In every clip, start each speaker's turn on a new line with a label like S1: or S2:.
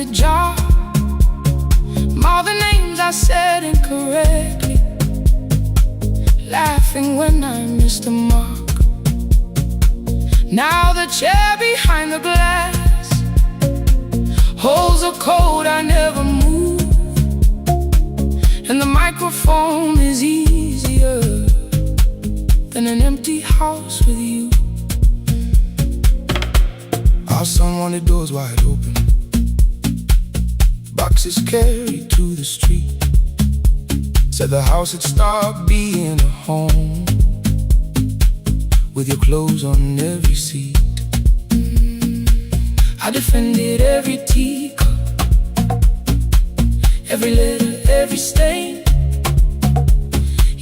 S1: a jar. All the names I said incorrectly, laughing when I missed the mark. Now the chair behind the glass holds a code I never moved, and the microphone is easier than an empty house with you. Our son wanted doors wide open, boxes carried to the street. Said the house had stopped being a home, with your clothes on every seat. I defended every teacup, every letter, every stain.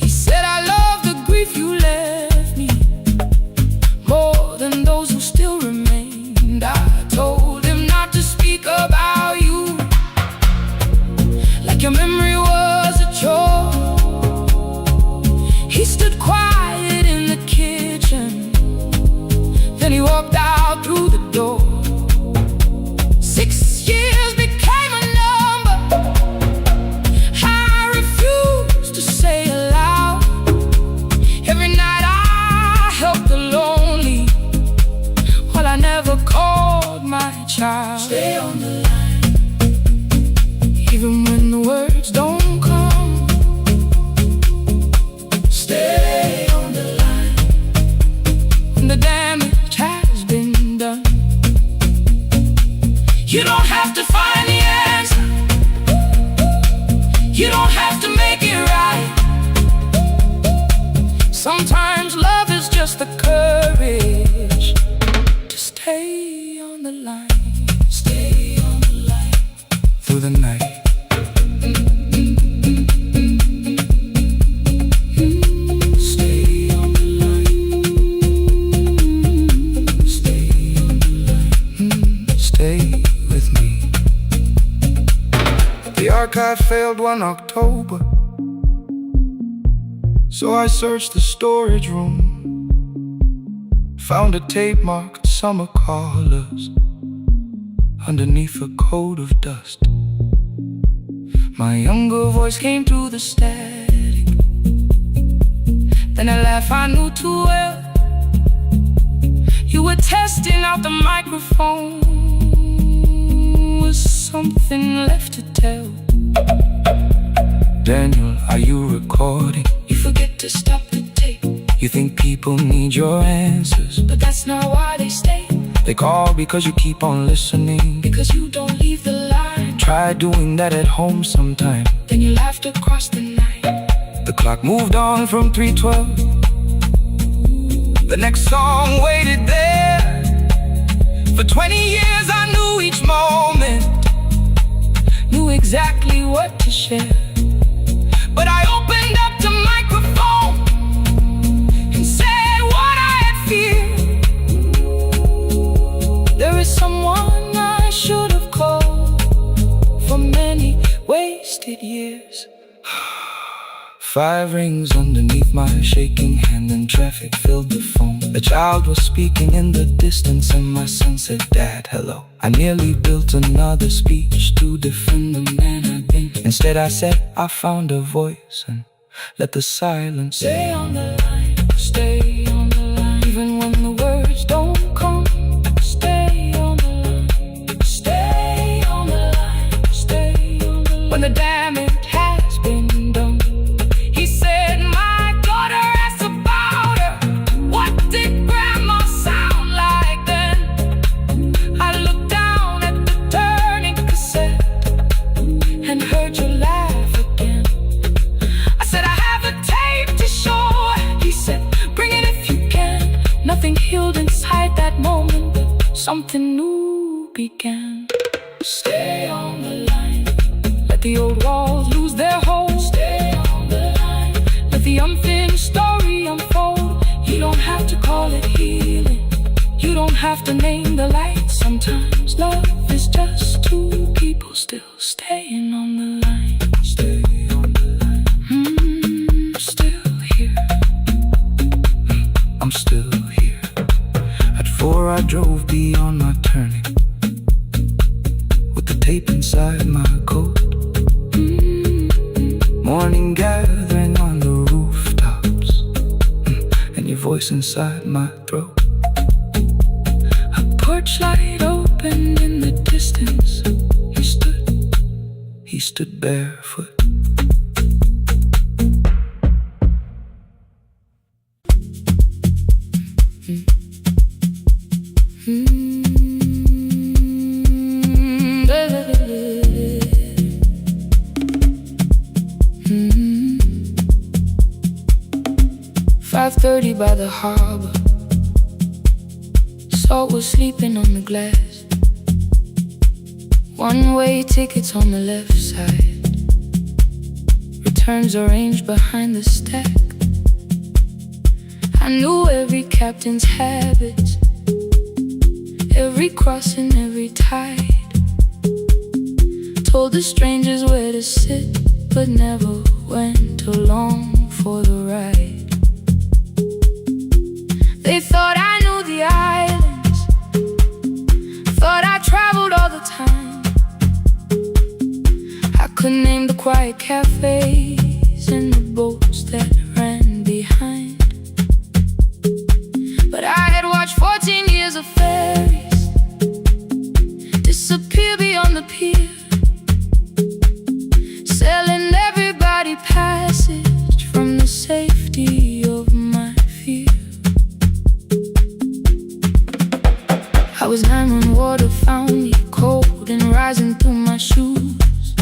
S1: He said I love the grief you left me more than those who still remained. I told him not to speak about you like your memory was a chore. He stood quiet in the kitchen, then he walked out through the door. 6 years became a number I refused to say aloud. Every night I helped the lonely, while I never called my child. Stay on the line, even when the words don't come. Stay on the line, when the damage has been done. You don't have to find the answer, you don't have to make it right. Sometimes love is just the courage to stay on the line. Stay on the line through the night. Stay on the line. Stay on the line. Stay with me. The archive failed one October, so I searched the storage room, found a tape marked summer callers underneath a coat of dust. My younger voice came through the static, then a laugh I knew too well. You were testing out the microphone, was something left to tell? Daniel, are you recording? You forget to stop the tape. You think people need your answers, but that's not why they stay. They call because you keep on listening, because you don't leave the line. Try doing that at home sometime, then you laughed across the night. The clock moved on from 3:12. The next song waited there. For 20 years I knew each moment, knew exactly what to share. But I opened up the microphone and said what I had feared. There is someone I should have called for many wasted years. 5 rings underneath my shaking hand, and traffic filled the phone. A child was speaking in the distance, and my son said, "Dad, hello." I nearly built another speech to defend the man I've been. Instead I said I found a voice and let the silence stay on the line. Stay on the line, even when the words don't come. Stay on the line. Stay on the line. Stay on the line. When the damage has been done. He said, "My daughter asked about her. What did grandma sound like then?" I looked down at the turning cassette and heard you laugh again. I said, "I have a tape to show." He said, "Bring it if you can." Nothing healed inside that moment, but something new began. Stay on the line, let the old walls lose their hold. Stay on the line, let the unfinished story unfold. You don't have to call it healing, you don't have to name the light. Sometimes love is just two people still staying on the line. Stay on the line. Still here. I'm still here. At 4 I drove beyond my turning, with the tape inside my coat. Morning gathering on the rooftops, and your voice inside my throat. A porch light opened in the distance. He stood barefoot.
S2: By the harbor, Salt was sleeping on the glass. One-way tickets on the left side, returns arranged behind the stack. I knew every captain's habits, every crossing, every tide. Told the strangers where to sit, but never went along for the ride. They thought I knew the islands, thought I traveled all the time. I could name the quiet cafes and the boats that ran behind. But I had watched 14 years of ferries disappear beyond the pier, selling everybody passage from the safety of my fear. I was 9 when water found me, cold and rising through my shoes.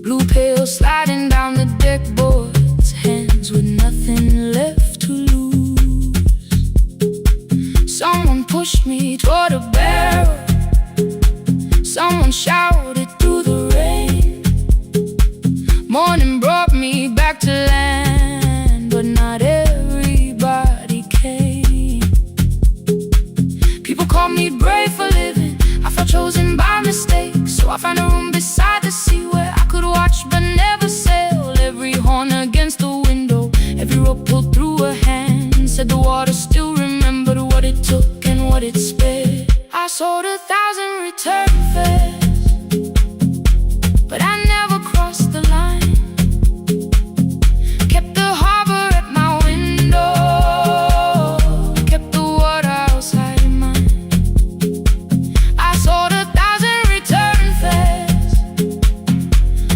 S2: Blue pail sliding down the deck boards, hands with nothing left to lose. Someone pushed me toward a barrel, someone shouted through the rain. Morning brought me back to land, but not everybody came. People call me brave for living, I felt chosen by mistake. So I found a room beside the sea where I could watch but never sail. Every horn against the window, every rope pulled through a hand, said the water still remembered what it took and what it spared. I sold 1,000 return fares, but I never crossed the line. Kept the harbor at my window, kept the water outside in mine. I sold 1,000 return fares,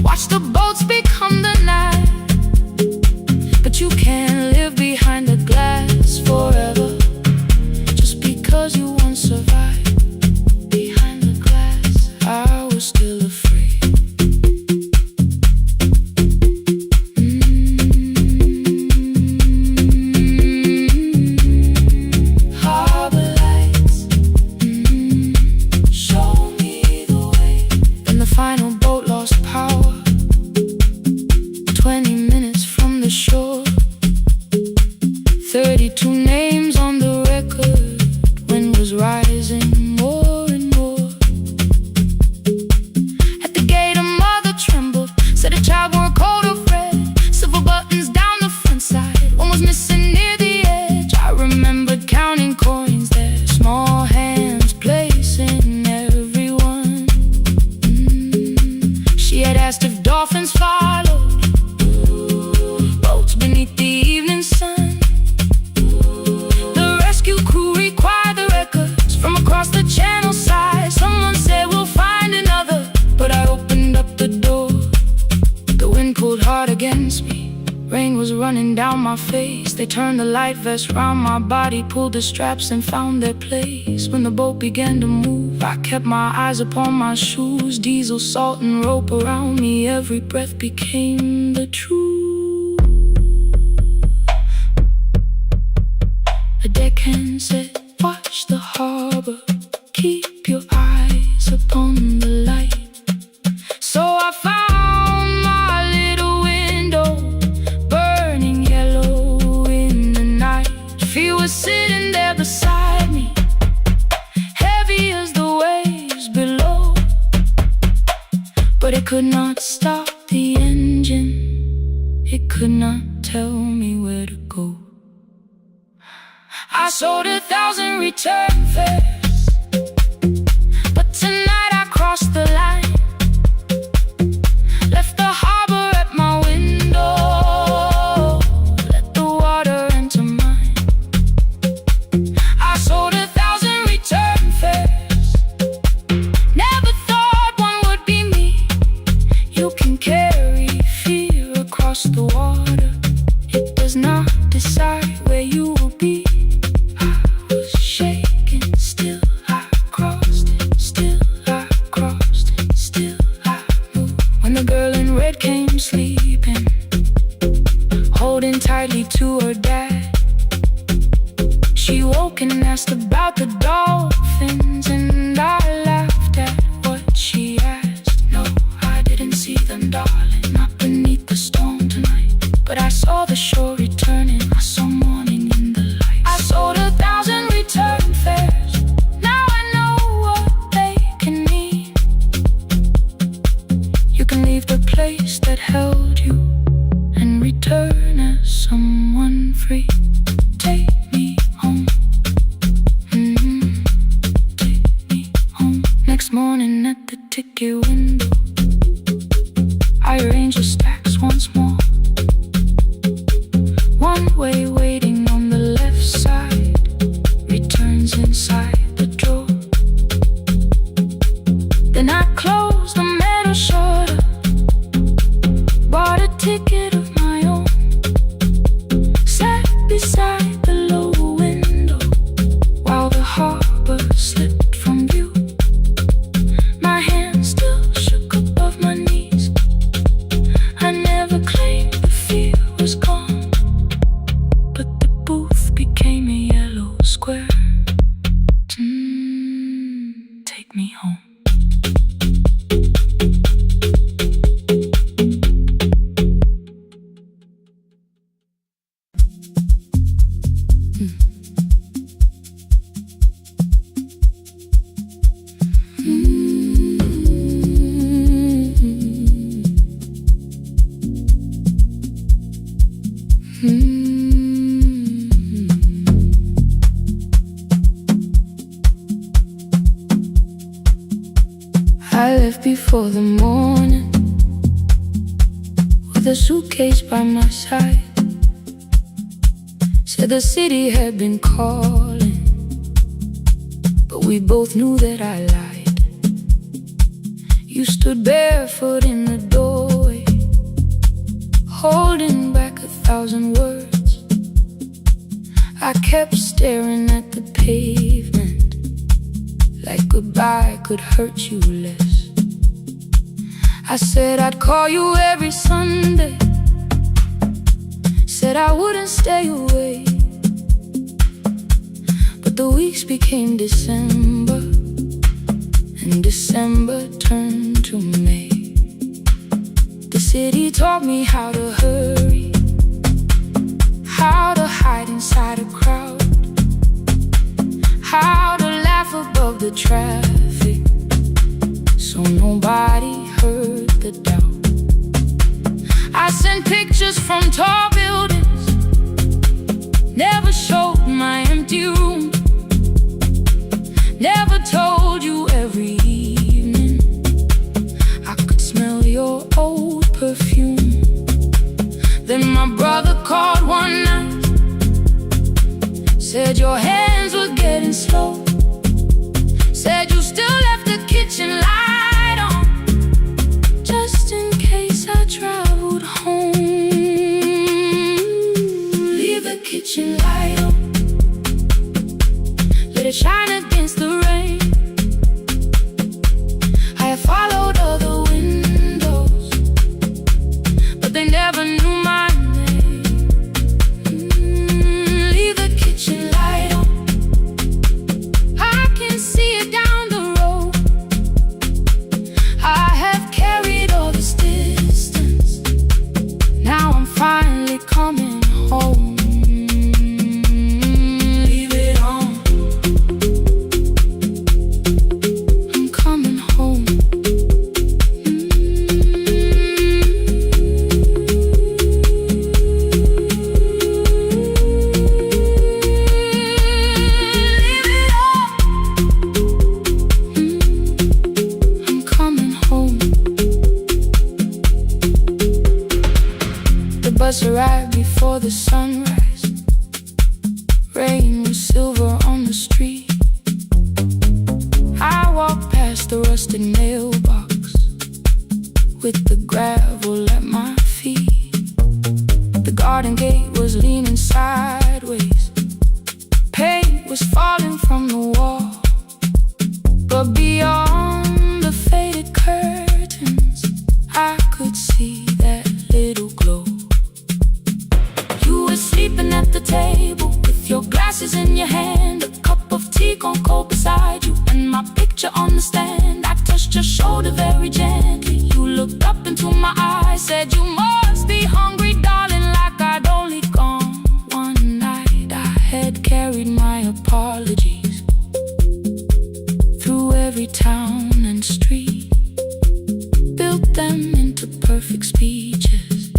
S2: watched the boats become the night. But you can't live behind the glass forever, just because you once survived. Behind the glass, I was still afraid. Harbor lights, show me the way. Then the final boat lost power, 20 minutes from the shore. 32 names on the record, wind was rising more and more. At the gate a mother trembled, said a child wore a coat of red, silver buttons down the front side, one was missing near the edge. I remembered counting coins there, small hands placing everyone. She had asked if dolphins followed, boats beneath the evening sun. The rescue crew required the records from across the channel side. Someone said we'll find another, but I opened up the door. The wind pulled hard against me, rain was running down my face. They turned the light vest round my body, pulled the straps and found their place. When the boat began to move, I kept my eyes upon my shoes. Diesel, salt and rope around me, every breath became the truth. A deckhand said, watch the harbor, keep your eyes upon the light. So I found my little window, burning yellow in the night. Fear was sitting there beside me, heavy as the waves below. But it could not stop the engine, it could not tell me where to go. I sold 1,000 return fares, but tonight I crossed tightly to her dad. She woke and asked about the dolphins, and I laughed at what she asked. No, I didn't see them, darling, not beneath the storm tonight. But I saw the shore returning, I saw morning in the light. I sold 1,000 return fares, now I know what they can mean. You can leave the place that held you and return as someone free. Take me home, take me home. Next morning at the ticket window, I arrange the stacks once more. One way waiting on the left side, returns inside the drawer. Then I close the metal shutter, bought a ticket of my own, sat beside the low window while the harbor slipped from view. My hands still shook above my knees. I never claimed the fear was gone, but the booth became a yellow square. Take me home. I left before the morning, with a suitcase by my side. Said the city had been calling, but we both knew that I lied. You stood barefoot in the doorway, holding back 1,000 words. I kept staring at the pavement, like goodbye could hurt you less. I said I'd call you every Sunday, said I wouldn't stay away. But the weeks became December, and December turned to May. The city taught me how to hurry, how to hide inside a crowd, how to laugh above the traffic, so nobody heard the doubt. I sent pictures from tall buildings, never showed my empty room, never told you every evening I could smell your old perfume. Then my brother called one night, said your hands were getting slow, said you still left the kitchen light on, just in case I traveled home. Leave the kitchen light on, let it shine against the rain. I have followed other windows, but they never knew my name. Leave the kitchen light on, I can see it down the road. I have carried all this distance, now I'm finally coming home. Leave it on, I'm coming home. Leave it on, I'm coming home. The bus arrived before the sunrise, rain was silver on the street. I walked past the rusted mailbox with the gravel at my feet. The garden gate was leaning sideways, paint was falling from the wall, but beyond the faded curtains I could see that little glow. You at the table with your glasses in your hand, a cup of tea gone cold beside you, and my picture on the stand. I touched your shoulder very gently. You looked up into my eyes, said you must be hungry, darling, like I'd only gone one night. I had carried my apologies through every town and street, built them into perfect speeches,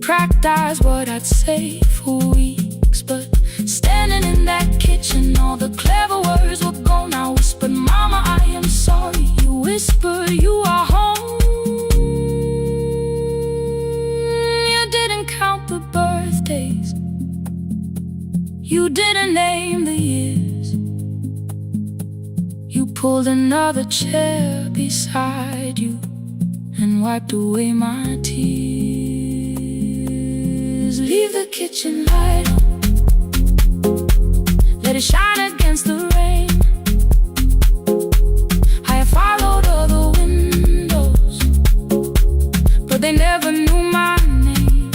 S2: practiced what I'd say for weeks. But standing in that kitchen, all the clever words were gone. I whispered, Mama, I am sorry. You whispered, you are home. You didn't count the birthdays, you didn't name the years. You pulled another chair beside you and wiped away my tears. Leave the kitchen light on, let it shine against the rain. I have followed other windows, but they never knew my name.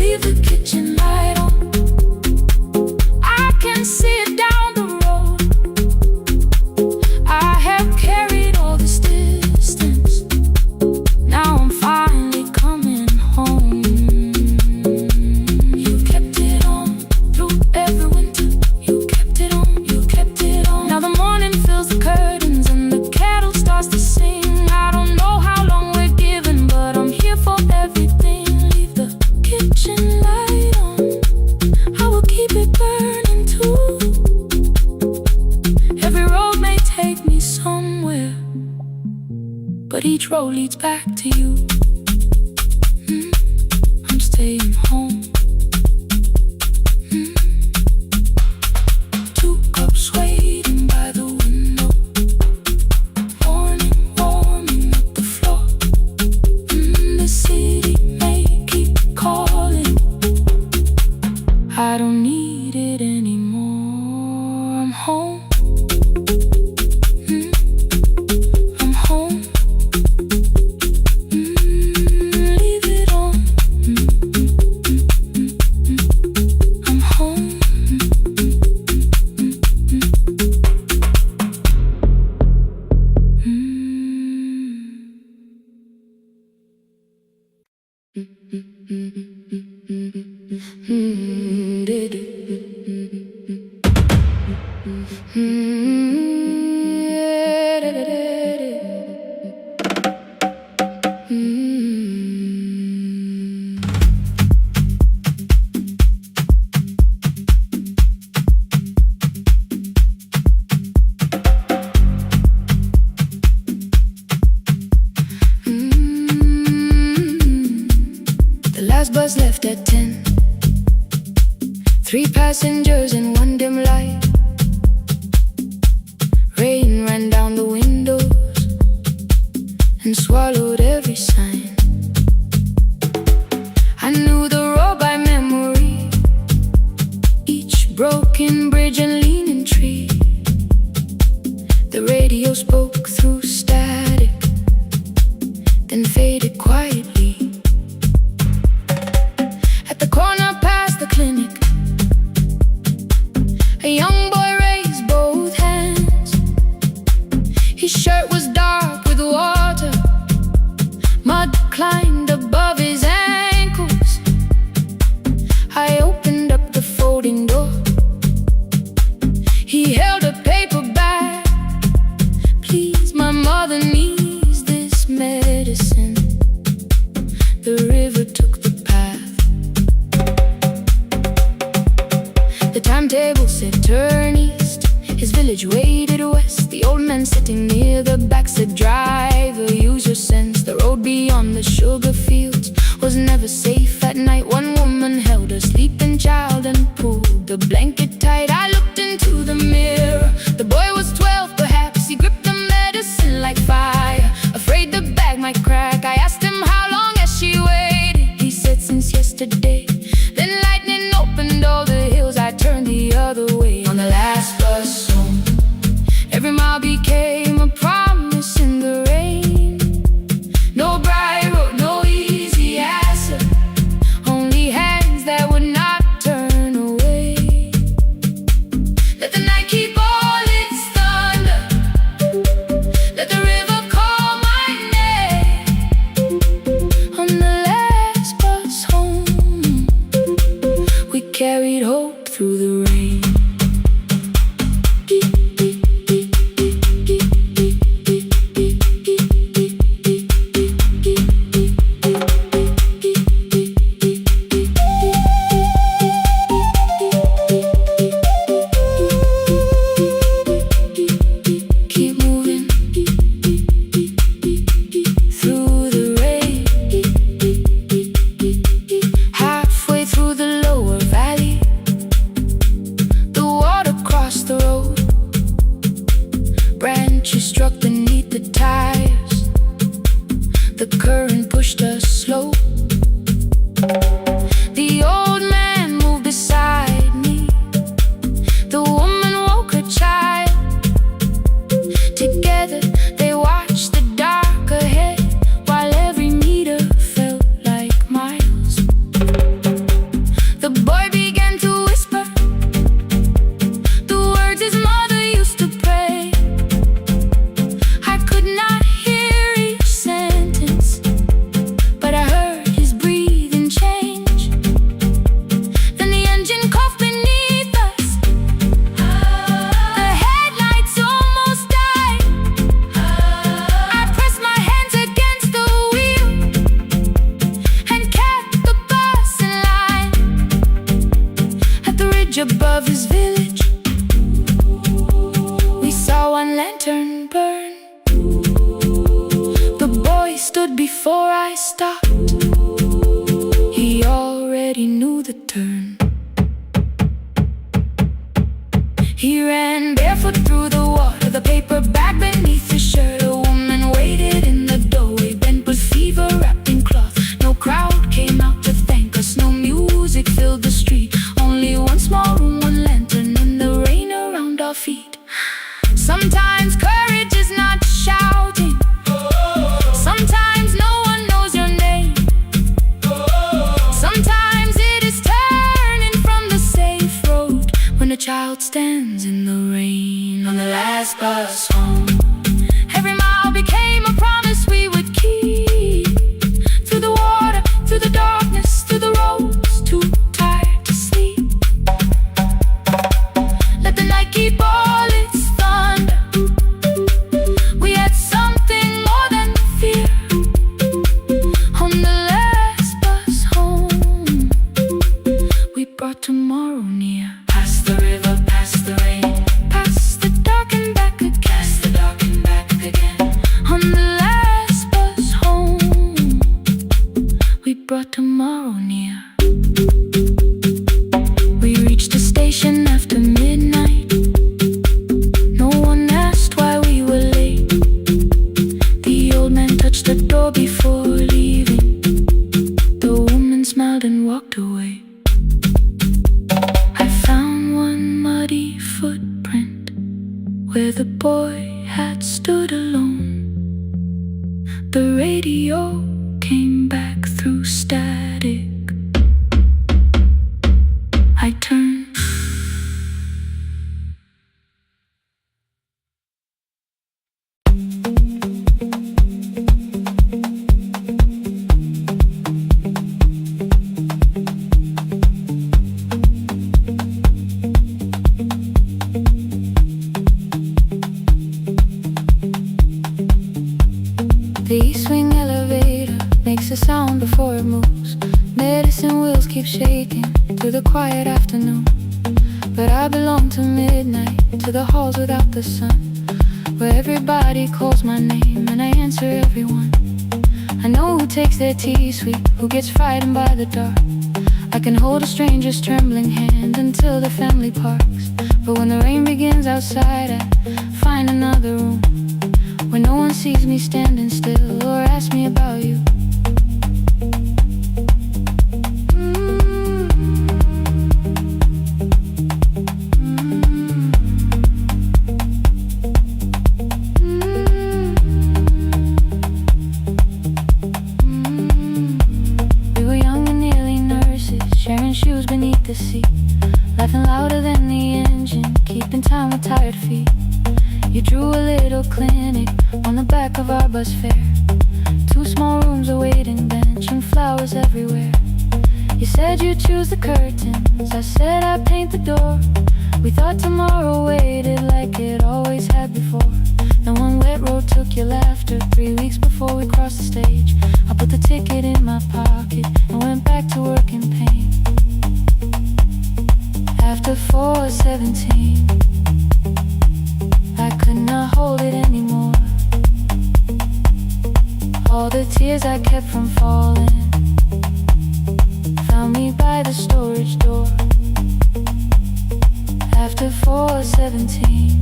S2: Leave the kitchen light on, I can see it down the road. I have carried all this distance, now I'm finally coming home. You kept it on through every winter, you kept it on, you kept it on. Now the morning fills the curtains and the kettle starts to sing. I don't know how long we're given, but I'm here for everything. Leave the kitchen light on, I will keep it burning too. Every road may take me somewhere, but each road leads back to you. I'm staying home. 2 cups waiting by the window, morning warming up the floor. The city may keep calling, I don't need it anymore. I'm home. I'm home. Leave it on. I'm home. The last bus left at 10. 3 passengers in one dim light. Rain ran down the windows and swallowed every sign. I knew the road by memory, each broken bridge and leaning tree. The radio spoke through static, then faded quietly. At the corner past the clinic, a young boy raised both hands. His shirt was dark with water, mud climbed above his ankles. I opened up the folding door. He held a paper bag. Please, my mother needs this medicine. The river took the path. The timetable said turn east. His village waded west. The old man sitting near the back said, driver, use your sense. The road beyond the sugar fields was never safe at night. One woman held a sleeping child and pulled the blanket tight. I looked into the mirror. The boy was 12 perhaps. He gripped the medicine like fire, afraid the bag might crack. I asked him, how long has she waited? He said, since yesterday. Then lightning opened all the hills. I turned the other way on the last bus home. Every mile became a promise in the rain. No bright road, no easy answer, only carried hope through the rain. Above his village, we saw one lantern burn. The boy stood before I stopped. He already knew the turn. He ran barefoot through the water, the paper bag beneath his shirt. A woman waited in the doorway, bent with fever, wrapped in cloth. No crowd came out to thank us, no music filled the street. Only one small room, one lantern, and the rain around our feet. Sometimes courage is not shouting. Sometimes no one knows your name. Sometimes it is turning from the safe road when a child stands in the rain on the last bus home. Every mile became a promise we would keep. Through the water, through the darkness, through the roads, too tired to sleep. Let the night keep all its thunder. We had something more than fear. On the last bus home, we brought tomorrow near. Past the river, past the rain, past the dark and back again. Past the dark and back again. On the last bus home, we brought tomorrow near. We reached the station after midnight. No one asked why we were late. The old man touched the door before leaving. The woman smiled and walked away. I found one muddy footprint where the boy had stood alone. The radio came back through static. I turned. The east wing elevator makes a sound before it moves. Medicine wheels keep shaking through the quiet afternoon. But I belong to midnight, to the halls without the sun, where everybody calls my name and I answer everyone. I know who takes their tea sweet, who gets frightened by the dark. I can hold a stranger's trembling hand until the family parks. But when the rain begins outside, I find another room where no one sees me standing still or asks me about you. We were young and nearly nurses, sharing shoes beneath the seat, laughing louder than the engine, keeping time with tired feet. You drew a little clinic on the back of our bus fare. 2 small rooms, a waiting bench, and flowers everywhere. You said you'd choose the curtains, I said I'd paint the door. We thought tomorrow waited like it always had before. And one wet road took your laughter 3 weeks before we crossed the stage. I put the ticket in my pocket and went back to work in pain. After 4:17, I could not hold it anymore. All the tears I kept from falling found me by the storage door. After 4:17,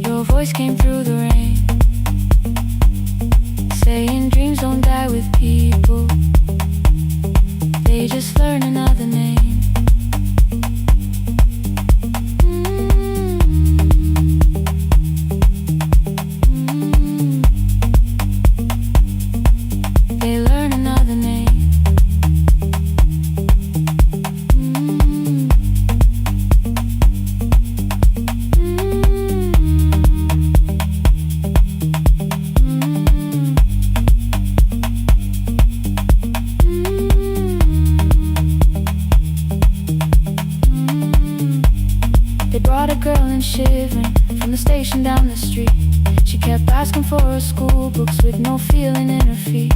S2: your voice came through the rain, saying dreams don't die with people, they just learn another name. Shivering from the station down the street, she kept asking for her school books with no feeling in her feet.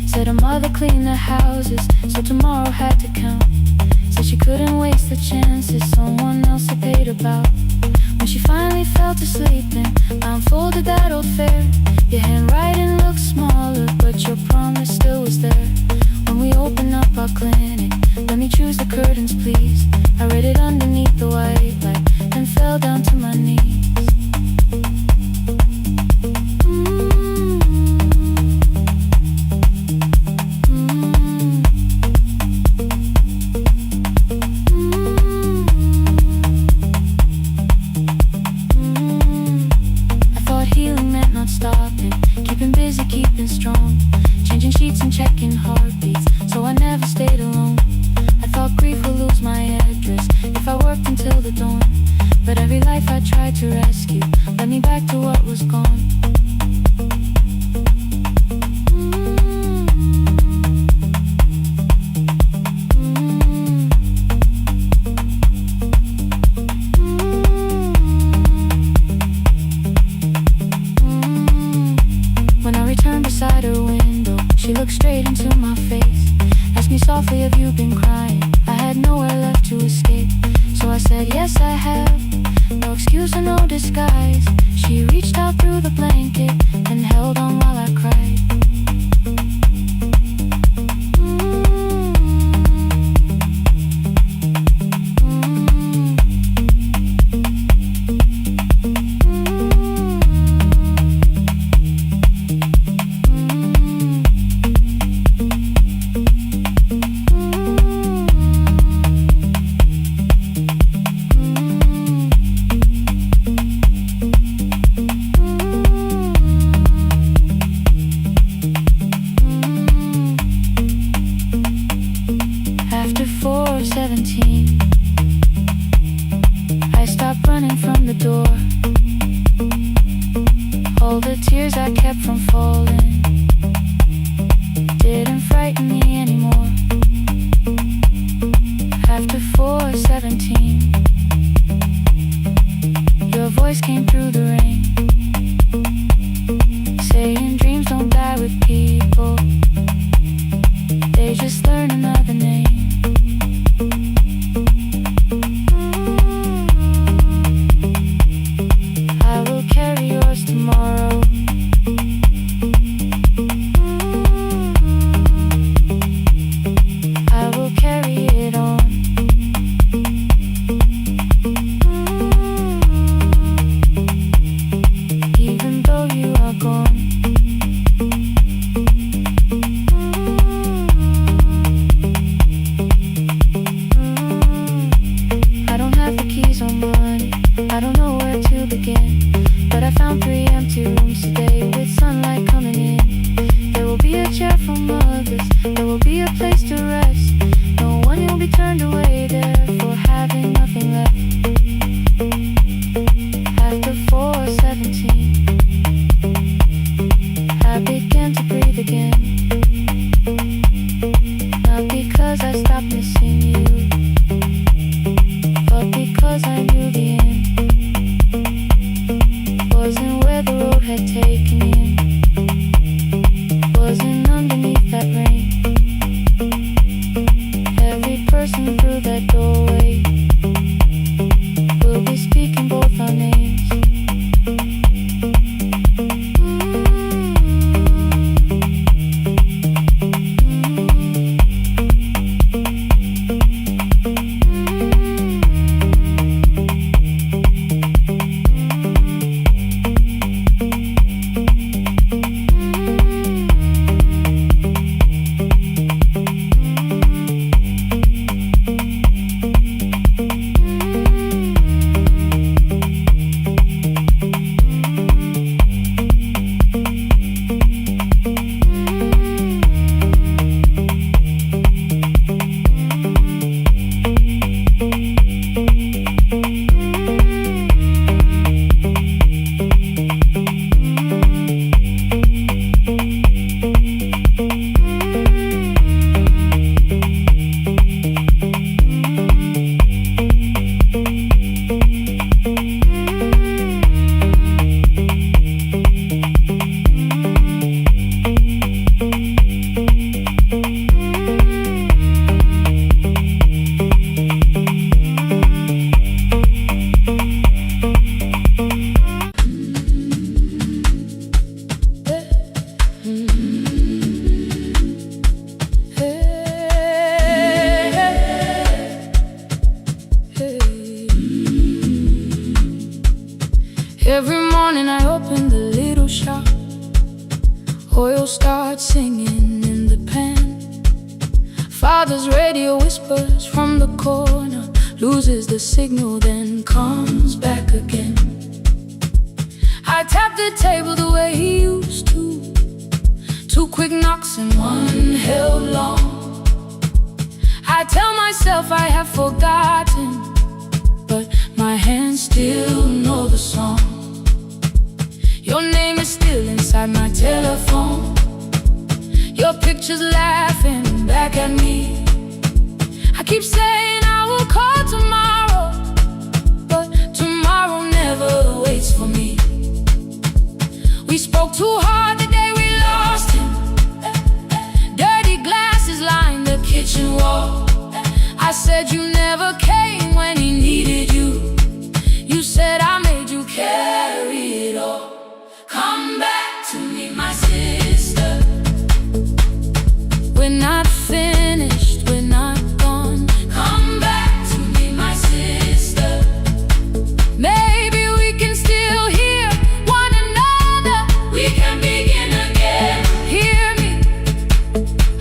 S2: Said her mother cleaned the houses, so tomorrow had to count. Said she couldn't waste the chances someone else had paid about. When she finally fell to sleeping, I unfolded that old fare. Your handwriting looked smaller, but your promise still was there. When we opened up our clinic, let me choose the curtains please. I read it underneath the white light and fell down to my knees. I thought healing meant not stopping, keeping busy, keeping strong, changing sheets and checking heartbeats, so I never stayed alone. I thought grief would lose my address if I worked until the dawn. But every life I tried to rescue led me back to what was gone. When I returned beside her window, she looked straight into my face, asked me softly, have you been crying? I had nowhere left to escape, so I said, yes I have. No excuse or no disguise. She reached out through the blanket and held on while I cried. I stopped running from the door. All the tears I kept from falling didn't frighten me anymore. After 4:17, your voice came through the rain, saying dreams don't die with people, they just learn another name. Tomorrow, I will carry it on. Father's radio whispers from the corner, loses the signal, then comes back again. I tap the table the way he used to. 2 quick knocks and 1 held long. I tell myself I have forgotten, but my hands still know the song. Your name is still inside my telephone. Your picture's laughing back at me. I keep saying I will call tomorrow, but tomorrow never waits for me. We spoke too hard the day we lost him. Dirty glasses line the kitchen wall. I said you never came when he needed you. You said I made you carry it all. Come back to me, my sister. We're not finished, we're not gone. Come back to me, my sister. Maybe we can still hear one another. We can begin again. Hear me,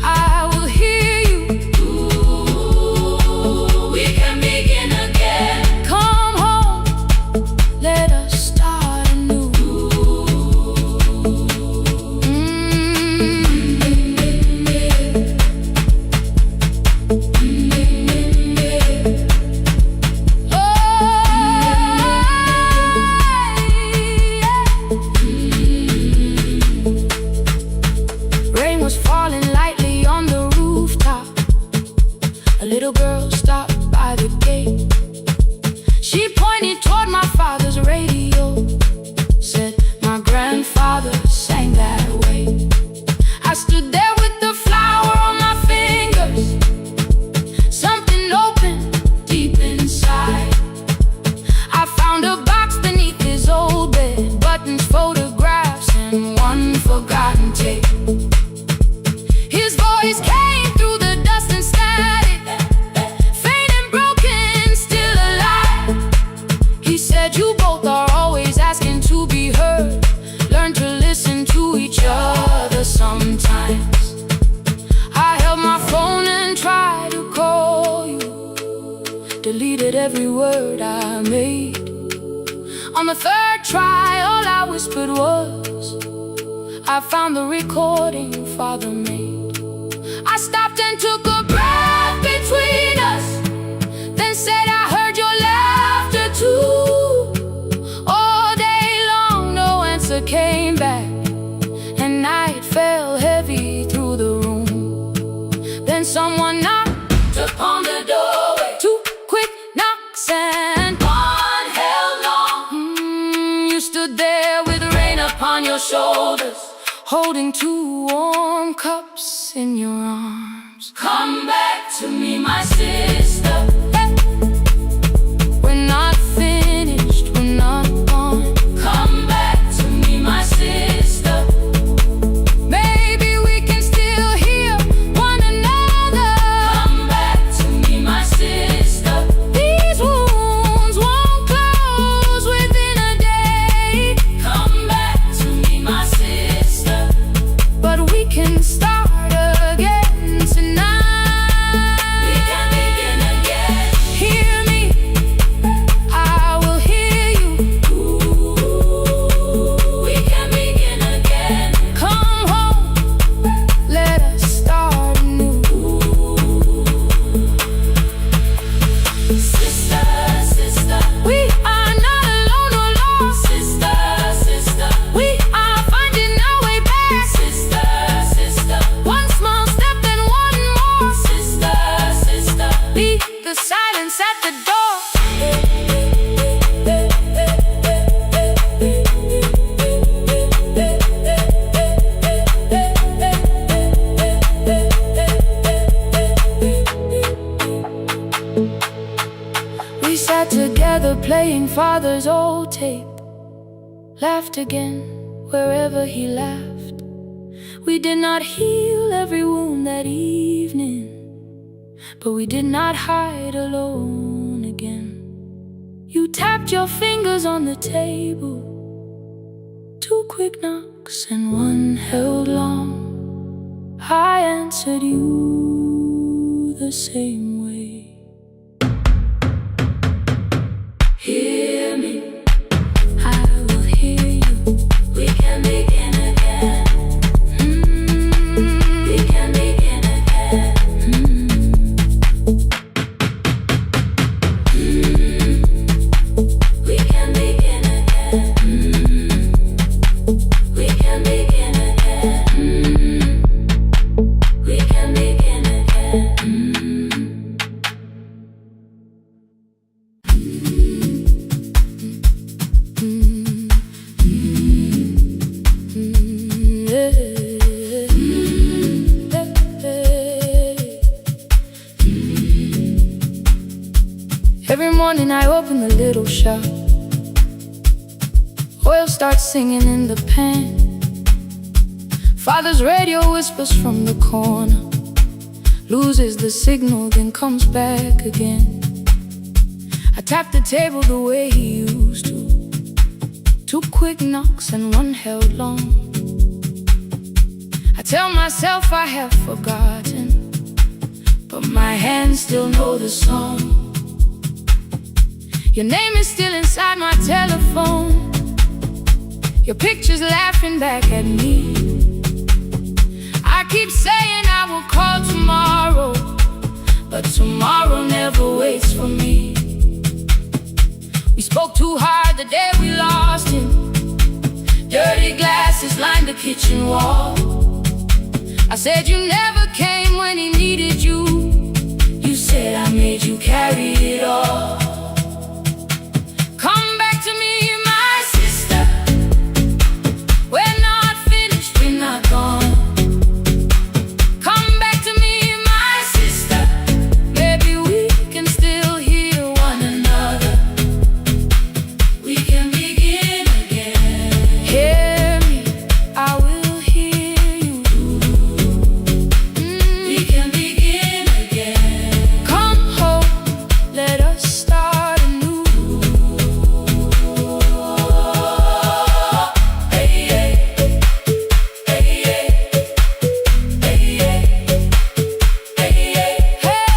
S2: I will hear you. Ooh, we can begin again. Come home, let us start anew. Rain was falling lightly on the rooftop. A little girl stopped by the gate. She pointed toward my father's radio, said my grandfather sang that way. I stood there with the flower on my fingers. Something opened deep inside. I found a box beneath his old bed, buttons, photographs, and 1 forgotten tape. His voice came through the dust and static, faint and broken, still alive. He said you both are always asking to be heard. Learn to listen to each other sometimes. I held my phone and tried to call you, deleted every word I made. On the 3rd try, all I whispered was, I found the recording Father made. I stopped and took a breath between us, then said I heard your laughter too. All day long no answer came back, and night fell heavy through the room. Then someone knocked upon the doorway. 2 quick knocks and 1 held long. You stood there with rain upon your shoulders, holding 2 warm cups in your arms. Come back to me, my sister. We're not finished, we're not gone. Come back to me, my sister. Maybe we can still hear one another. Come back to me, my sister. These wounds won't close within a day. Come back to me, my sister. But we can start again tonight. We can begin again. Hear me, I will hear you. Ooh, we can begin again. Come home, let us start anew. Sister, sister, we are not alone or lost. Sister, sister, we are finding our way back. Sister, sister, 1 small step and 1 more. Sister, sister, beat the silence at the door. We sat together playing Father's old tape, laughed again wherever he laughed. We did not heal every wound that evening, but we did not hide alone again. You tapped your fingers on the table, 2 quick knocks and 1 held long. I answered you. the same way. Hear me, I will hear you. We can begin again. We can begin again. We can begin again. We can begin again. We can begin again. Every morning I open the little shop. Oil starts singing in the pan. Father's radio whispers from the corner, loses the signal, then comes back again. I tap the table the way he used to. 2 quick knocks and 1 held long. I tell myself I have forgotten, but my hands still know the song. Your name is still inside my telephone. Your picture's laughing back at me. I keep saying I will call tomorrow, but tomorrow never waits for me. We spoke too hard the day we lost him. Dirty glasses lined the kitchen wall. I said you never came when he needed you. You said I made you carry it all. Come back to me, my sister. We're not finished, we're not gone. Come back to me, my sister. Maybe we can still hear one another. We can begin again. Hear me, I will hear you. We can begin again. Come home, let us start anew. Hey, hey, hey, hey, hey, hey.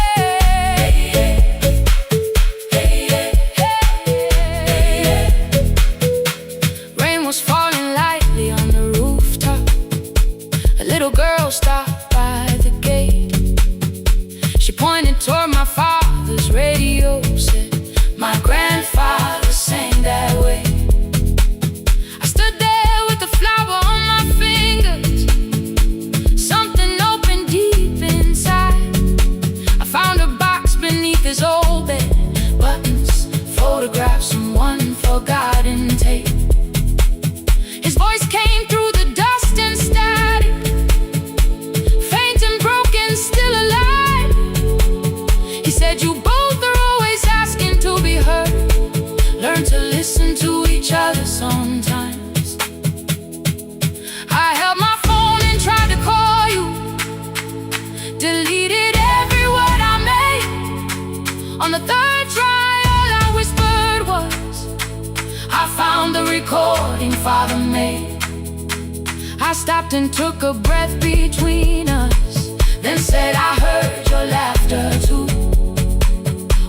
S2: Rain was falling lightly on the rooftop. A little girl stopped by the gate. She pointed toward my father's radio, said, my grandfather sang that way. I stood there with the flower on my fingers. Something opened deep inside. I found a box beneath his old bed. Buttons, photographs, and 1 forgotten tape. His voice came through the dust and static, faint and broken, still alive. He said, you both are always asking to be heard. Learn to listen to each other sometimes. I held my phone and tried to call you, deleted every word I made. On the 3rd try, all I whispered was, I found the recording Father made. I stopped and took a breath between us, then said I heard your laughter too.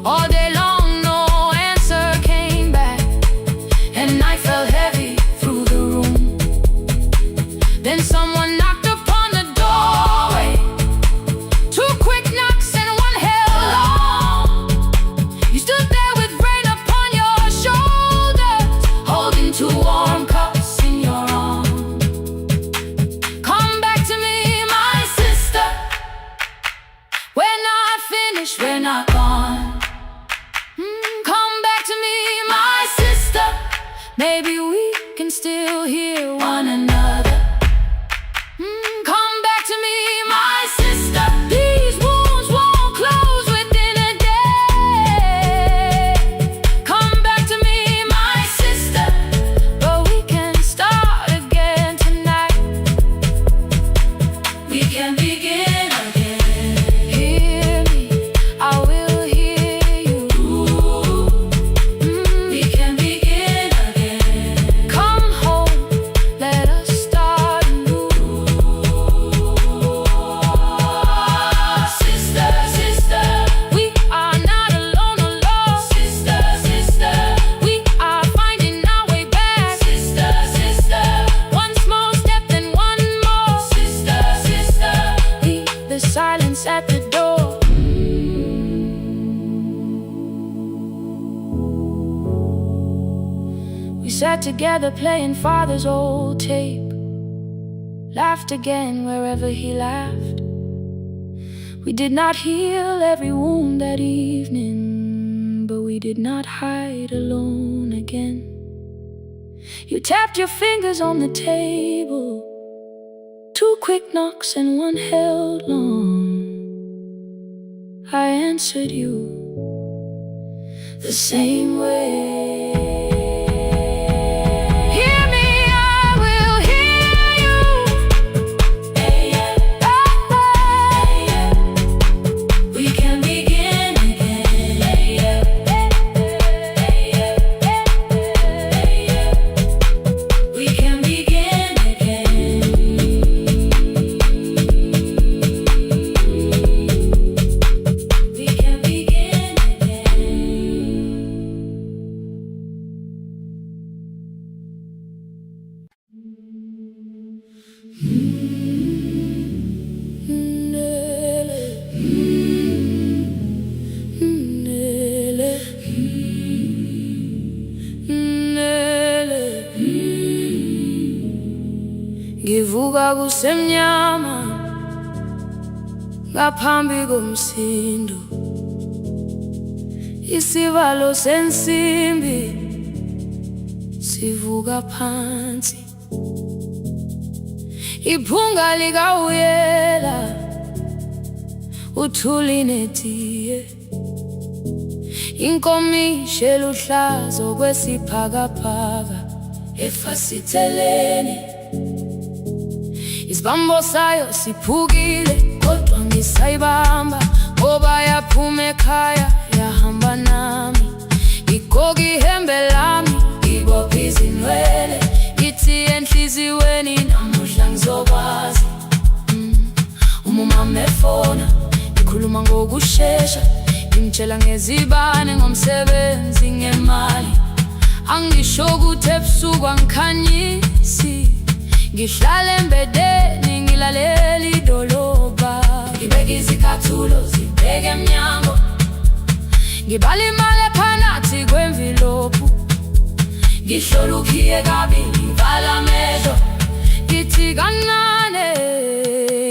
S2: All day long no answer came back, and night fell heavy through the room. Then someone knocked upon the doorway. 2 quick knocks and 1 held long. You stood there with rain upon your shoulders, holding 2 warm cups in your arms. Come back to me, my sister. We're not finished, we're not gone. Come back to me, my sister. Maybe we can still hear one another. Come back to me, my sister. These wounds won't close within a day. Come back to me, my sister. But we can start again tonight. We can begin again. Hear me, I will hear you. We can begin again. Come home, let us sat together playing father's old tape, laughed again wherever he laughed. We did not heal every wound that evening, but we did not hide alone again. You tapped your fingers on the table, 2 quick knocks and 1 held long. I answered you the same way. Hear me, I will hear you. We can begin again. We can begin again. We can begin again. Ngivuka kusemnyama ngaphambi komsindo, isivalo sensimbi sivuka phansi, iphunga likawuyela uthuli netiye, inkomishi eluhlaza okwesiphakapaka efasiteleni. Isibambo sayo siphukile kodwa ngisayibamba, ngoba yaphuma ekhaya yahamba nami. Igoga ihembe lami, ibopha izinwele, ithi enhliziyweni namuhla ngizokwazi. Umama efona, ikhuluma ngokushesha, ngimtshela ngezibane, ngomsebenzi, ngemali. Angisho ukuthi ebusuku angikhanyisi, ngihlala embedeni ngilalela idolobha. Ngibeka izicathulo zibheke emnyango, ngibala imali ephakathi kwemvilophu, ngihlola ukhiye kabili, ngivala amehlo, ngithi kancane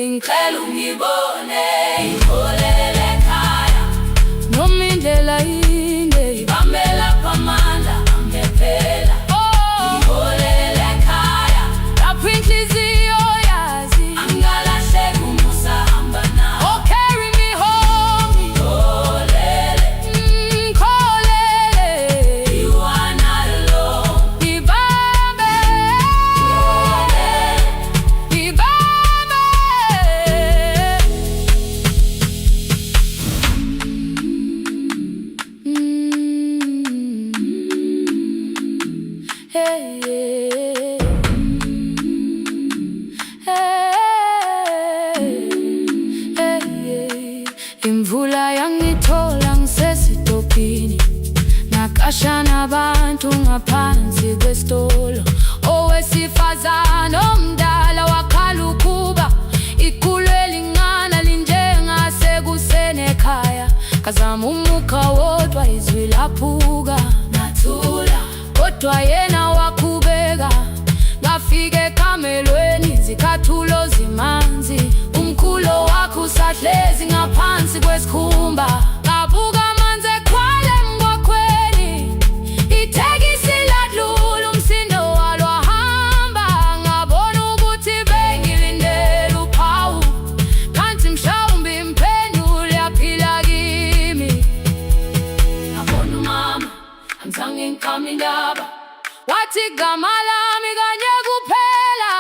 S2: ngicela ungibone. Ngiholele ekhaya noma indlela inde, ngibambela phamandla angephela. Ngiholele ekhaya lapho inhliziyo yazi angalahleki umusa hamba nawe. Oh, carry me home. Ngiholele, ngikholele, you are not alone. Ngibambe, ngibambe. Hey, yeah. Hey, yeah. Imvula yangithola ngisesitopini, nakasha nabantu ngaphansi kwesitolo. Owesifazane omdala wakhala ukuba ikhulu elincane linjengasekuseni ekhaya. Kazama umukha wodwa izwi laphuka, nathula kodwa yena wakhubeka. Ngafika ekamelweni, izicathulo zimanzi, umkhulo wakhe usahlezi ngaphansi kwesikhumba. Ngabuka amanzi ekhwale emgwaqweni, itekisi ladlula, umsindo walo wahamba. Ngabona ukuthi bengilindele uphawu, kanti mhlawumbe impendulo yaphila kimi. Ngabona umama angizange ngiqame indaba, wathi igama lami kanye kuphela.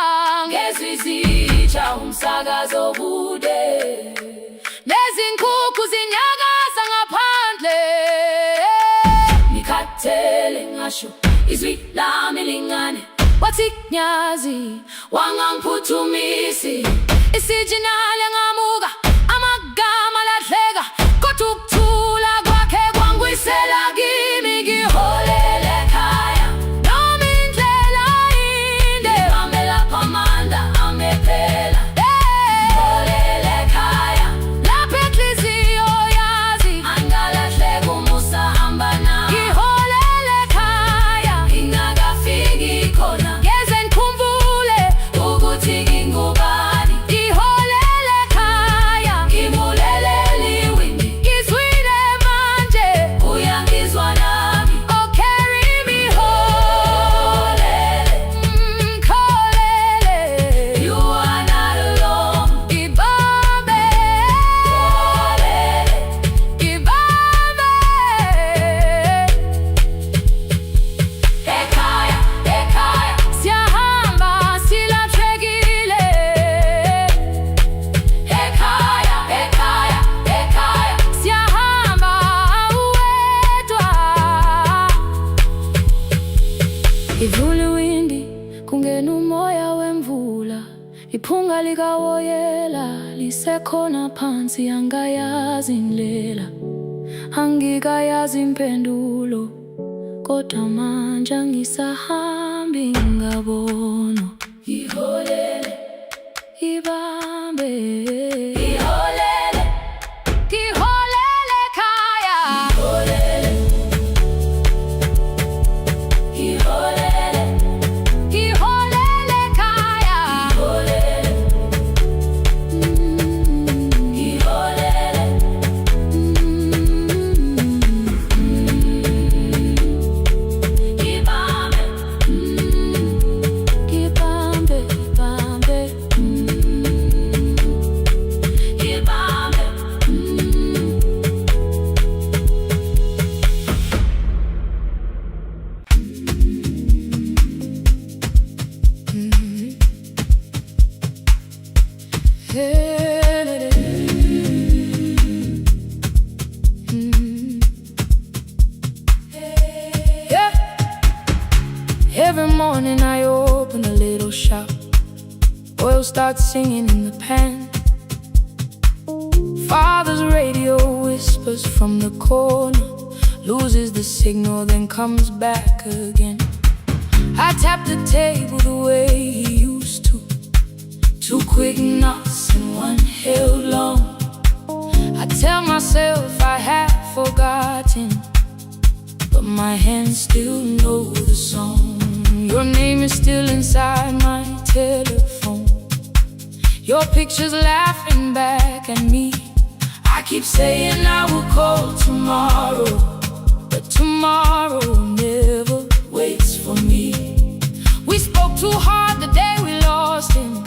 S2: Ngezwi zitsha umsakazo kude, nezinkukhu zinyakaza ngaphandle. Ngikhathele ngasho izwi lami lingane, wathi nyazi wangangiphuthumisi. Isijinali ngamuka, amagama lahleka, kodwa ukuthula kwakhe kwangwisela kimi. Ngiholele ekhaya noma indlela inde, ngibambela phamandla angephela. Ngiholele ekhaya lapho inhliziyo yazi angalahleki umusa hamba nawe. Ngiholele ekhaya ngingakafiki khona phansi angayazi indlela, angikayazi impendulo, kodwa manje angisahambi ngabono. Iholele, ibambe, iholele, iholele khaya. Iholele, iholele, iholele khaya. Iholele, iholele, ibambe, ibambe, ibambe, ibambe. Yeah. Every morning I open a little shop. Oil starts singing in the pan. Father's radio whispers from the corner, loses the signal, then comes back again. I tap the table the way he used to. 2 quick knocks and 1 held long. I tell myself I have forgotten, but my hands still know the song. Your name is still inside my telephone. Your picture's laughing back at me. I keep saying I will call tomorrow, but tomorrow never waits for me. We spoke too hard the day we lost him.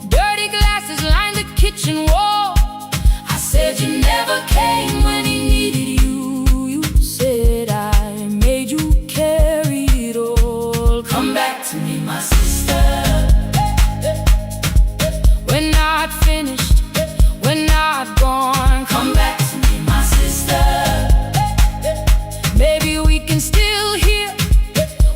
S2: Dirty glasses lined the kitchen wall. I said you never came when he needed you. You said I made you carry it all. Come back to me, my sister. When I'd finished, when I'd gone, come back to me, my sister. Maybe we can still hear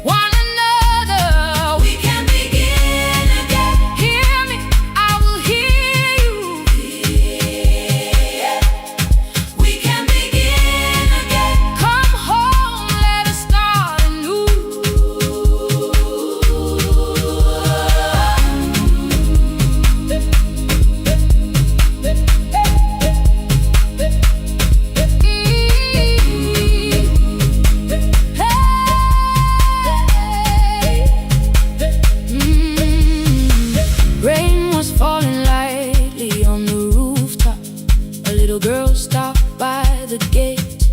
S2: one another. We can begin again. Hear me, I will hear you. Yeah. We can begin again. Come home, let us start anew. Rain was falling lightly on the rooftop. A little girl stopped by the gate.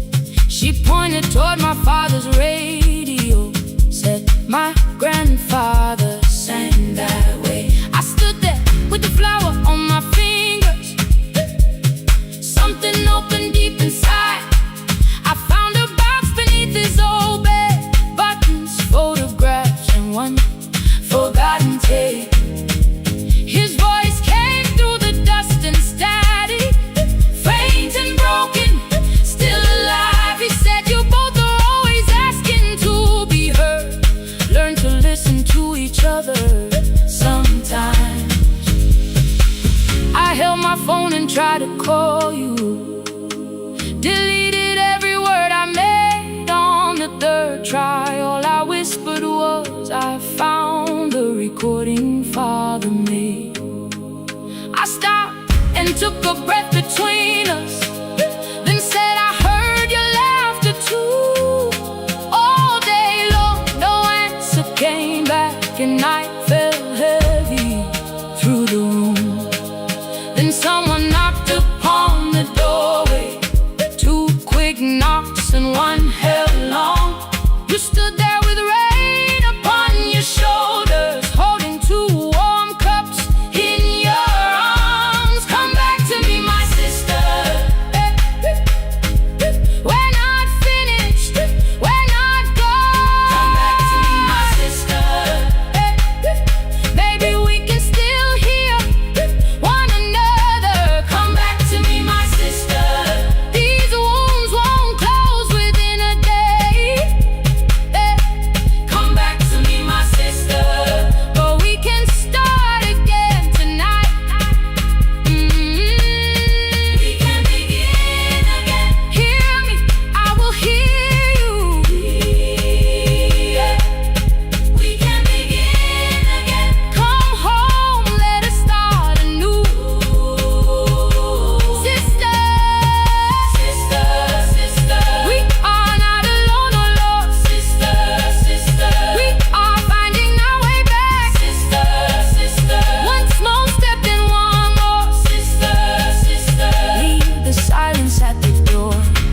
S2: She pointed toward my father's radio, said my grandfather sang that way. I stood there with the flower on my fingers. Something opened deep inside. I found a box beneath his old bed, buttons, photographs, and 1 forgotten tape. His voice came through the dust and static, faint and broken, still alive. He said you both are always asking to be heard. Learn to listen to each other sometimes. I held my phone and tried to call you, deleted every word I made on the 3rd try. All I whispered was I found the recording Father made. I stopped and took a breath between us, then said I heard your laughter too. All day long, no answer came back, and night fell heavy through the room. Then someone knocked upon the doorway. 2 quick knocks and 1 held long. You stood there with rain upon your shoulders, holding 2 warm cups in your arms. Come back to me, my sister.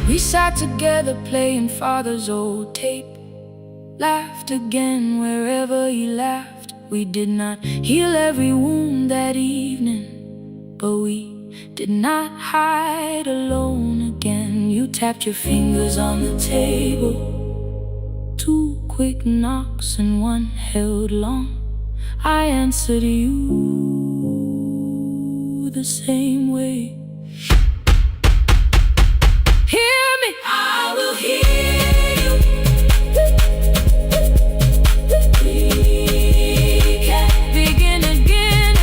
S2: We sat together playing father's old tape, laughed again wherever he laughed. We did not heal every wound that evening, but we did not hide alone again. You tapped your fingers on the table, 2 quick knocks and 1 held long. I answered you the same way. Hear me, I will hear you. We can begin again.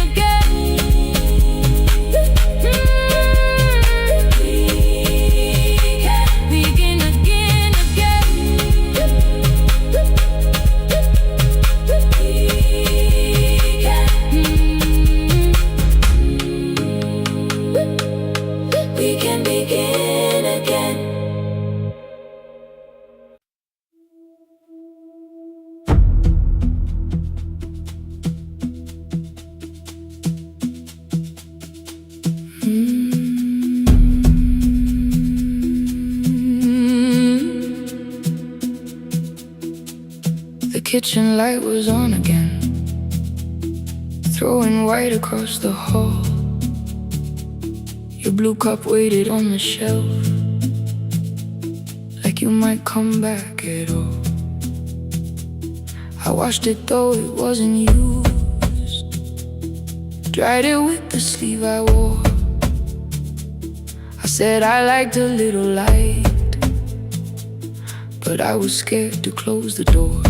S2: We can begin again. We can begin again. The kitchen light was on again, throwing white across the hall. Your blue cup waited on the shelf, like you might come back at all. I washed it though it wasn't used, dried it with the sleeve I wore. I said I liked a little light, but I was scared to close the door.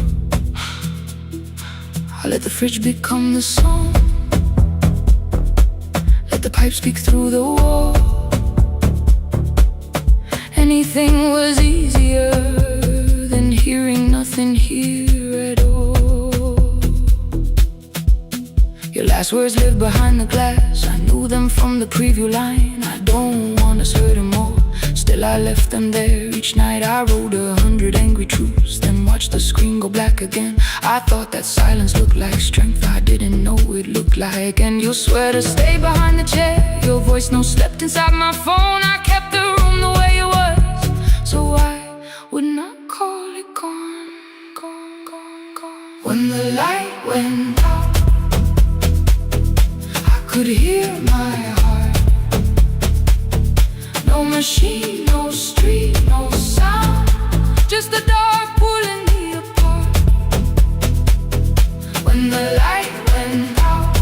S2: I let the fridge become the song, let the pipe speak through the wall. Anything was easier than hearing nothing here at all. Your last words lived behind the glass, I knew them from the preview line. I don't want us hurting more, still I left them there. Each night I wrote 100 angry truths, then watched the screen go black again. I thought that silence looked like strength, I didn't know it looked like. And you swear to stay behind the chair, your voice no slept inside my phone. I kept the room the way it was, so I would not call it gone. When the light went out, I could hear my heart. No machine, no street, no sound, just the dark pulling me apart. When the light went out,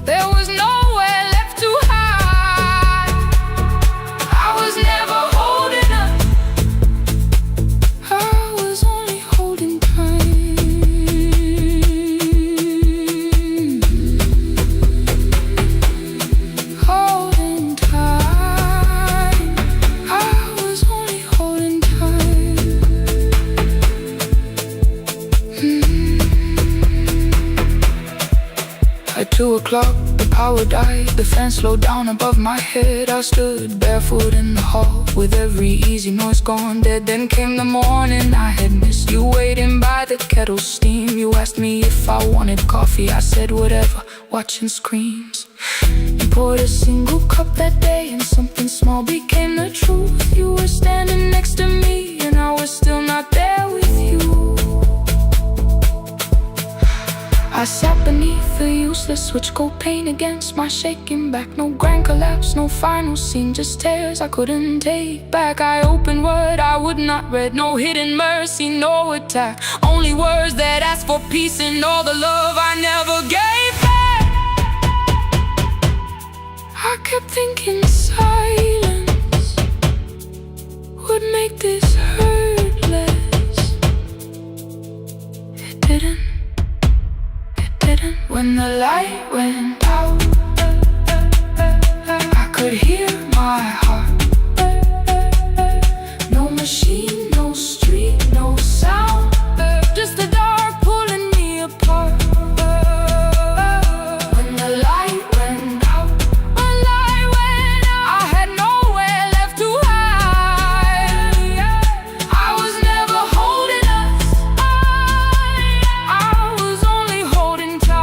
S2: there was nowhere left to hide. I was never holding up, I was only holding time. Holding time, I was only holding time. At 2 o'clock, the power died, the fan slowed down above my head. I stood barefoot in the hall, with every easy noise gone dead. Then came the morning, I had missed you waiting by the kettle steam. You asked me if I wanted coffee, I said whatever, watching screens. You poured a single cup that day, and something small became the truth. You were standing next to me, and I was still not there with you. I sat beneath the useless switch, cold pain against my shaking back. No grand collapse, no final scene, just tears I couldn't take back. I opened what I would not read, no hidden mercy, no attack. Only words that asked for peace and all the love I never gave back. I kept thinking silence would make this hurt less. It didn't. When the light went out, I could hear my heart. No machine, no street, no sound, just the dark pulling me apart. When the light went out, I had nowhere left to hide. I was never holding us, I was only holding tight.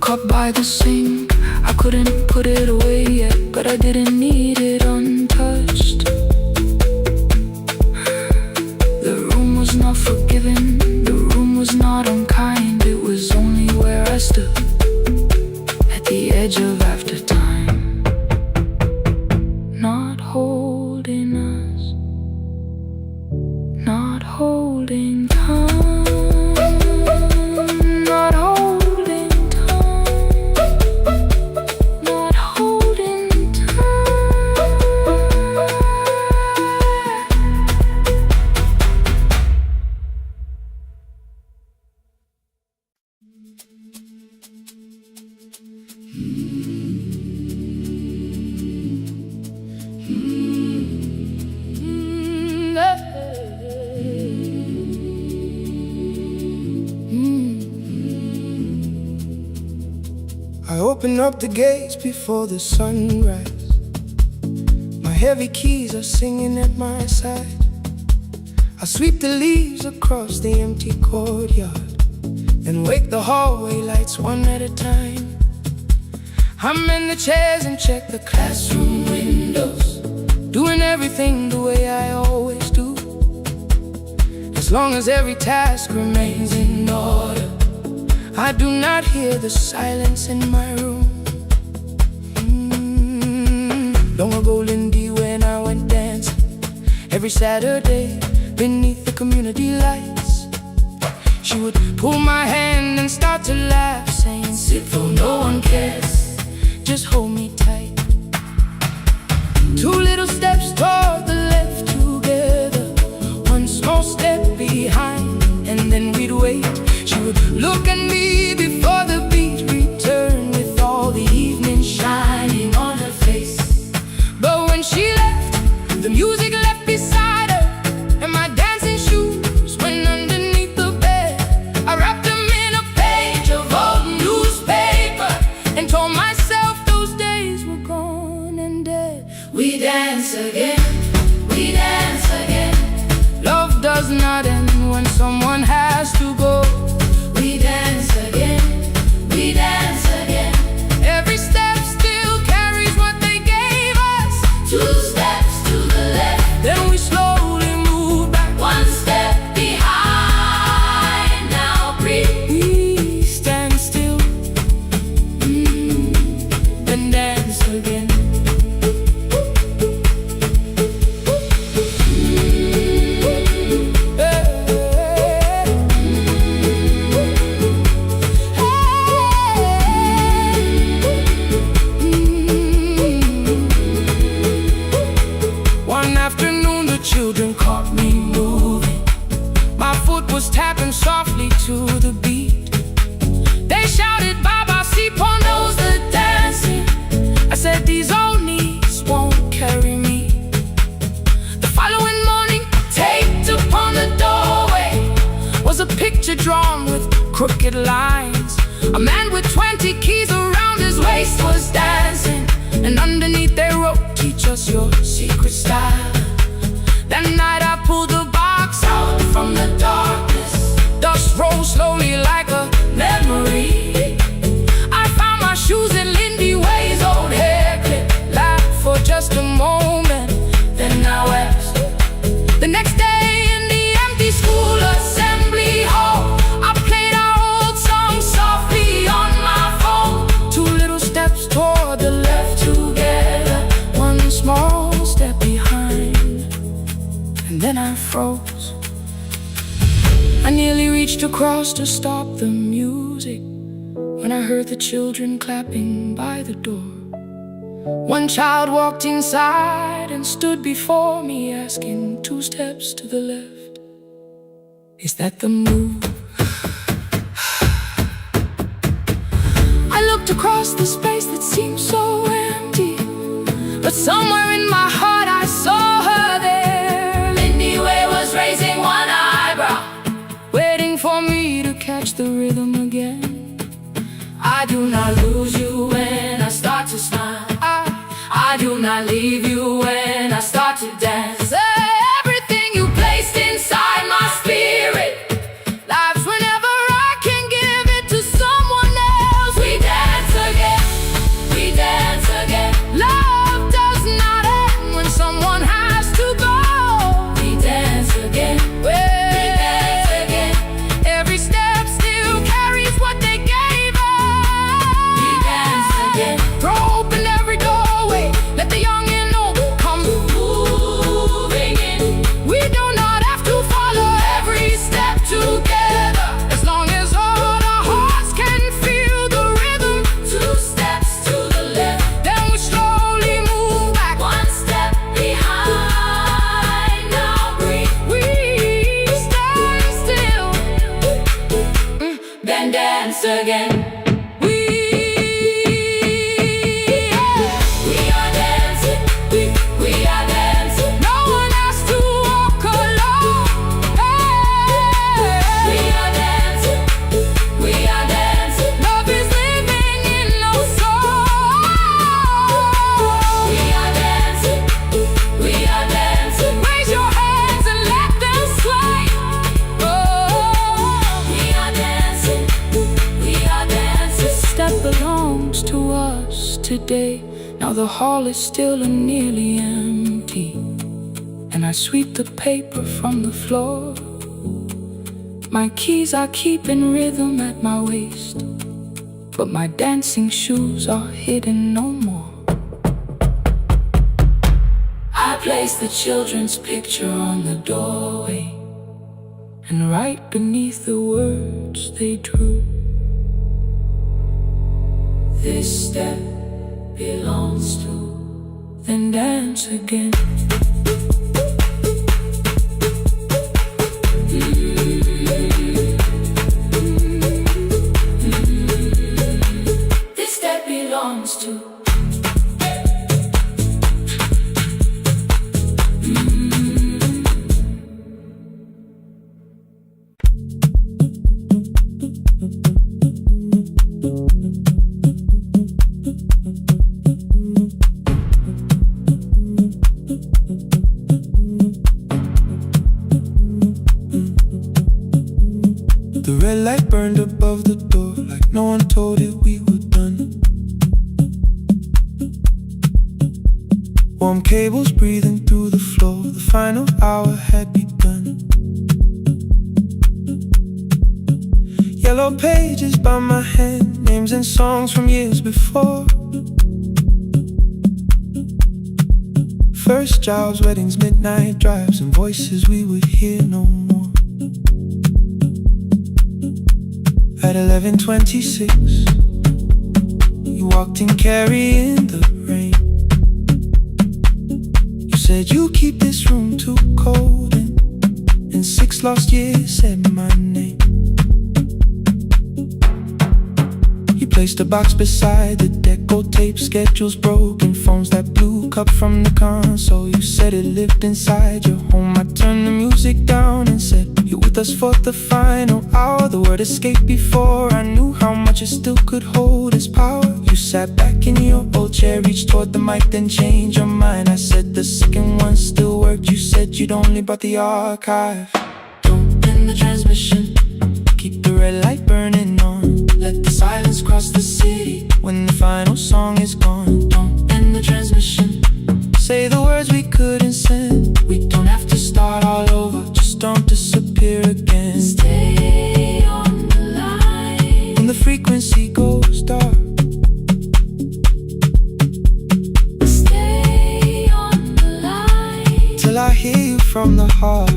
S2: cup by the sink. I couldn't put it away yet, but I didn't need it untouched. The room was not forgiving, the room was not unkind. It was only where I stood at the edge of after time, not holding us, not holding time, not holding time, not holding time.
S1: I open up the gates before the sunrise. My heavy keys are singing at my side. I sweep the leaves across the empty courtyard and wake the hallway lights one at a time. I'm in the chairs and check the classroom windows, doing everything the way I always do. As long as every task remains in order, I do not hear the silence in my room. Long ago, Lindy, when I went dancing every Saturday beneath the community lights, she would pull my hand and start to laugh, saying, "Sit though no one cares, just hold me tight." 2 little steps toward the left together, 1 small step behind, and then we'd wait. She would look at me before the beat returned, with all the evening shining on her face. But when she left, the music left beside her, and my dancing shoes went underneath the bed. I wrapped them in a page of old newspaper and told myself those days were gone and dead. We dance again, we dance again. Love does not end when someone has to go. We dance again, we dance again. Every step still carries what they gave us. 2 steps to the left, then we slowly move back. 1 step behind, now breathe. We stand still, and dance again. Children caught me moving. My foot was tapping softly to the beat. They shouted, "Baba, Sipo knows the dancing." I said, "These old knees won't carry me." The following morning, taped upon the doorway was a picture drawn with crooked lines. A man with 20 keys around his waist was dancing, and underneath they wrote, "Teach us your secret style." That night I pulled the box out from the darkness. Dust rolled slowly like a memory. I found my shoes in Lindy Way's old hair clip. Laughed for just a moment, then I wept. The next day in the empty school assembly hall, I played our old song softly on my phone. 2 little steps toward the left together, 1 small step behind. And then I froze. I nearly reached across to stop the music when I heard the children clapping by the door. 1 child walked inside and stood before me, asking, 2 steps to the left, is that the move? I looked across the space that seemed so empty, but somewhere in my heart I saw her there. Raising 1 eyebrow, waiting for me to catch the rhythm again. I do not lose you when I start to smile. I do not leave you when I start to dance. Everything you placed inside my spirit lives whenever I can give it to someone else. We dance. today. Now the hall is still and nearly empty, and I sweep the paper from the floor. My keys I keep in rhythm at my waist, but my dancing shoes are hidden no more. I place the children's picture on the doorway, and right beneath the words they drew, this step belongs to, then dance again. This step belongs to. The red light burned above the door, like no one told it we were done. Warm cables breathing through the floor, the final hour had begun. Yellow pages by my hand, names and songs from years before. First jobs, weddings, midnight drives, and voices we would hear no more. At 11:26, you walked in carrying the rain. You said you keep this room too cold, and in 6 lost years said my name. You placed a box beside the deco tape, schedules broken, phones that blew, cup from the console. You said it lived inside your home. I turned the music down and said, you're with us for the final hour. The word escaped before I knew how much it still could hold its power. You sat back in your old chair, reached toward the mic, then changed your mind. I said the second one still worked. You said you'd only brought the archive. Don't end the transmission, keep the red light burning on. Let the silence cross the city when the final song is gone. Don't end the transmission, say the words we couldn't send. We don't have to start all over, just don't disappear again. Stay on the line when the frequency goes dark. Stay on the line till I hear you from the heart.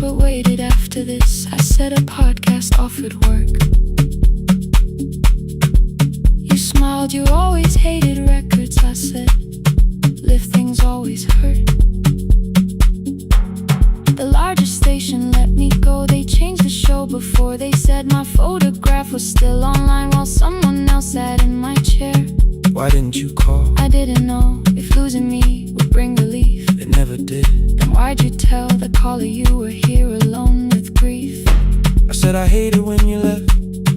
S1: What waited after this? I said a podcast offered work. You smiled, you always hated records. I said, lifting's always hurt. The largest station let me go. They changed the show before they said my photograph was still online while someone else sat in my chair. Why didn't you call? I didn't know if losing me would bring relief. It never did. Then why'd you tell the caller you were here alone with grief? I said I hated when you left.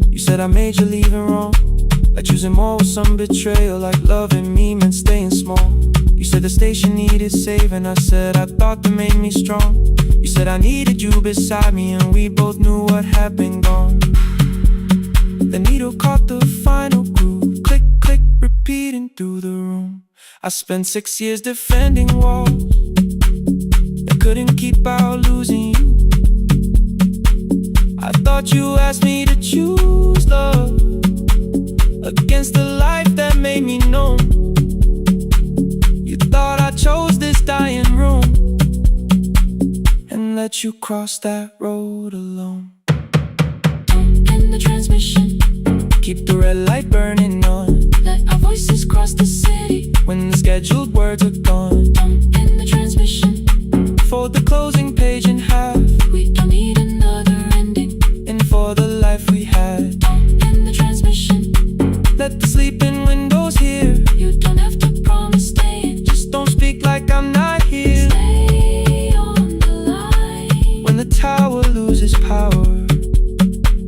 S1: You said I made you leaving wrong, like choosing more with some betrayal, like loving me meant staying small. You said the station needed saving. I said I thought that made me strong. You said I needed you beside me, and we both knew what had been gone. The needle caught the final groove, click, click, repeating through the room. I spent 6 years defending walls that couldn't keep out losing you. I thought you asked me to choose love against the life that made me numb. You thought I chose this dying room and let you cross that road alone. Don't end the transmission, keep the red light burning on. Let our voices cross the city when the scheduled words are gone. Don't end the transmission, fold the closing page in half. We don't need another ending, and for the life we had. Don't end the transmission, let the sleeping windows hear. You don't have to promise staying, just don't speak like I'm not here. Stay on the line when the tower loses power.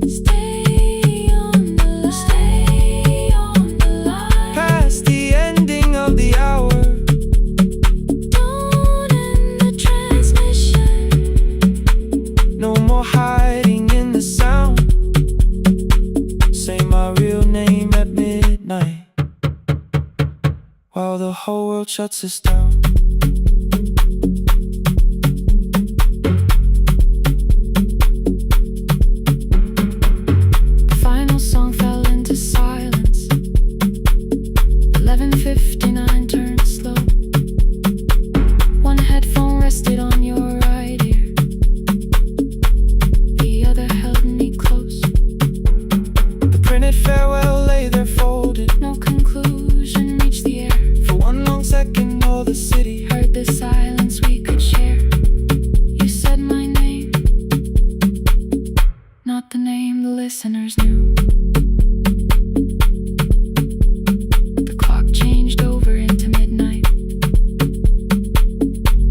S1: Stay on the line, stay on the line past the ending of the hour. shuts us down.
S2: The final song fell into silence. 11:59 turned slow. One headphone rested on your right ear, the other held me close.
S1: The printed farewell lay there folded.
S2: No conclusion reached the air.
S1: For one long second all the city
S2: Heard the silence we could share. You said my name, not the name the listeners knew. The clock changed over into midnight,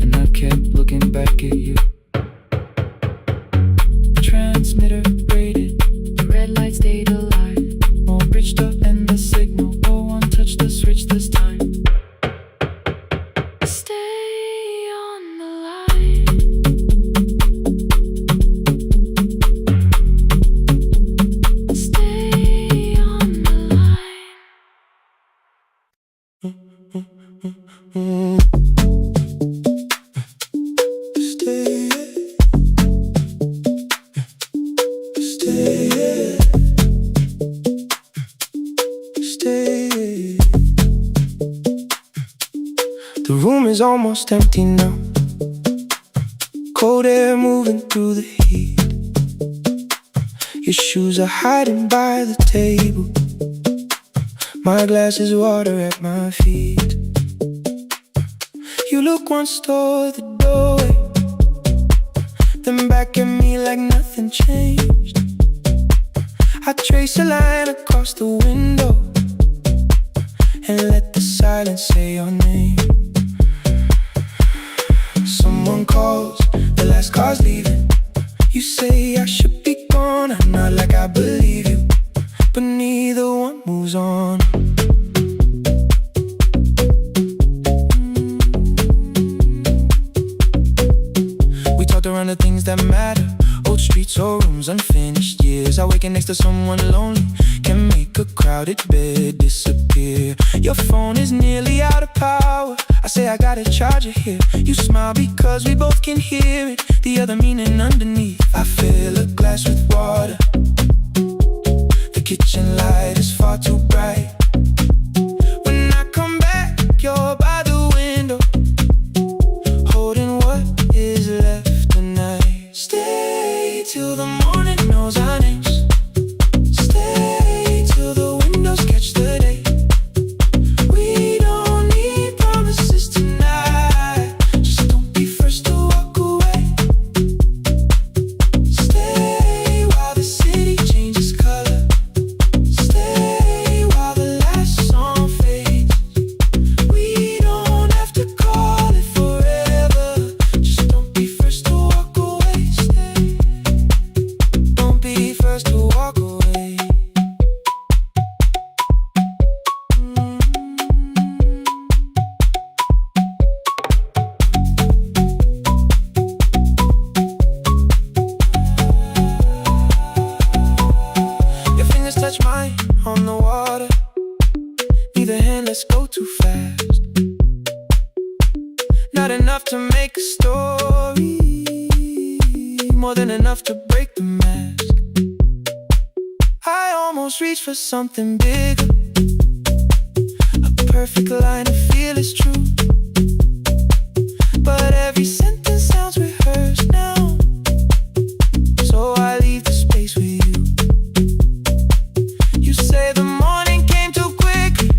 S1: and I kept looking back at you. The transmitter braided,
S2: the red light stayed alive.
S1: more bridged up and the signal. No one touched the switch this time.
S2: Stay on the line. Stay on the line.
S1: Stay, stay, stay. The room is almost empty now. Cold air moving through the heat. Your shoes are hiding by the table. My glass is water at my feet. You look once toward the doorway, then back at me like nothing changed. I trace a line across the window and let the silence say your name. Someone calls, the last car's leaving. You say I should be gone, I nod like I believe you, but neither one moves on. We talked around the things that matter, old streets or rooms, unfinished years. I waking next to someone lonely can make a crowded bed disappear. Your phone is nearly out of power. I say I gotta charge it here. You smile because we both can hear it, the other meaning underneath. I fill a glass with water. The kitchen light is far too bright. When I come back, you're by the window, holding what is left tonight. Stay till the morning knows our names. Stay till the windows catch the day. We don't need promises tonight. Just don't be first to walk away. Stay while the city changes color. Stay while the last song fades. We don't have to call it forever. Just don't be first to walk away. Stay. Don't be first to walk away. Your fingers touch mine on the water. Neither hand, let's go too fast. Not enough to make a story, more than enough to break the mask. I almost reached for something bigger, a perfect line of feel is true. But every sentence sounds rehearsed now, so I leave the space with you. You say the morning came too quickly.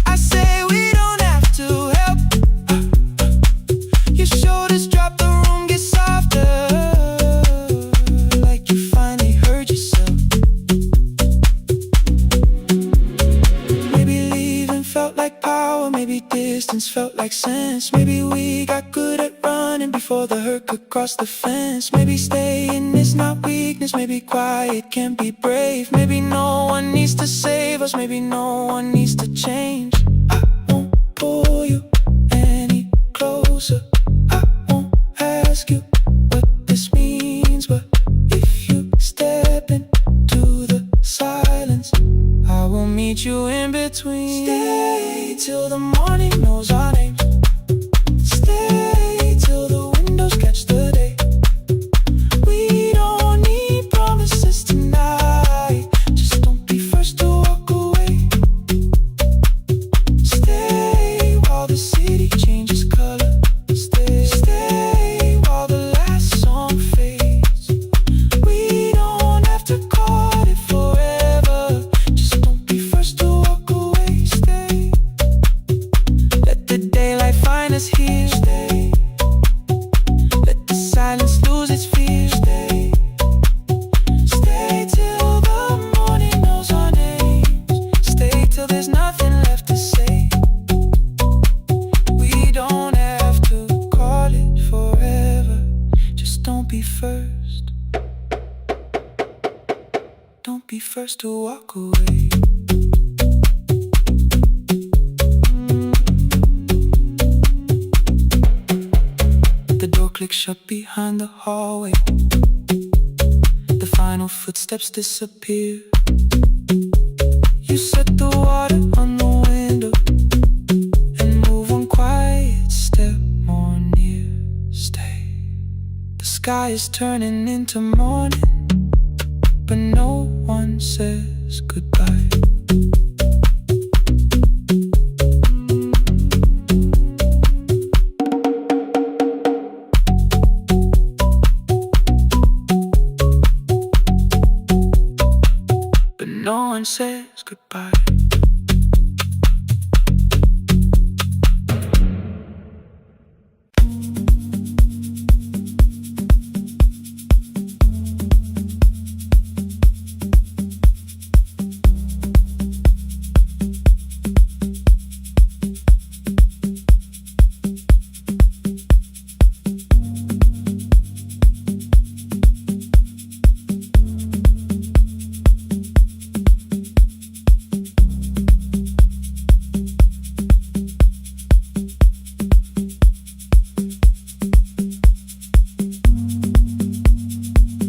S1: I say we don't have to help. Your shoulders drop, the room gets softer, like you finally heard yourself. Maybe leaving felt like power, maybe distance felt like sense. Maybe we got good at running before the hurt could cross the fence. Maybe staying is not weakness, maybe quiet can be brave. Maybe no one needs to save us, maybe no one needs to change. I won't pull you any closer, I won't ask you what this means, but if you step into the silence, I will meet you in between. Stay till the morning us here. Stay. Let the silence lose its fear. Stay. Stay till the morning knows our names. Stay till there's nothing left to say. We don't have to call it forever. Just don't be first. Don't be first to walk away. The door clicks shut behind the hallway. The final footsteps disappear. You set the water on the window and move one quiet step more near. Stay. The sky is turning into morning, but no one says goodbye. But no one says goodbye.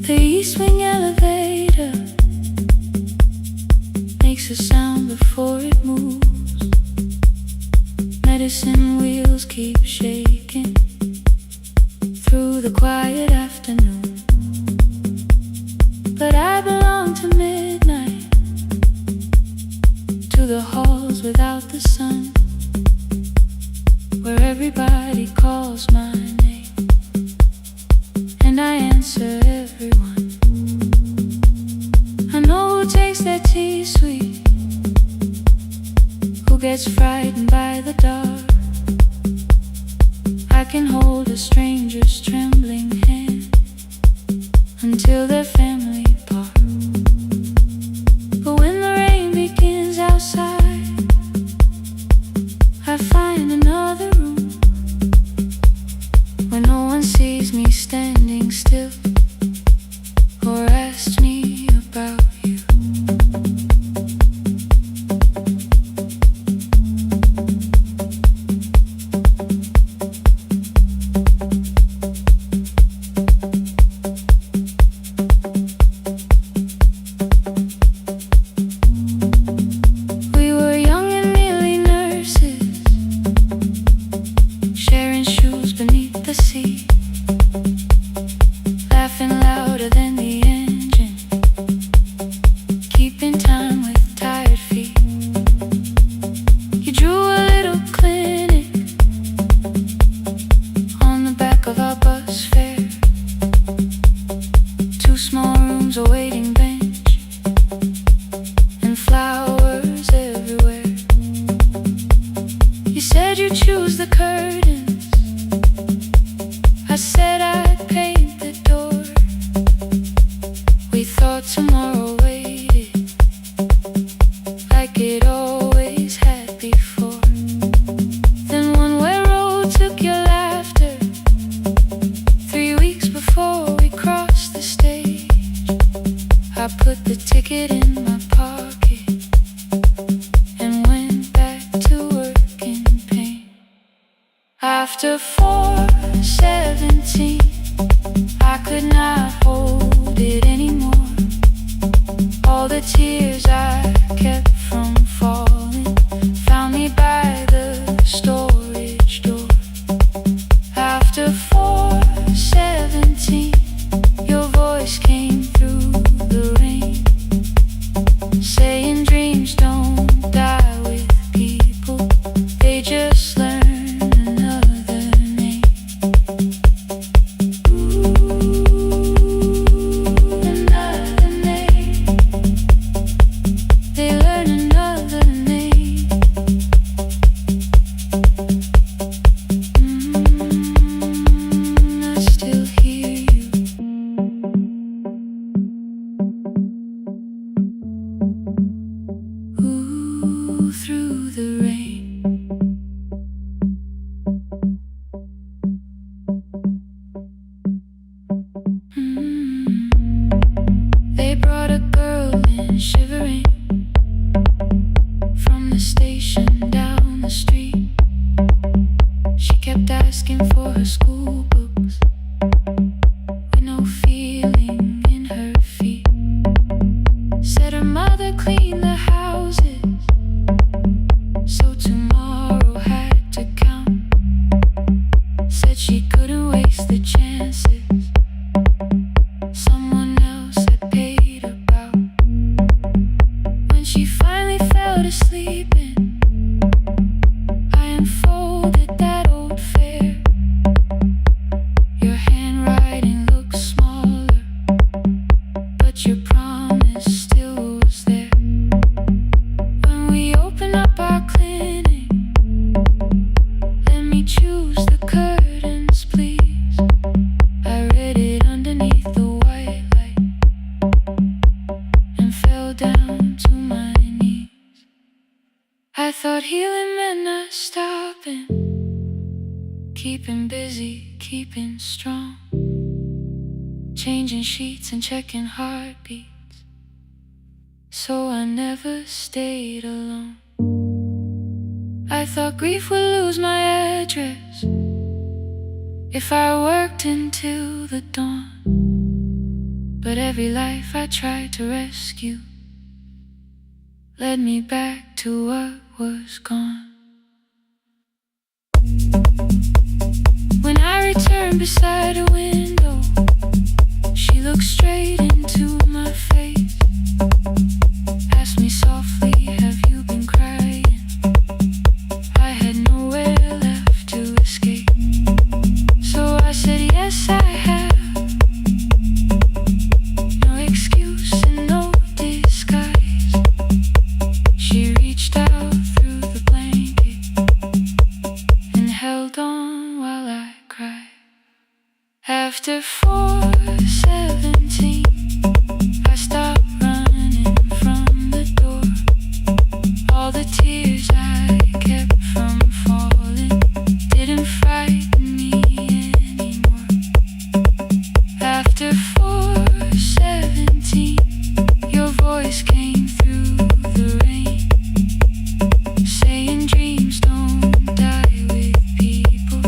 S2: The east wing elevator makes a sound before it moves. Medicine wheels keep shaking through the quiet afternoon. But I belong to midnight, to the halls without the sun, where everybody calls my name and I answer everyone. I know who takes their tea sweet, who gets frightened by the dark. I can hold a stranger's trembling hand until their family part. But when the rain begins outside, I find another room where no one sees me standing still or asks me about you. We were young and nearly nurses, sharing shoes beneath the sea, laughing louder than the engine, keeping time with tired feet. You drew a little clinic on the back of our bus fare, 2 small rooms, a waiting bench, and flowers everywhere. You said you'd choose the curtains, I said I'd paint the door. We thought tomorrow waited like it always had before. Then one-way road took your laughter 3 weeks before we crossed the stage. I put the ticket in my pocket and went back to work in pain. After 4:17, I could not hold it anymore. All the tears I kept from falling found me by the storage door. After 4:17, your voice came through the rain, saying dreams don't die with people, they just learn another name. Another name. They learn kept asking for her school books, with no feeling in her feet. Said her mother cleaned the houses, so tomorrow had to count. Said she couldn't waste the chances someone else had paid about. When she finally fell to sleeping, I unfolded that old fare. Your handwriting looks smaller, but your promise still was there. When we open up our clinic, let me choose the curtains, please. I read it underneath the white light and fell down to my knees. I thought healing meant not stopping, keeping busy, keeping strong, changing sheets and checking heartbeats, so I never stayed alone. I thought grief would lose my address if I worked until the dawn, but every life I tried to rescue led me back to what was gone. When I returned beside a window, she looked straight into my face, asked me softly, have you been crying? I had nowhere left to escape, so I said yes I have. No excuse and no disguise. She reached out through the blanket and held on while I cried. After 4:17, I stopped running from the door. All the tears I kept from falling didn't frighten me anymore. After 4:17, your voice came through the rain, saying dreams don't die with people,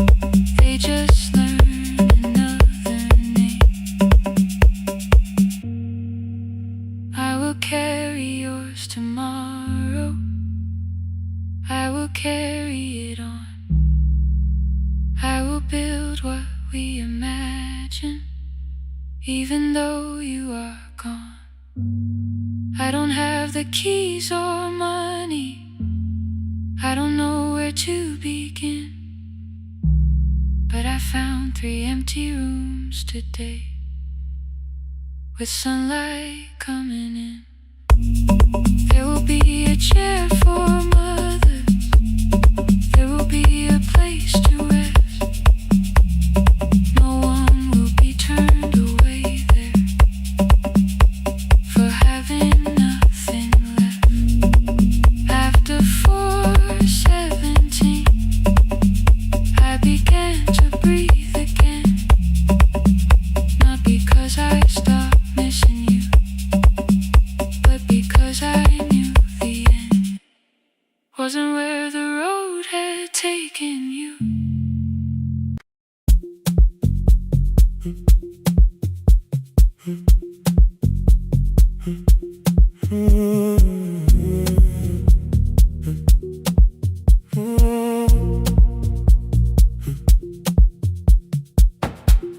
S2: they just learn another name. I will carry yours tomorrow, I will carry it on. I will build what we imagine, even though you are gone. I don't have the keys or money, I don't know where to begin, but I found 3 empty rooms today, with sunlight coming in. There will be a chair for mothers, there will be a place to rest. No one will be turned away there for having nothing left. After 4:17, I began to breathe again, not because I stopped missing you, but because I knew the end wasn't where the road had taken you.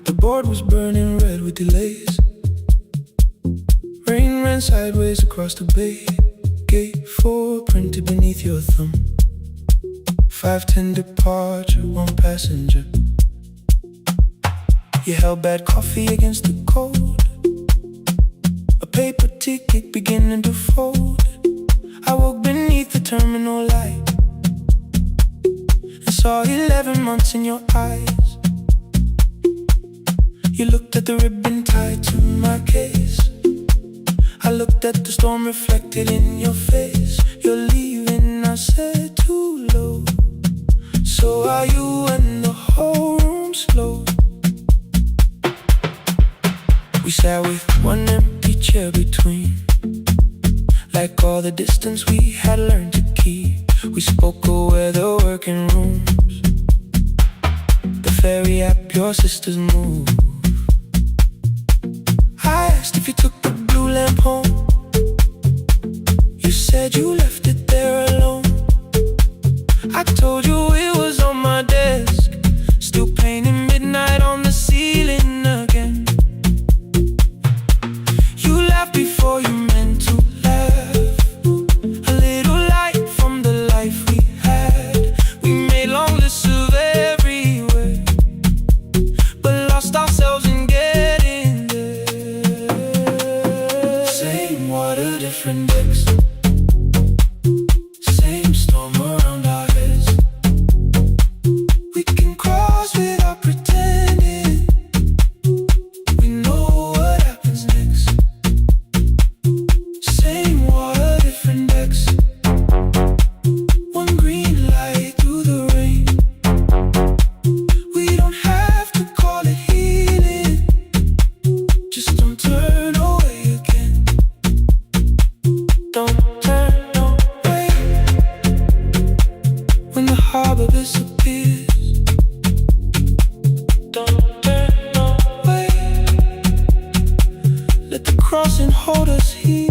S1: The board was burning red with delays. Rain ran sideways across the bay. Gate 4 printed beneath your thumb. 5:10 departure, 1 passenger. You held bad coffee against the cold, a paper ticket beginning to fold. I woke beneath the terminal light and saw 11 months in your eyes. You looked at the ribbon tied to my case. I looked at the storm reflected in your face. You're leaving, I said, too low. So are you, and the whole room slowed. We sat with 1 empty chair between, like all the distance we had learned to keep. We spoke of weather, working rooms, ferry app, your sister's move. I asked if you took the blue lamp home. You said you left it there alone. I told you it was on my desk, still painting midnight on the ceiling again. You laughed before you meant to laugh. A little light from the life we had. We made long lists of everywhere, but lost ourselves in getting there. Same water, different decks. Same storm around our heads. We can cross without pretending. We know what happens next. Same water, different decks. One green light through the rain. We don't have to call it healing. Just don't turn away again. Don't turn away. When the harbor disappears, don't turn away. Let the crossing hold us here.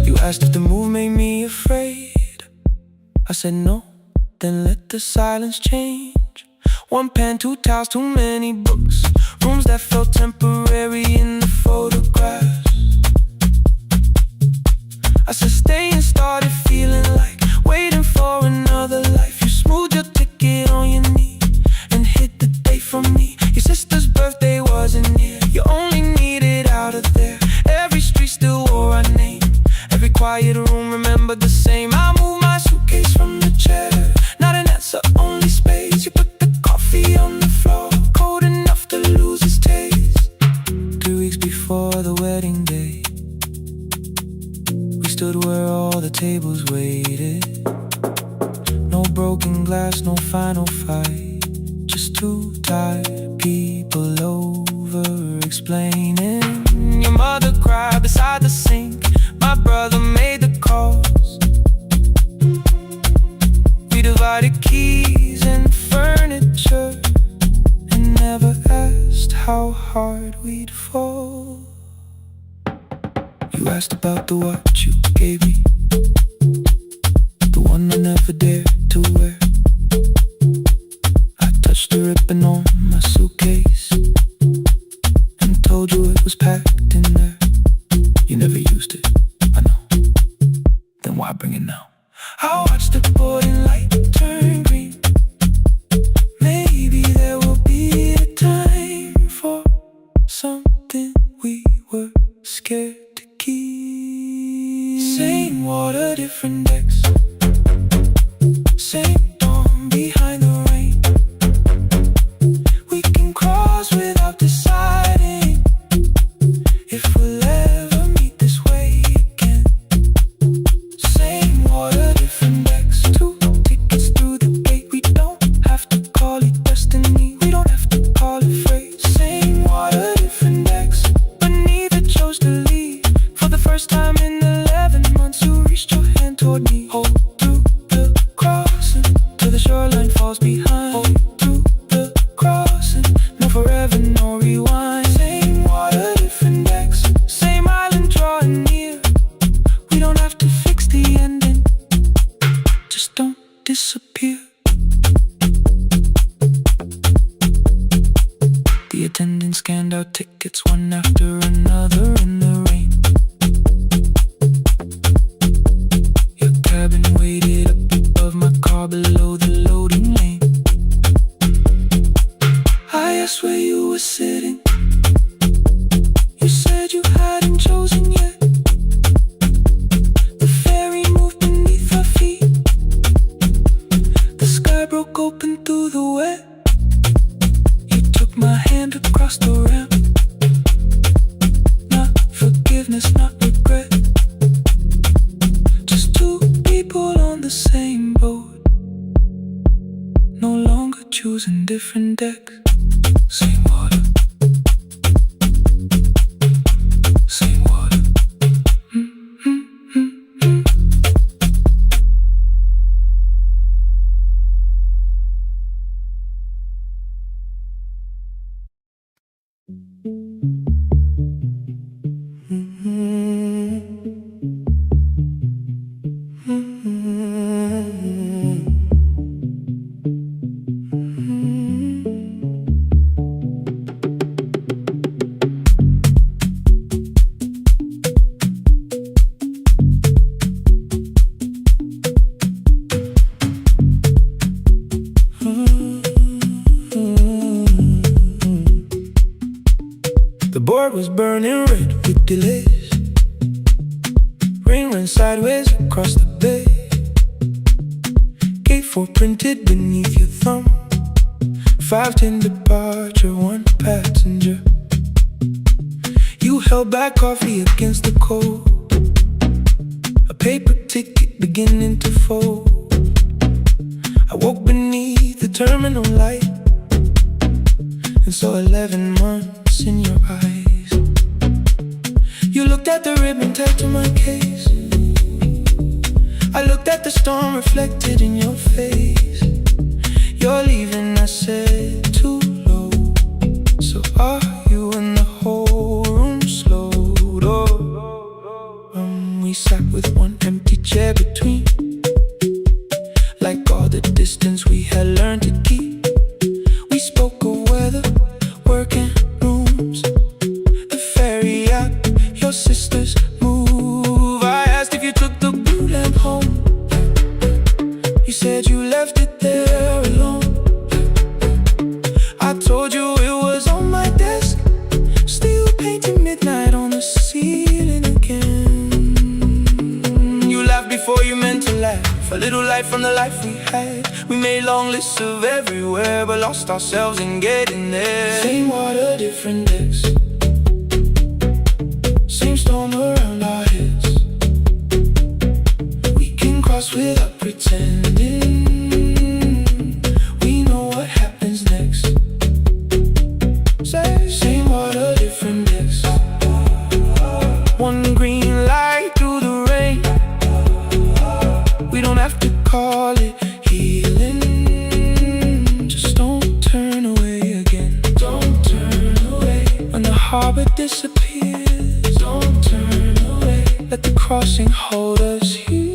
S1: You asked if the move made me afraid. I said no, then let the silence change. One pen, two towels, too many books. Rooms that felt temporary in the photographs. I said stay and started feeling like waiting for another life. You smoothed your ticket on your knee and hid the date from me. Your sister's birthday wasn't near. You only needed out of there. Every street still wore our name. Every quiet room remembered the same. I moved my suitcase from the chair. Not an answer, only space. You put the coffee on the floor, cold enough to lose its taste. 3 weeks before the wedding day, we stood where all the tables waited. No broken glass, no final fight. Just two tired people over-explaining. Your mother cried beside the sink. My brother made the calls. We divided keys and furniture and never asked how hard we'd fall. You asked about the watch you gave me, the one I never dared to wear. I touched the ribbon on my suitcase and told you it was packed in there. You never used it, I know. Then why bring it now? I watched the boarding light turn green. Maybe there will be a time for something we were scared to keep. Same water, different decks. Same dawn behind the rain. We can cross without deciding if we'll ever meet this way again. Same water, different decks. Two tickets through the gate. We don't have to call it destiny. We don't have to call it fate. Same water, different decks. But neither chose to leave. For the first time in 11 months, you reached your hand toward me. Hold through the crossing till the shoreline falls behind. Hold through the crossing. No forever, no rewind. Same water, different decks. Same island drawing near. We don't have to fix the ending. Just don't disappear. The attendant scanned our tickets one after another in the rain. Your cabin waited up above my car below the loading lane. I asked where you were sitting. You said you hadn't chosen yet. The ferry moved beneath our feet. The sky broke open through the wet. You took my hand across the ramp. Not choosing different decks. Same water, same water. The board was burning red with delays. Rain ran sideways across the bay. Gate 4 printed beneath your thumb. 5:10 departure, 1 passenger. You held back coffee against the cold. A paper ticket beginning to fold. I woke beneath the terminal light and saw 11 months in your eyes. You looked at the ribbon tied to my case. I looked at the storm reflected in your face. You're leaving, I said, too low. So are you? And the whole room slowed. We sat with one empty chair between, like all the distance we had learned to keep. We spoke of weather, work and rooms, the ferry out, your sister's move. I asked if you took the blue lamp home. You said you left it there alone. I told you it was on my desk, still painting midnight on the ceiling again. You laughed before you meant to laugh. A little light from the life we had. We made long lists of everywhere, but lost ourselves in getting there. Same water, different decks. Same storm around our heads. We can cross without pretending. We know what happens next. Same water, different decks. One green light through the rain. We don't have to call it healing. Just don't turn away again. Don't turn away. When the harbor disappears, don't turn away. Let the crossing hold us here.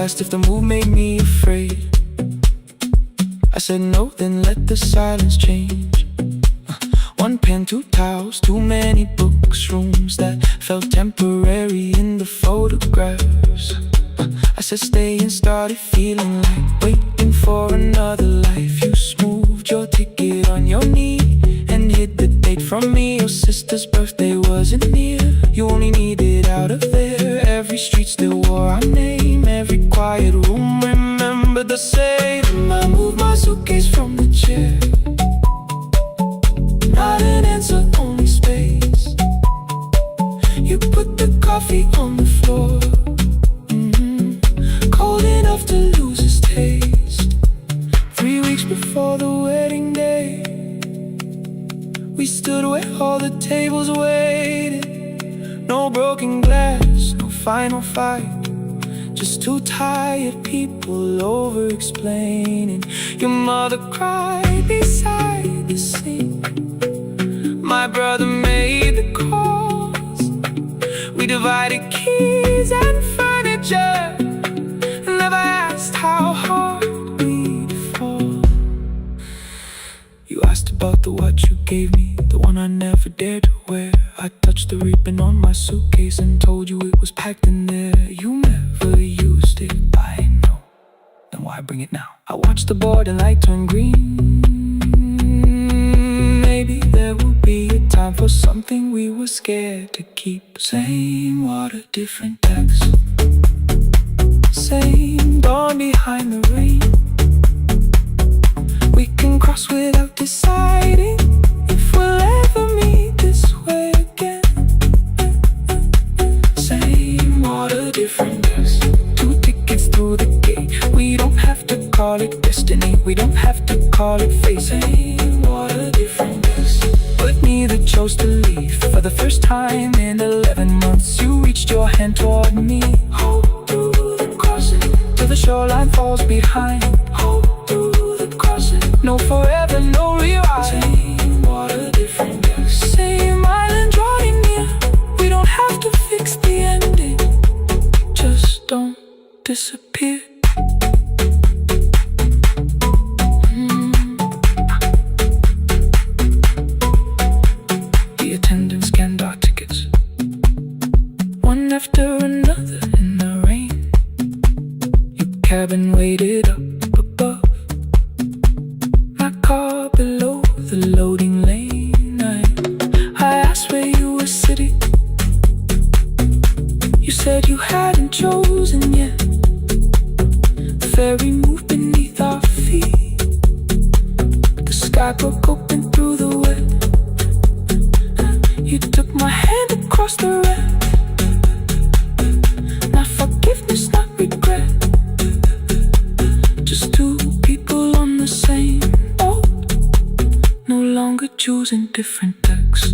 S1: Asked if the move made me afraid. I said no, then let the silence change. One pen, 2 towels, too many books, rooms that felt temporary in the photographs. I said stay and started feeling like waiting for another life. You smoothed your ticket on your knee and hid the date from me. Your sister's birthday wasn't near. You only needed out of there. Every street still wore our name. Every quiet room remembered the same. I moved my suitcase from the chair. Not an answer, only space. You put the coffee on the floor, cold enough to lose its taste. 3 weeks before the wedding day, we stood where all the tables waited. No broken glass, no final fight. Just 2 tired people over-explaining. Your mother cried beside the sink. My brother made the calls. We divided keys and furniture. Never asked how hard we'd fall. You asked about the watch you gave me, the one I never dared to wear. I touched the ribbon on my suitcase and told you it was packed in there. You never used it, I know. Then why bring it now? I watched the board and light turn green. Maybe there will be a time for something we were scared to keep. Same water, different decks. Same dawn behind the rain. We can cross without deciding if we'll ever meet this way again. Same water, different decks. 2 tickets through the gate. We don't have to call it destiny, we don't have to call it fate. Same water, different decks. But neither chose to leave. For the first time in 11 months, you reached your hand toward me. Hold through the crossing till the shoreline falls behind. Hold through the crossing. No forever, no rewrite. Same water, different decks. Same island drawing near. We don't have to fix the ending. Just don't disappear. The attendant scanned our tickets, one after another in the rain. Your cabin waited up above, my car below the loading lane. I asked where you were sitting. You said you hadn't chosen yet. The ferry moved beneath our feet. The sky broke open through the wet. You took my hand across the red. Not forgiveness, not regret. Just 2 people on the same boat, no longer choosing different decks.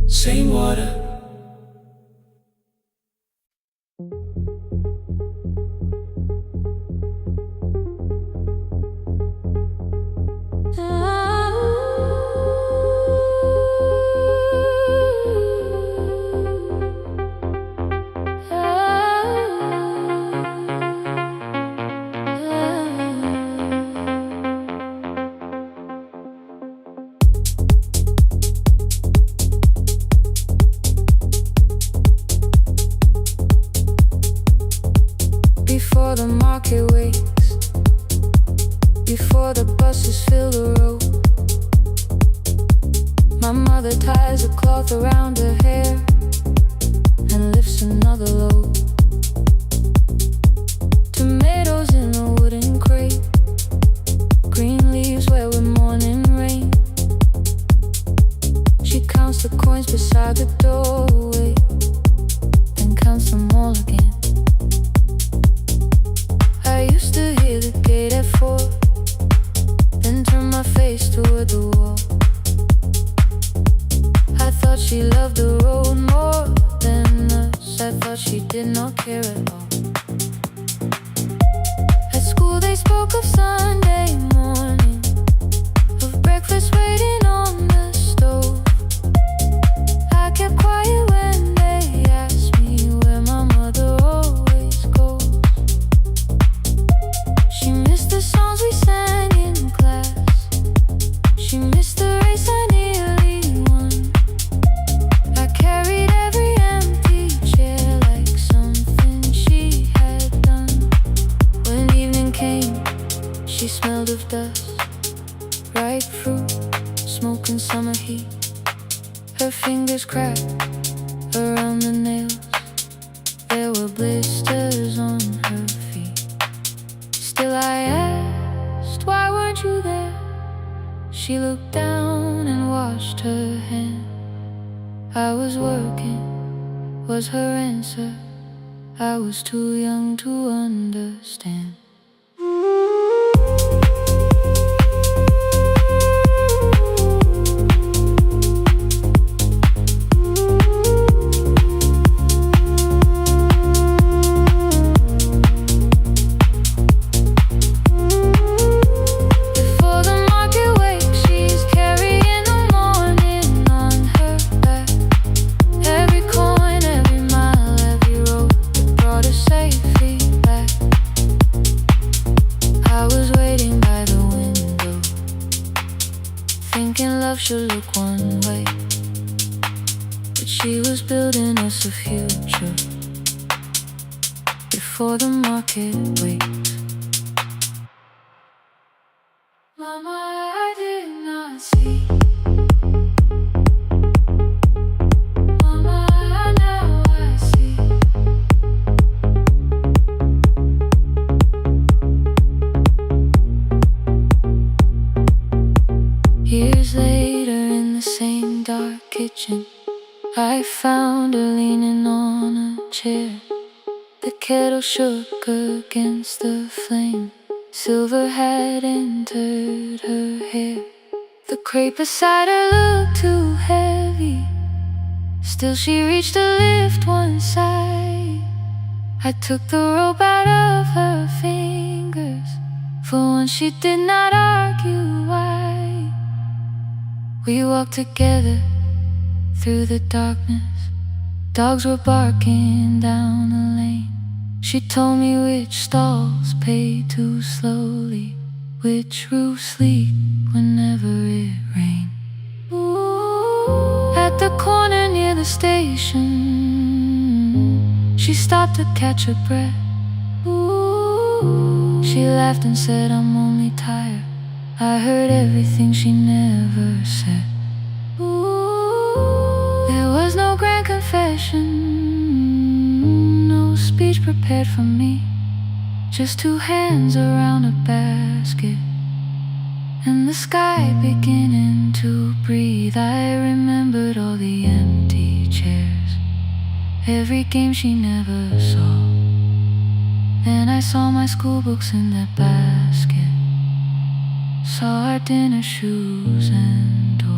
S1: Same water.
S2: Before the market wakes, before the buses fill the road, my mother ties a cloth around her hair and lifts another load. Tomatoes in a wooden crate, green leaves where we're morning rain. She counts the coins beside the doorway, then counts them all again. I used to hear the gate at 4, then turn my face toward the wall. I thought she loved the road more than us. I thought she did not care at all. At school they spoke of Sunday morning, of breakfast waiting on the stove. I kept quiet when they asked me where my mother always goes. She missed the songs we sang in class. She missed the race I nearly won. I carried every empty chair like something she had done. When evening came, she smelled of dust, ripe fruit, smoke and summer heat. Her fingers cracked around the nails. There were blisters on her feet. Still I asked, why weren't you there? She looked down and washed her hand. I was working, was her answer. I was too young to understand. Should look one way, but she was building us a future before the market waits. see. Mama, now I see. Years later in the same dark kitchen, I found her leaning on a chair. The kettle shook against the flame. Silver had entered her hair. The crepe beside her looked too heavy. Still she reached to lift one side. I took the rope out of her fingers. For once she did not argue why. We walked together through the darkness. Dogs were barking down the lane. She told me which stalls pay too slowly, which roofs leak whenever it rained. At the corner near the station, she stopped to catch her breath. She laughed and said, I'm only tired. I heard everything she never said. There was no grand confession, no speech prepared for me. Just two hands around a basket and the sky beginning to breathe. I remembered all the empty chairs, every game she never saw. Then I saw my school books in that basket, saw our dinner shoes and door.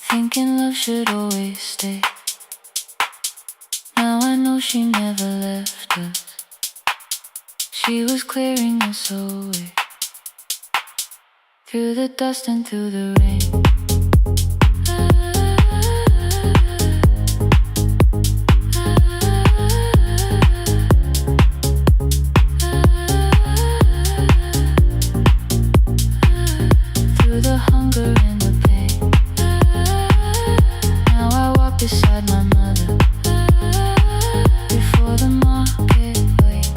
S2: Thinking love should always stay. Now I know she never left us. She was clearing us away, through the dust and through the rain. Through the hunger and the pain. Now I walk beside my mother, before the market wait.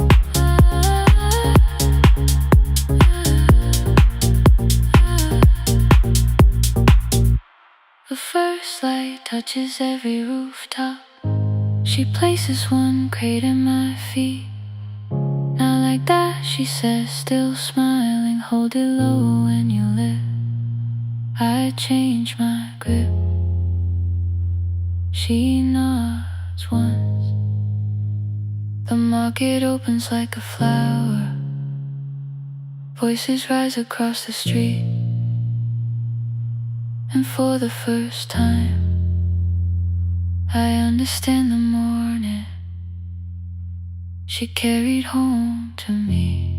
S2: The first light touches every rooftop. She places one crate at my feet. Now like that, she says, still smiling, hold it low when you lift. I change my grip. She nods once. The market opens like a flower. Voices rise across the street. And for the first time, I understand the morning she carried home to me.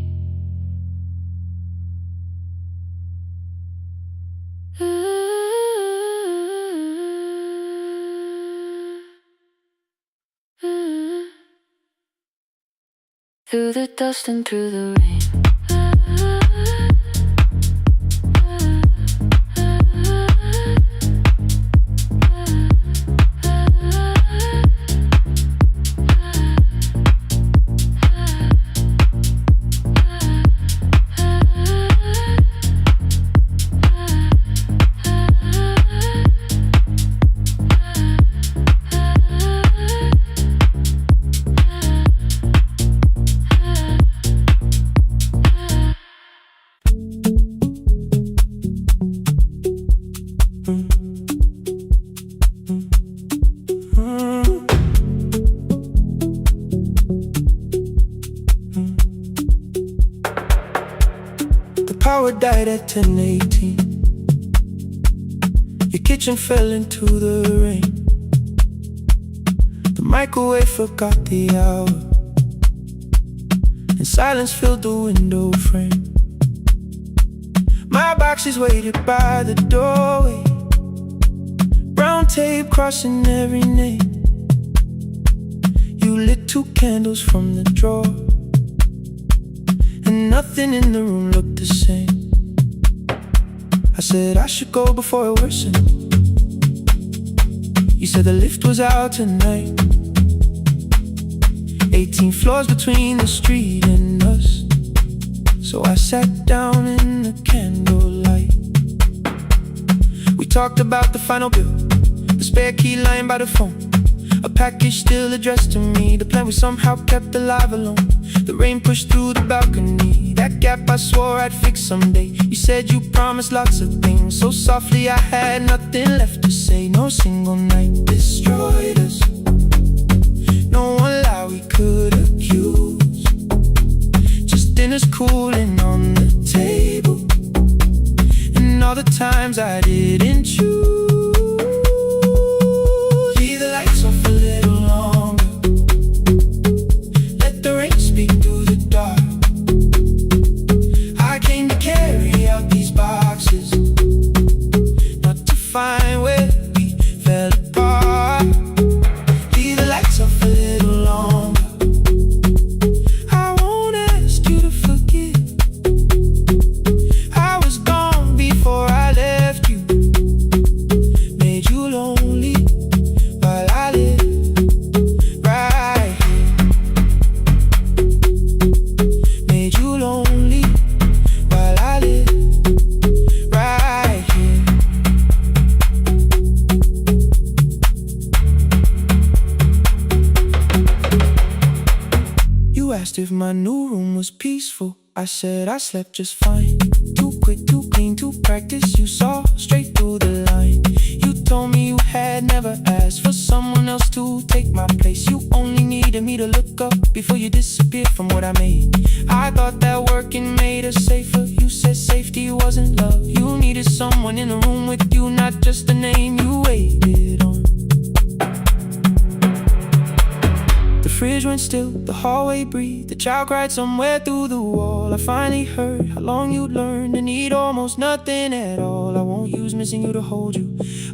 S2: Through the dust and through the rain.
S1: power died at 10:18. Your kitchen fell into the rain. The microwave forgot the hour, and silence filled the window frame. My boxes waited by the doorway, brown tape crossing every name. You lit 2 candles from the drawer, and nothing in the room looked the same. I said I should go before it worsened. You said the lift was out tonight. 18 floors between the street and us. So I sat down in the candlelight. We talked about the final bill, the spare key lying by the phone, a package still addressed to me, the plan we somehow kept alive alone. The rain pushed through the balcony, that gap I swore I'd fix someday. You said you promised lots of things, so softly I had nothing left to say. No single night destroyed us, no one lie we could accuse. Just dinners cooling on the table, and all the times I didn't choose. Leave the lights off a little longer, let the rain speak through the dark. I came to carry out these boxes, not to find where we fell apart. Leave the lights off a little longer, I won't ask you to forget. I was gone before I left you, made you lonely while I live right here. Made you lonely while I live right here. You asked if my new room was peaceful. I said I slept just fine. Too quick, too clean, too practiced. You saw straight through the line. You told me you had never asked for someone else to take my place. You only needed me to look up before you disappeared from what I made. I thought that working made us safer. You said safety wasn't love. You needed someone in the room with you, not just the name you waited on. The fridge went still, the hallway breathed, the child cried somewhere through the wall. I finally heard how long you'd learned to need almost nothing at all. I won't use missing you to hold you,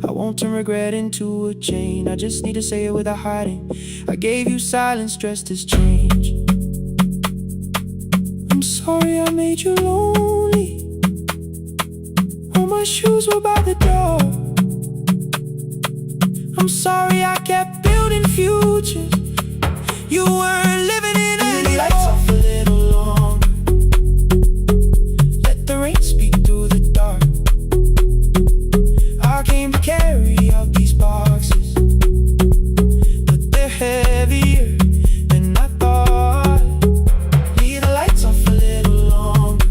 S1: I won't turn regret into a chain. I just need to say it without hiding. I gave you silence dressed as change. I'm sorry I made you lonely, all my shoes were by the door. I'm sorry I kept building futures you weren't living in anymore. Leave the lights off a little longer, let the rain speak through the dark. I came to carry out these boxes, but they're heavier than I thought. Leave the lights off a little longer,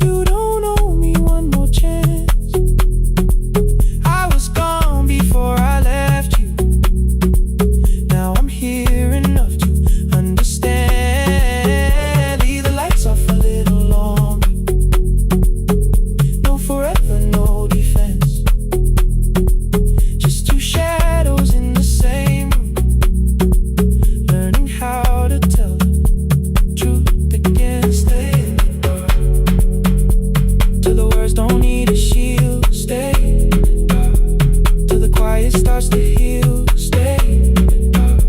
S1: you don't owe me one more chance. I was gone before I left you, now I'm here enough to understand. Leave the lights off a little longer, no forever, no defense, just 2 shadows in the same room, learning how to tell the truth against the dark. Till the words don't need a shield, stay dark. Till the quiet starts to heal, stay dark.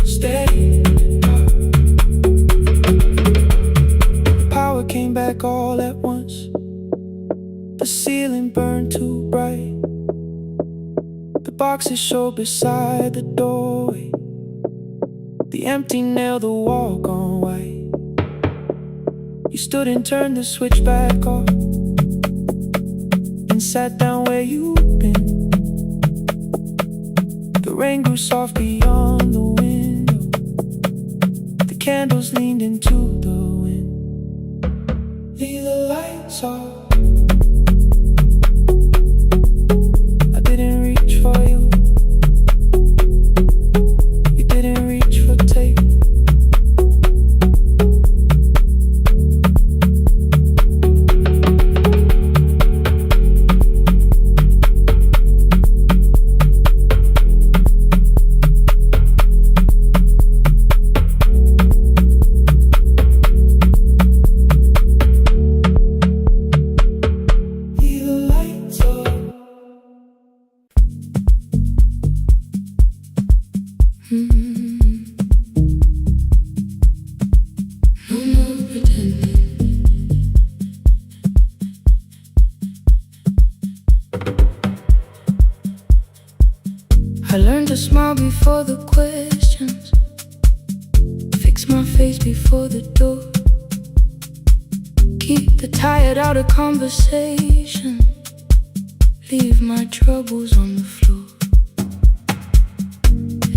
S1: Stay dark. The power came back all at once, the ceiling burned too bright, the boxes showed beside the doorway, the empty nail, the wall gone white. You stood and turned the switch back off, and sat down where you'd been. The rain grew soft beyond the window, the candles leaned into the wind. Leave the lights off, I didn't reach for you, you didn't reach for tape.
S2: No more pretending. I learned to smile before the questions, fix my face before the door, keep the tired out of conversation, leave my troubles on the floor.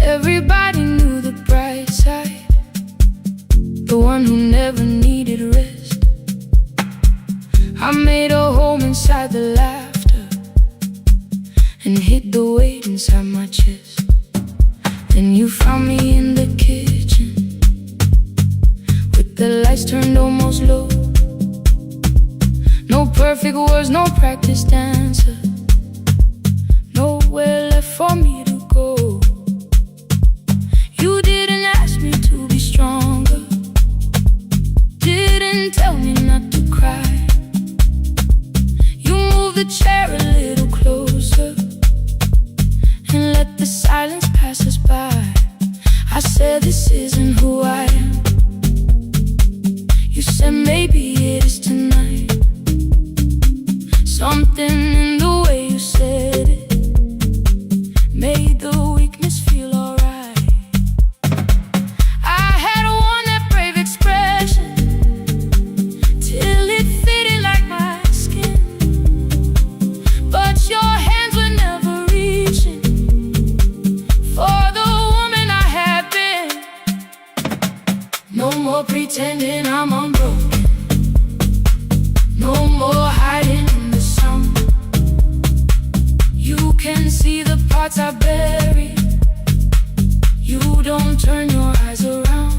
S2: Everybody knew the bright side, the one who never needed rest. I made a home inside the laughter and hid the weight inside my chest. Then you found me in the kitchen with the lights turned almost low. No perfect words, no practice dancer, nowhere left for me to go. You didn't ask me to be stronger, didn't tell me not to cry. You moved the chair a little closer and let the silence pass us by. I said this isn't who I am. You said maybe it is tonight. Something in the way you said it made the weakness feel alright. I had worn that brave expression till it fitted like my skin, but your hands were never reaching for the woman I had been. No more pretending I'm unbroken, no more hiding in the sun. You can see the parts I bury, you don't turn your eyes around.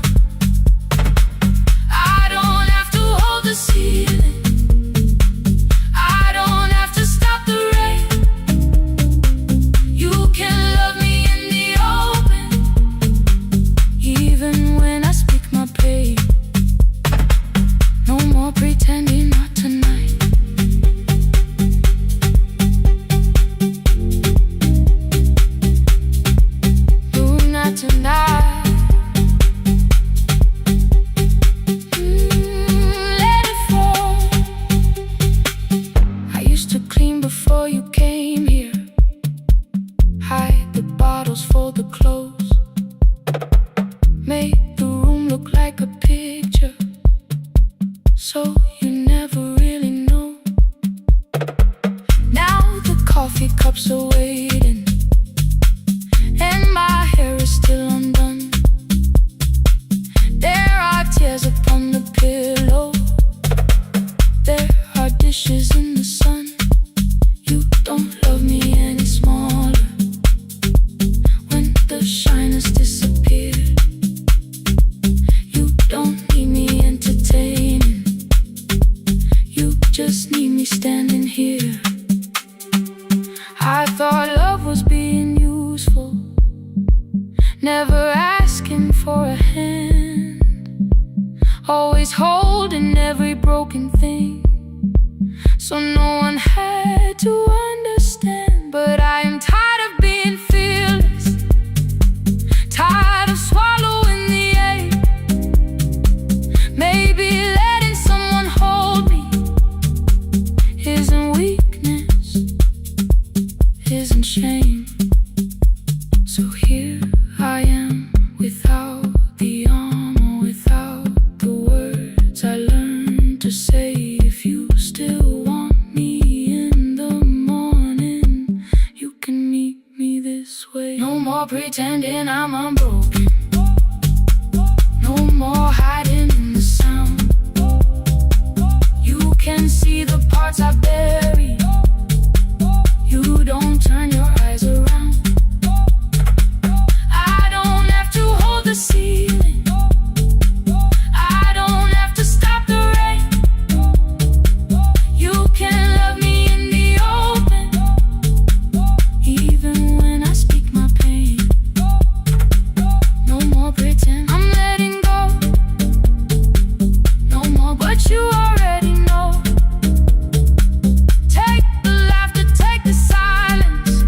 S2: I don't have to hold the ceiling, I don't have to stop the rain. You can love me in the open, even when I speak my pain. No more pretending, not tonight. No, not tonight. Let it fall. I used to clean before you came here, hide the bottles, fold the clothes, make the room look like a picture, so you never really know. Now the coffee cups are waiting and my hair is still undone. There are tears upon the pillow, there are dishes in the sun. You don't love me any smaller when the shine has disappeared. You don't need me entertaining, you just need me standing here. I thought love was being useful, never asking for a hand, always holding every broken thing, so no one had to understand. But I am tired of being fearless, tired of swallowing the ache. Maybe letting someone hold me isn't weakness, isn't shame. So here I am, without the armor, without the words I learned to say. If you still want me in the morning, you can meet me this way. No more pretending I'm unbroken, no more hiding in the sound. You can see the parts I bury, you don't turn your eyes around. I don't have to hold the ceiling, I don't have to stop the rain. You can love me in the open, even when I speak my pain. No more pretend, I'm letting go. No more, but you already know. Take the laughter, take the silence,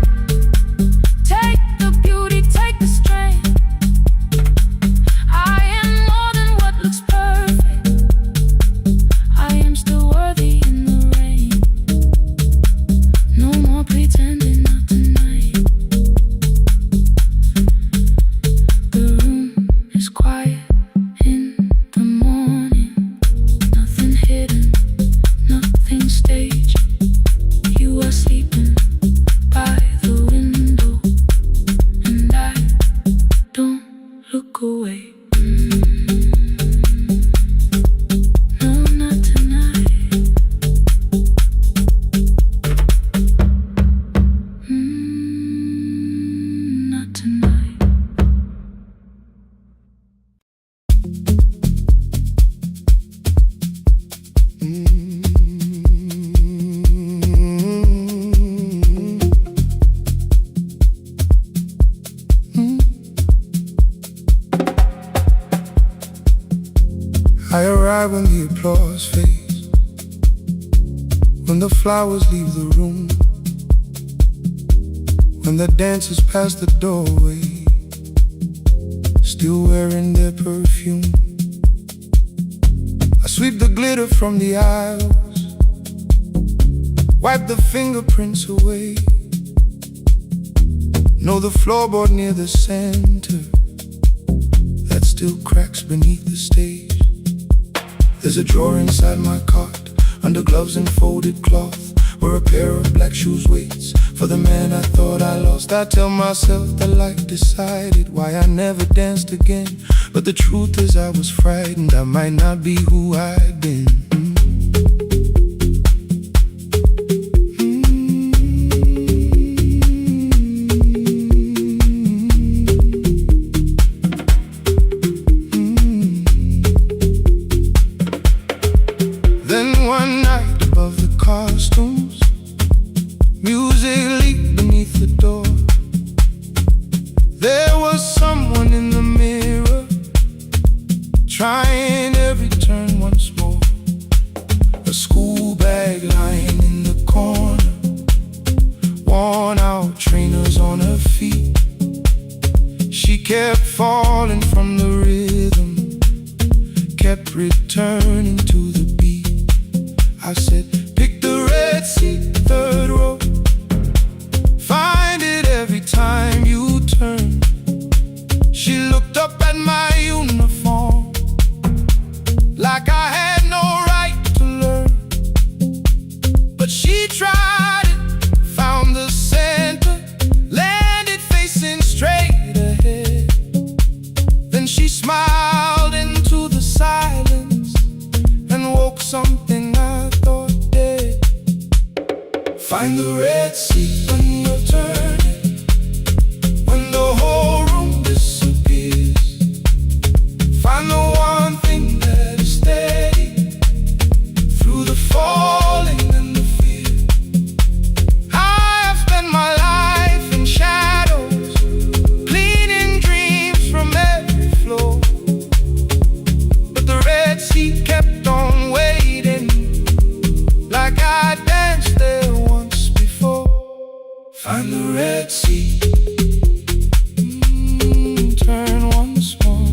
S1: cry when the applause fades, when the flowers leave the room, when the dancers pass the doorway, still wearing their perfume. I sweep the glitter from the aisles, wipe the fingerprints away. Know the floorboard near the center that still cracks beneath the stage. There's a drawer inside my cart, under gloves and folded cloth, where a pair of black shoes waits for the man I thought I lost. I tell myself that life decided why I never danced again, but the truth is I was frightened I might not be who I'd been. Then one night above the costumes, music leaked beneath the door. There was someone in the mirror, trying every turn once more. A school bag lying in the corner, worn out trainers on her feet. She kept falling from the rhythm, kept returning to the beat. I said, pick the red seat, third row, find it every time you turn. She looked up at my uniform like I had no right to learn, but she tried it, found the center, landed facing straight ahead. Then she smiled into the silence and woke something I thought dead. Find the red seat when you're turning, when the whole room disappears. Find the one thing that is steady through the falling and the fear. I have spent my life in shadows, cleaning dreams from every floor, but the red seat kept on waiting, like I danced there once before. Find the red seat, turn once more.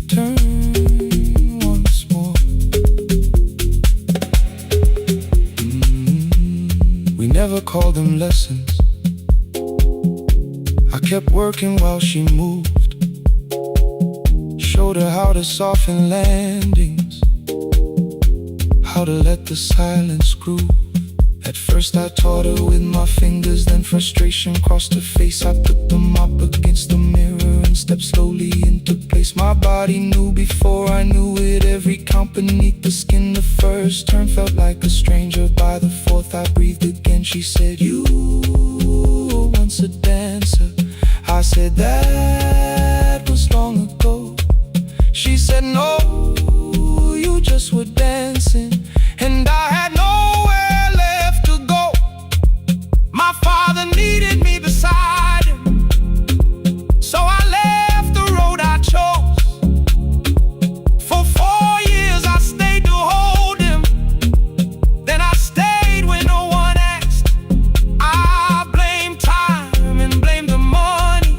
S1: Turn once more. We never called them lessons. I kept working while she moved, showed her how to soften landings, how to let the silence groove. At first I taught her with my fingers, then frustration crossed her face. I took them up against the mirror and stepped slowly into place. My body knew before I knew it, every count beneath the skin. The first turn felt like a stranger, by the fourth I breathed again. She said, you were once a dancer. I said, that was long ago. She said, no, you just were dancing, and I had nowhere left to go. My father needed me beside him, so I left the road I chose. For 4 years I stayed to hold him, then I stayed when no one asked. I blamed time and blamed the money,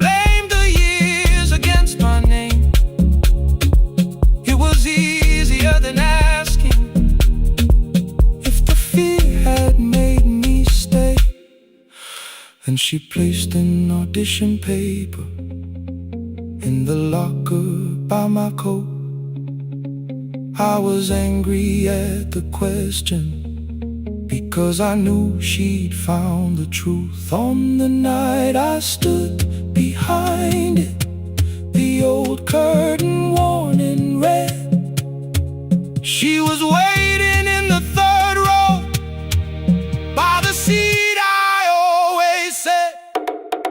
S1: blamed the years against my name. It was easier than asking if the fear had made me stay. Then she placed an audition paper in the locker by my coat. I was angry at the question, because I knew she'd found the truth. On the night I stood behind it, the old curtain worn in red. She was waiting in the third row, by the seat I always said.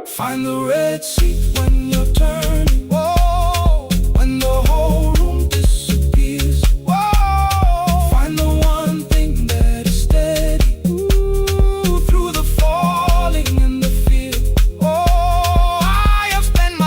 S1: Find the red seat when you're turning, whoa, when the whole room disappears. Whoa, find the one thing that is steady, ooh, through the falling and the fear. Oh, I have spent my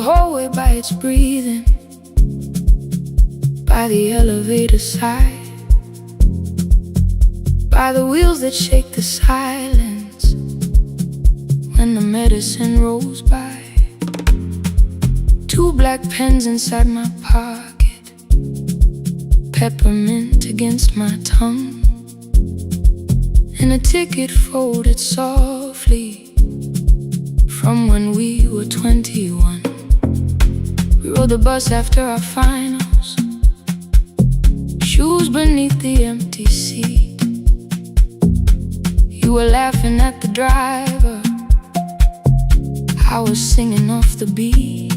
S2: hallway by its breathing, by the elevator side, by the wheels that shake the silence when the medicine rolls by. 2 black pens inside my pocket, peppermint against my tongue, and a ticket folded softly from when we were 21. We rode the bus after our finals, shoes beneath the empty seat. You were laughing at the driver, I was singing off the beat.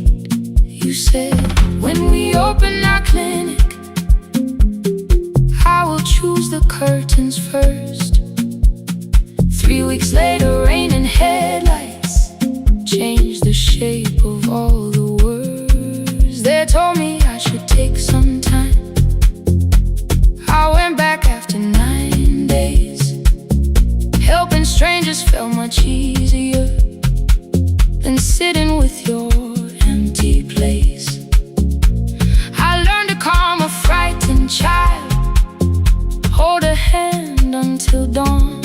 S2: You said, when we open our clinic, I will choose the curtains first. 3 weeks later, rain and headlights changed the shape of all the words. They told me I should take some time. I went back after 9 days. Helping strangers felt much easier than sitting with your empty place. I learned to calm a frightened child, hold a hand until dawn,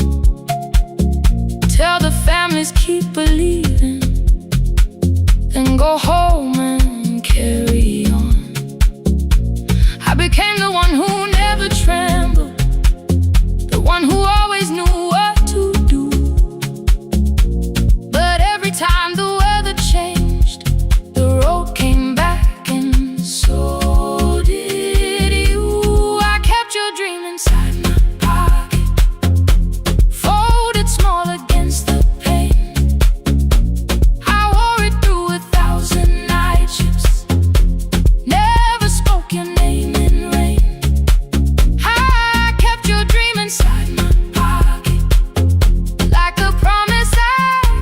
S2: tell the families keep believing, then go home and carry on. I became the one who never trembled, the one who always knew what to do. But every time the weather changed, the road came back, and so did you. I kept your dream inside my pocket, folded small against the pain. I wore it through 1,000 night shifts, never spoke your name in rain. I kept your dream inside my pocket, like a promise I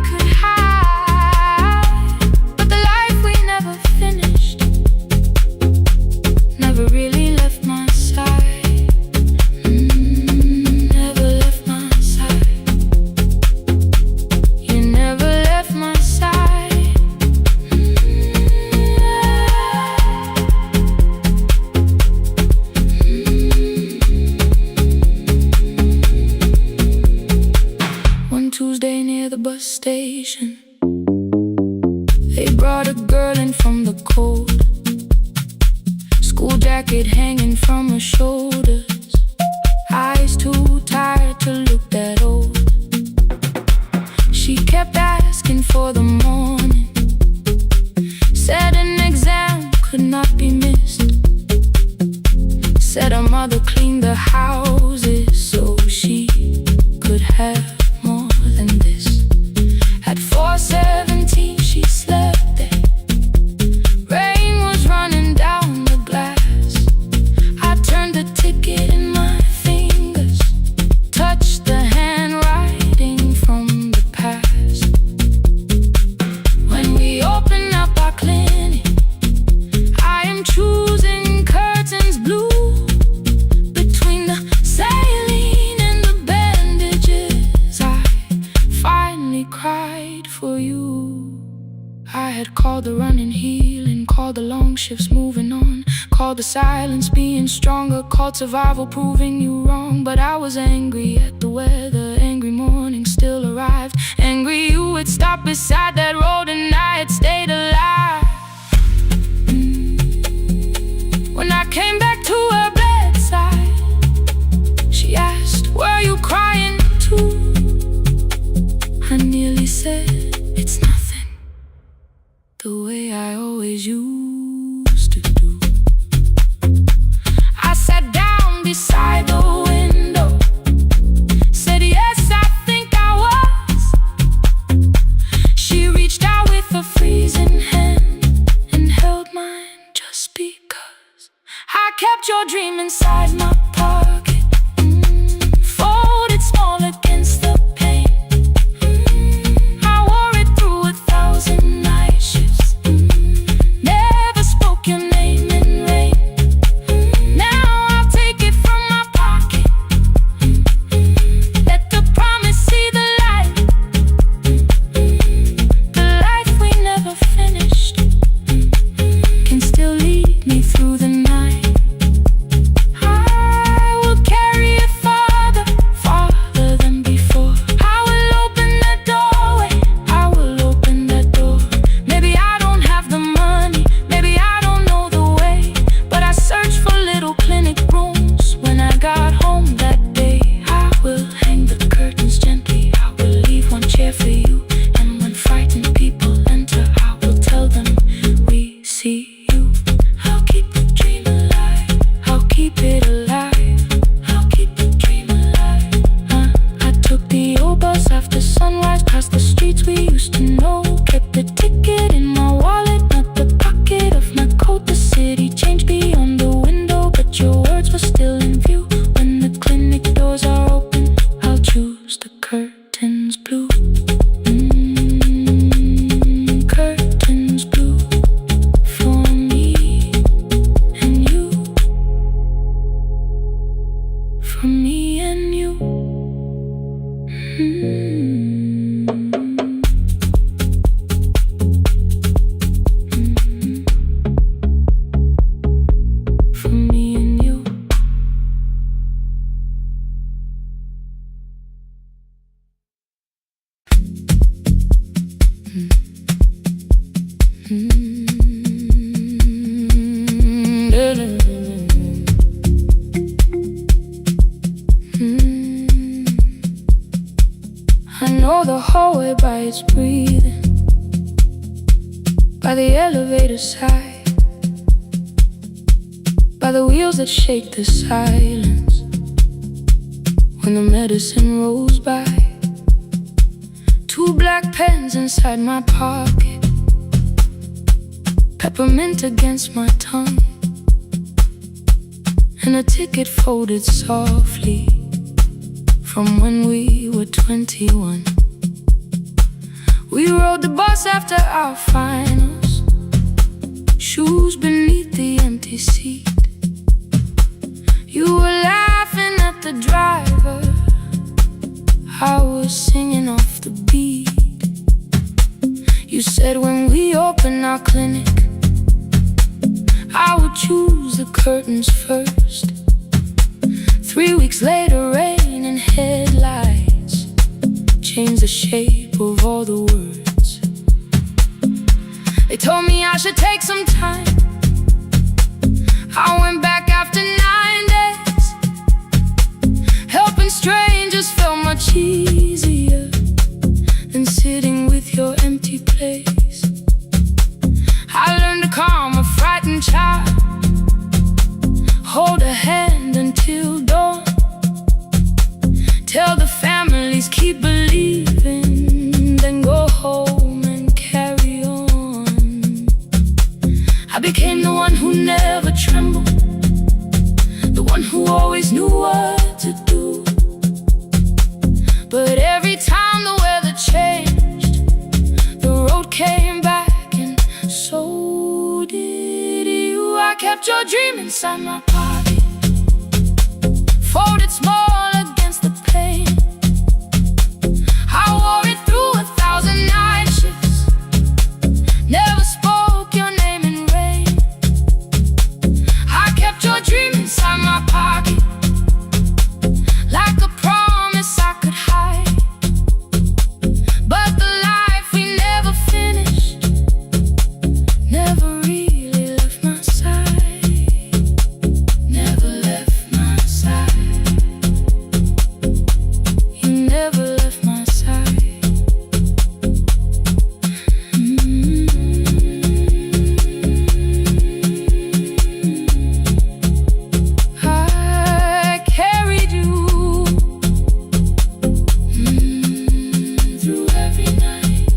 S2: could hide. But the life we never finished never really left my side. Never left my side. You never left my side. One Tuesday near the bus station, they brought a girl in from the cold, school jacket hanging from her shoulders, eyes too tired to look that old. She kept asking for the morning, said an exam could not be missed, said her mother cleaned the houses so she could have more than this. At 4:17 she slept there, rain was running down the glass. I turned the ticket in my fingers, touched the handwriting from the past. When we open up our clinic, I am choosing curtains blue, between the saline and the bandages. I finally cried for you. I had called the running healing, called the long shifts moving on, called the silence being stronger, called survival proving you wrong. But I was angry at the weather, angry morning still arrived, angry you had stopped beside that road and I had stayed alive. When I came back to her bedside, she asked, were you crying too? I nearly said, it's nothing, the way I always used to do. I sat down beside the window, said yes, I think I was. She I know the hallway by its breathing, by the elevator side, by the wheels that shake the silence when the medicine rolls by. 2 black pens inside my pocket, peppermint against my tongue, and a ticket folded softly from when we were 21. We rode the bus after our finals, shoes beneath the empty seat. You were laughing at the driver, I was singing off the beat. You said when we open our clinic, I would choose the curtains first. 3 weeks later, rain and headlights changed the shape of all the words. They told me I should take some time. I went back after 9 days. Helping strangers felt much easier than sitting with your empty place. I learned to calm a frightened child, hold a hand until dawn, tell the families keep believing, then go home and carry on. I became the one who never trembled, the one who always knew what to do. But every time the weather changed, the road came back, and so did you. I kept your dream inside my pocket, folded small against the pain. I wore it through 1,000 night shifts, never spoke your name in rain. I kept your dream inside my pocket, like a promise I could hide. But the life we never finished never really left my side, never left my side. You never left my side. I carried you through every night.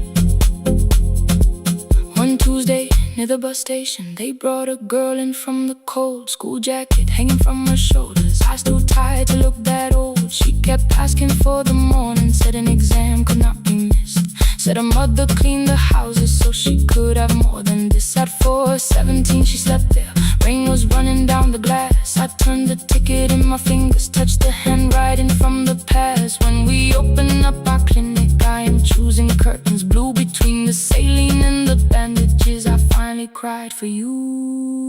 S2: One Tuesday near the bus station, they brought a girl in from the cold, school jacket hanging from her shoulders, eyes too tired to look that old. She kept asking for the morning, said an exam could not be missed, said her mother cleaned the houses so she could have more than this. At 4:17 she slept there, rain was running down the glass. I turned the ticket in my fingers, touched the handwriting from the past. When we open up our clinic, I am choosing curtains blue between the saline and the bandages. I finally cried for you.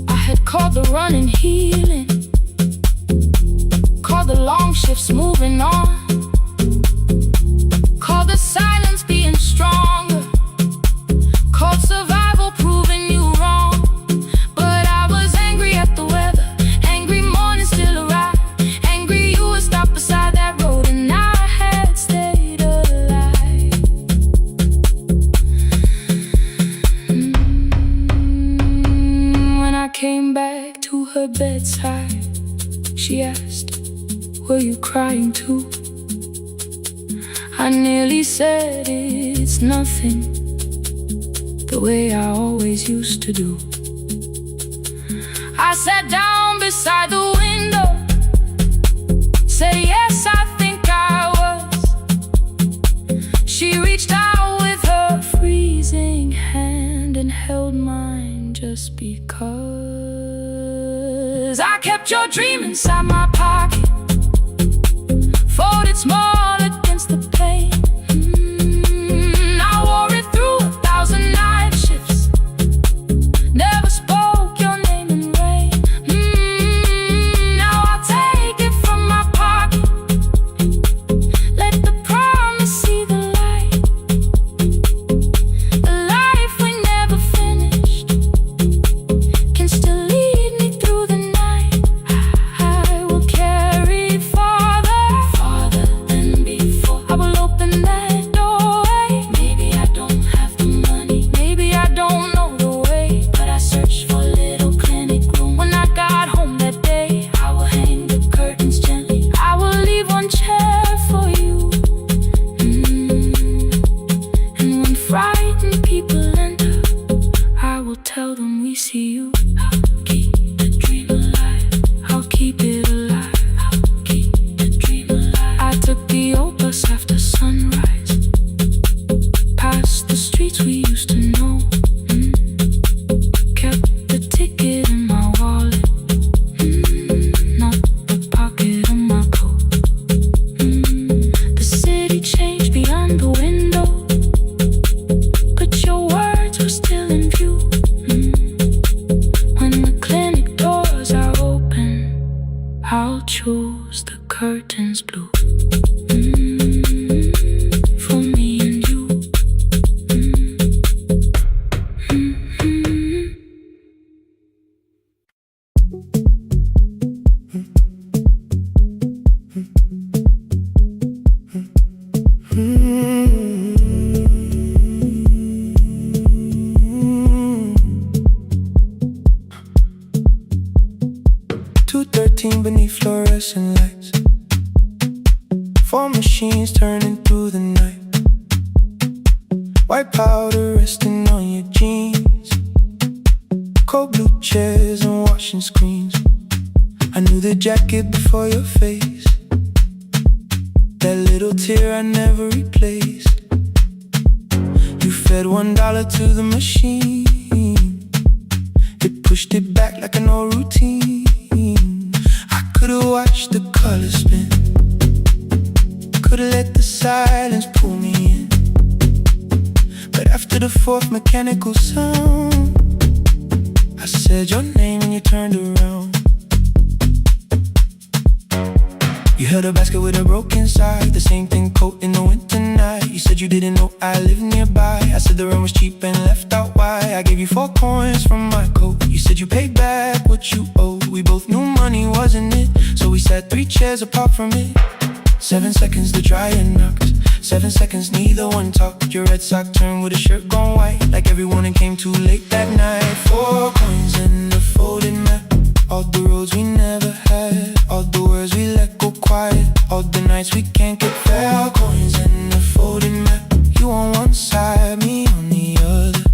S2: I had called the running healing, called the long shifts moving on, called the silence being stronger, called survival proving you wrong. But I was angry at the weather, angry morning still arrived, angry you were stopped beside that road and I had stayed alive. When I came back to her bedside, she asked, were you crying too? I nearly said it's nothing, the way I always used to do. I sat down beside the window, said yes, I think I was. She reached out with her freezing hand and held mine just because. I kept your dream inside my pocket, folded small against
S1: chains turning through the night. White powder resting on your jeans. Cold blue chairs and washing screens. I knew the jacket before your face. That little tear I never replaced. You fed $1 to the machine. It pushed it back like an old routine. I could've watched the colors spin. Could've let the silence pull me in. But after the fourth mechanical sound, I said your name and you turned around. You held a basket with a broken side, the same thing coat in the winter night. You said you didn't know I lived nearby. I said the rent was cheap and left out why. I gave you 4 coins from my coat. You said you paid back what you owed. We both knew money wasn't it, so we sat 3 chairs apart from it. 7 seconds the dryer knocked. 7 seconds neither one talked. Your red sock turned with a shirt gone white, like everyone and came too late that night. 4 coins and a folded map. All the roads we never had, all the words we let go quiet, all the nights we can't get back. 4 coins and a folded map. You on one side, me on the other.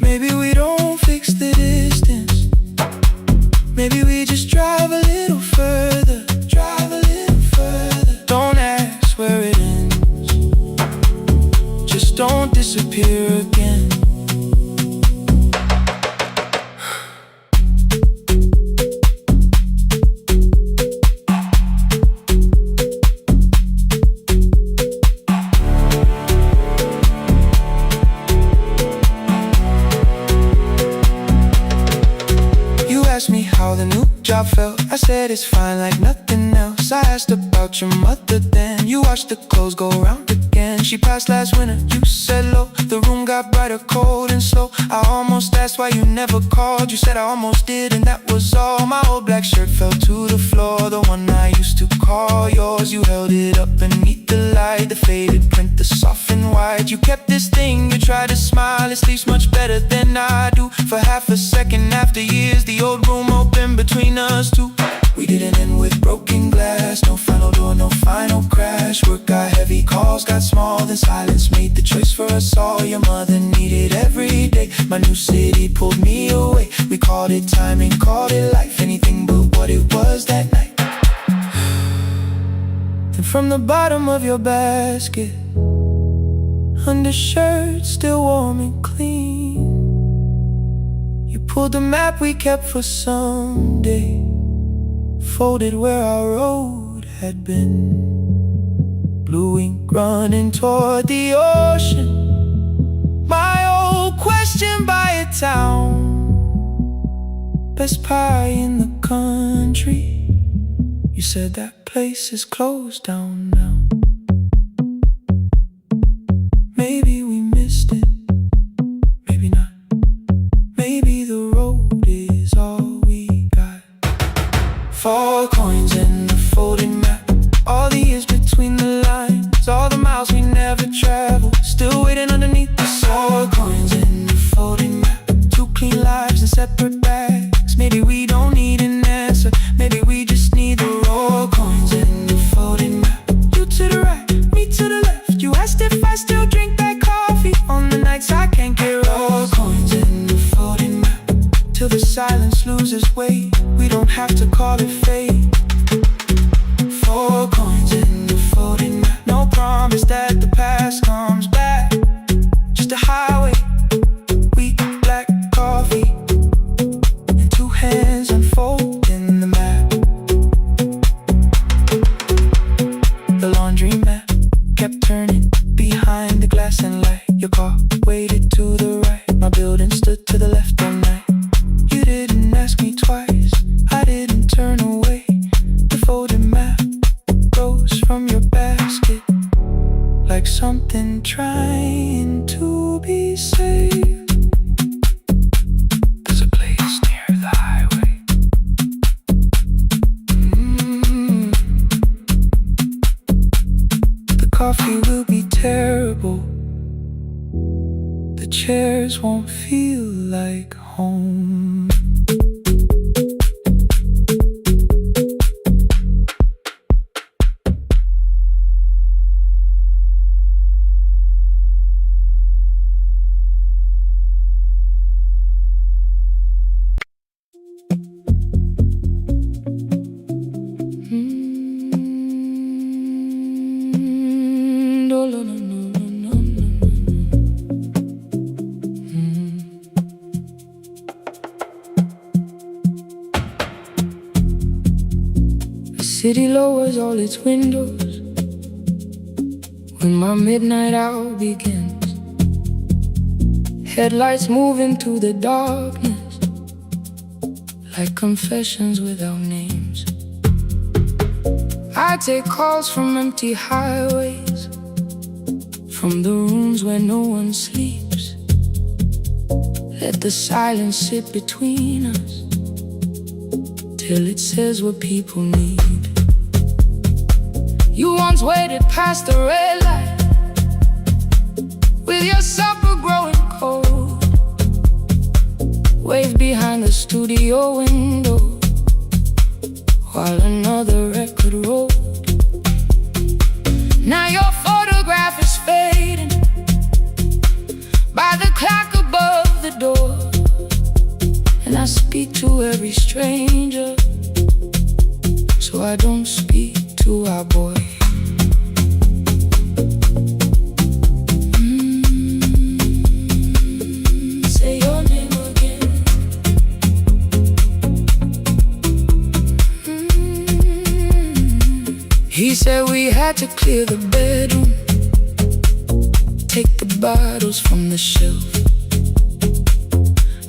S1: Maybe we don't fix the distance. Maybe we just drive a little further. Drive a little further. Don't ask where it ends. Just don't disappear again. The new job felt. I said it's fine like nothing else. I asked about your mother then. You watched the clothes go round again. She passed last winter, you said low. The room got brighter, cold and slow. I almost asked why you never called. You said I almost did and that was all. My old black shirt fell to the floor, the one I used to call yours. You held it up beneath the light, the faded print, the soft and white. You kept this thing, you tried to smile. It sleeps much better than I do. For half a second after years, the old room opened between us two. We didn't end with broken glass. No final door, no final crash. Work got heavy, calls got small. Then silence made the choice for us all. Your mother needed every day. My new city pulled me away. We called it timing, called it life. Anything but what it was that night. Then from the bottom of your basket, undershirt still warm and clean, you pulled the map we kept for someday, folded where our road had been. Blue ink running toward the ocean. My old question by a town. Best pie in the country. You said that place is closed down now. Maybe we missed it, maybe not. Maybe the road is all we got. 4 coins and a folded map. All the years between the lines, all the miles we never traveled, still waiting underneath the sun. 4 coins and a folded map. 2 clean lives in separate bags. Maybe we don't need an answer. Maybe we just need the raw coins and a folded map. You to the right, me to the left. You asked if I still drink that coffee on the nights I can't get raw coins and a folded map. Till the silence loses weight, we don't have to call it fate. 4 coins and a folded map. No promise that the past comes back. Just a highway, weak black coffee, and 2 hands unfolding the map. The laundry mat kept turning behind the glass and light. Your car waited to the right. My building stood to the left all night. You didn't ask me twice, I didn't turn away. The folded map rose from your basket like something trying to be saved. There's a place near the highway. The coffee will be terrible. The chairs won't feel like home.
S2: no, no, no, no, no, no, no. The city lowers all its windows when my midnight hour begins. Headlights move into the darkness like confessions without names. I take calls from empty highways, from the rooms where no one sleeps. Let the silence sit between us till it says what people need. You once waited past the red light with your supper growing cold, waved behind the studio window while another record rolled. Now your photograph is fading by the clock above the door, and I speak to every stranger, so I don't speak to our boy. Say your name again. He said we had to clear the bedroom, take the bottles from the shelf,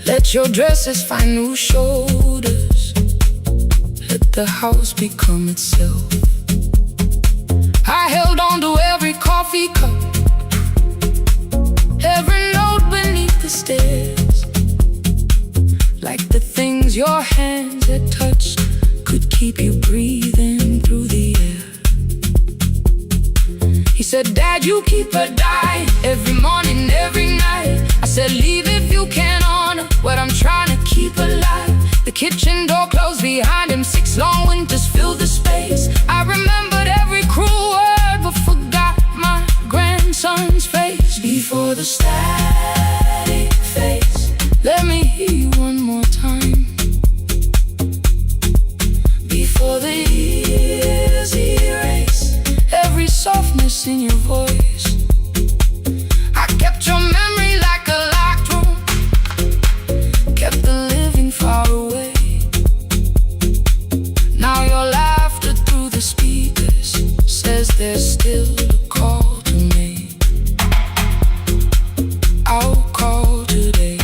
S2: let your dresses find new shoulders, let the house become itself. I held on to every coffee cup, every note beneath the stairs, like the things your hands had touched could keep you breathing through the air. He said, Dad, you keep her dying every morning, every night. I said, leave if you can honor what I'm trying to keep alive. The kitchen door closed behind him, 6 long winters filled the space. I remembered every cruel word but forgot my grandson's face. Before the static fades, let me hear you one more time. Before the years erase every softness in your voice, I kept your memory like a locked room, kept the living far away. Now your laughter through the speakers says there's still a call to me. I'll call today.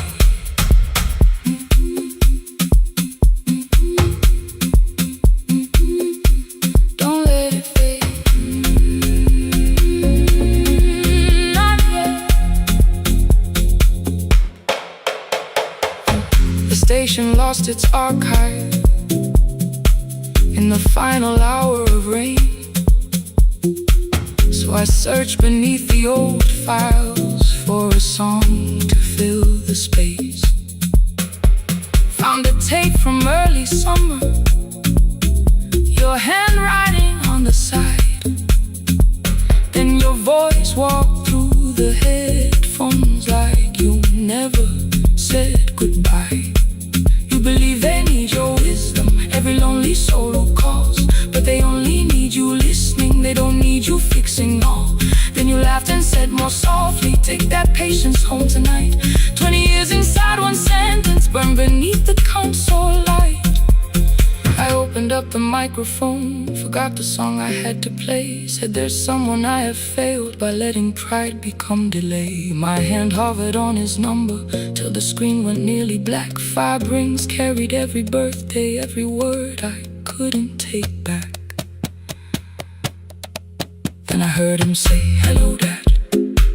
S2: Don't let it fade. Not yet. The station lost its archive in the final hour of rain, so I searched beneath the old files for a song to fill the space. Found a tape from early summer, your handwriting on the side, then your voice walked through the headphones like you never said goodbye. You believe they need your wisdom, every lonely soul who calls, but they only need you listening, they don't need you fixing all. Then you laughed and said more softly, take that patience home tonight. 20 years inside one sentence, burned beneath the console light. I opened up the microphone, forgot the song I had to play. Said there's someone I have failed by letting pride become delay. My hand hovered on his number till the screen went nearly black. 5 rings carried every birthday, every word I couldn't take back. Then I heard him say, hello, Dad.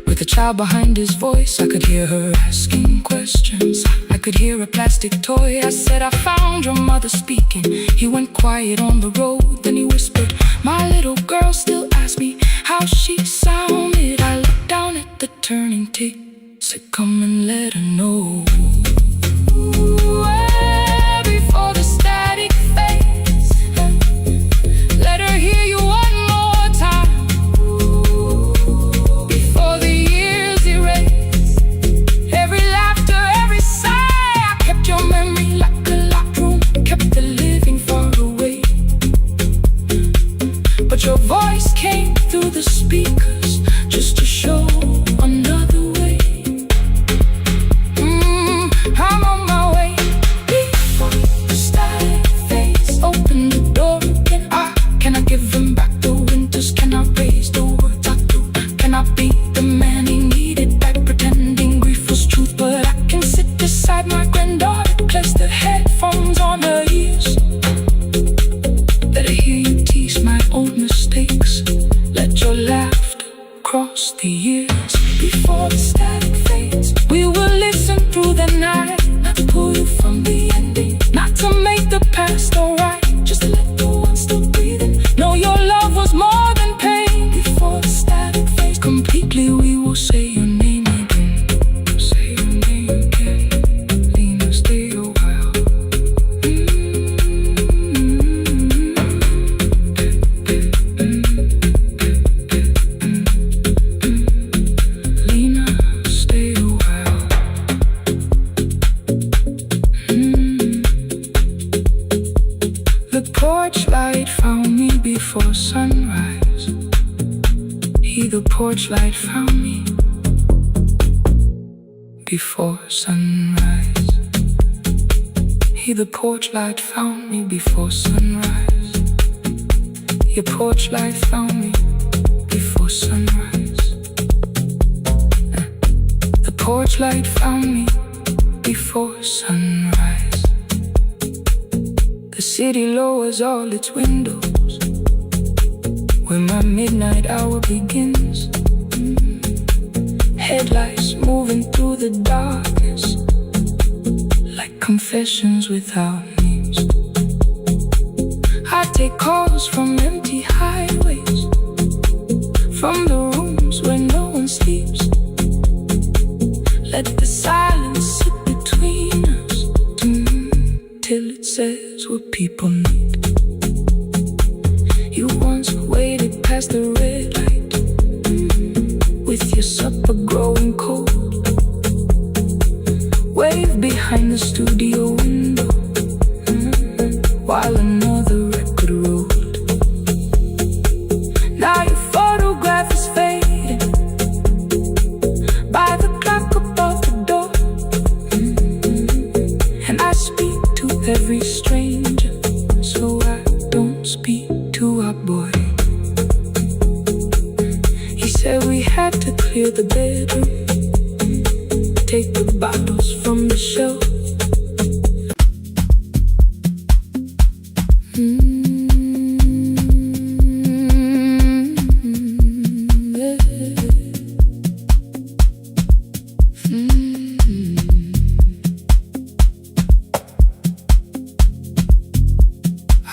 S2: With a child behind his voice, I could hear her asking questions. I could hear a plastic toy. I said, I found your mother speaking. He went quiet on the road, then he whispered, my little girl still asks me how she sounded. I looked down at the turning tick, said, come and let her know. Before the static fades, let her hear you one more time. Before the years erase every laughter, every sigh, I kept your memory like a locked room, kept the living far away. But your voice came through the speakers, just
S1: across the years. Before the static fades, we will listen through the night. Not to pull you from the ending, not to make the past alright, just to let the one still breathing know your love was more than pain. Before the static fades completely, we will say your name again. Say your name again. Lena, stay a while. Lena, stay a while. The porch light found me before sunrise. The porch light found me before sunrise. The porch light found me before sunrise. Your porch light found me before sunrise. The porch light found me before sunrise. The city lowers all its windows when my midnight hour begins. Headlights moving through the darkness like confessions without names. I take calls from empty highways, from the rooms where no one sleeps. Let the silence sit between us till it says what people need. You once waited past the red light with your supper growing cold. Wave behind the studio window while another record rolled. Now your photograph is fading by the clock above the door. And I speak to every stranger, so I don't speak to our boy. He said we had to clear the bedroom, take the bottles from the shelf.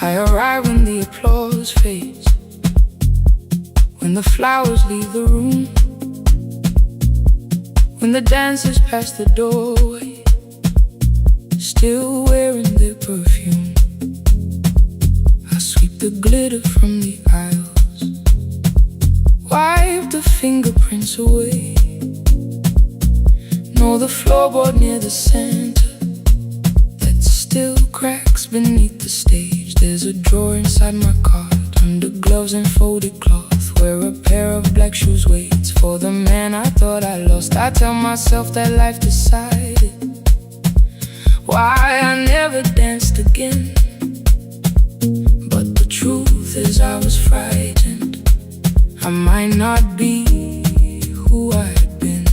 S1: I arrive when the applause fades, when the flowers leave the room, when the dancers pass the doorway, still wearing their perfume. I sweep the glitter from the aisles, wipe the fingerprints away. Know the floorboard near the center that still cracks beneath the stage. There's a drawer inside my cart, under gloves and folded cloth, where a pair of black shoes waits for the man I thought I lost. I tell myself that life decided why I never danced again. But the truth is I was frightened I might not be who I had been.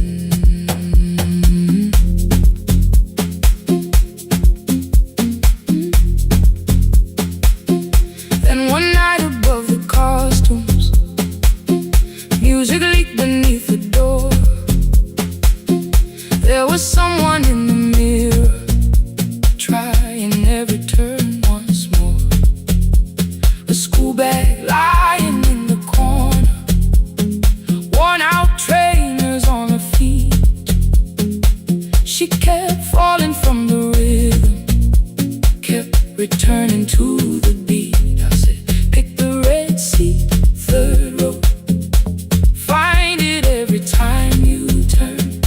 S1: Then one night above the costumes, music leaked beneath the door. There was someone in the mirror, trying every turn once more. A school bag lying in the corner, worn out trainers on her feet. She kept falling from the rhythm, kept returning to the beat. I said, pick the red seat, third row, find it every time you turn.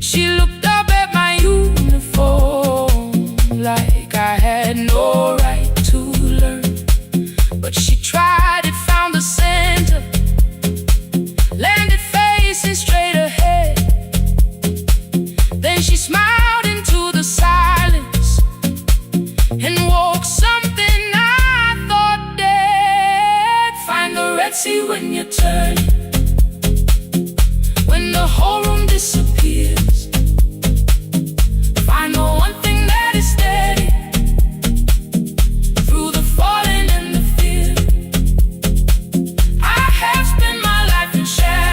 S1: She looked up at my uniform like I had no right to learn. But she tried it, found the center, landed facing straight ahead. Then she smiled into the silence and woke something I thought dead. Find the red sea when you turn, when the whole room disappears. Find the one thing that is steady through the falling and the fear. I have spent my life in shadows,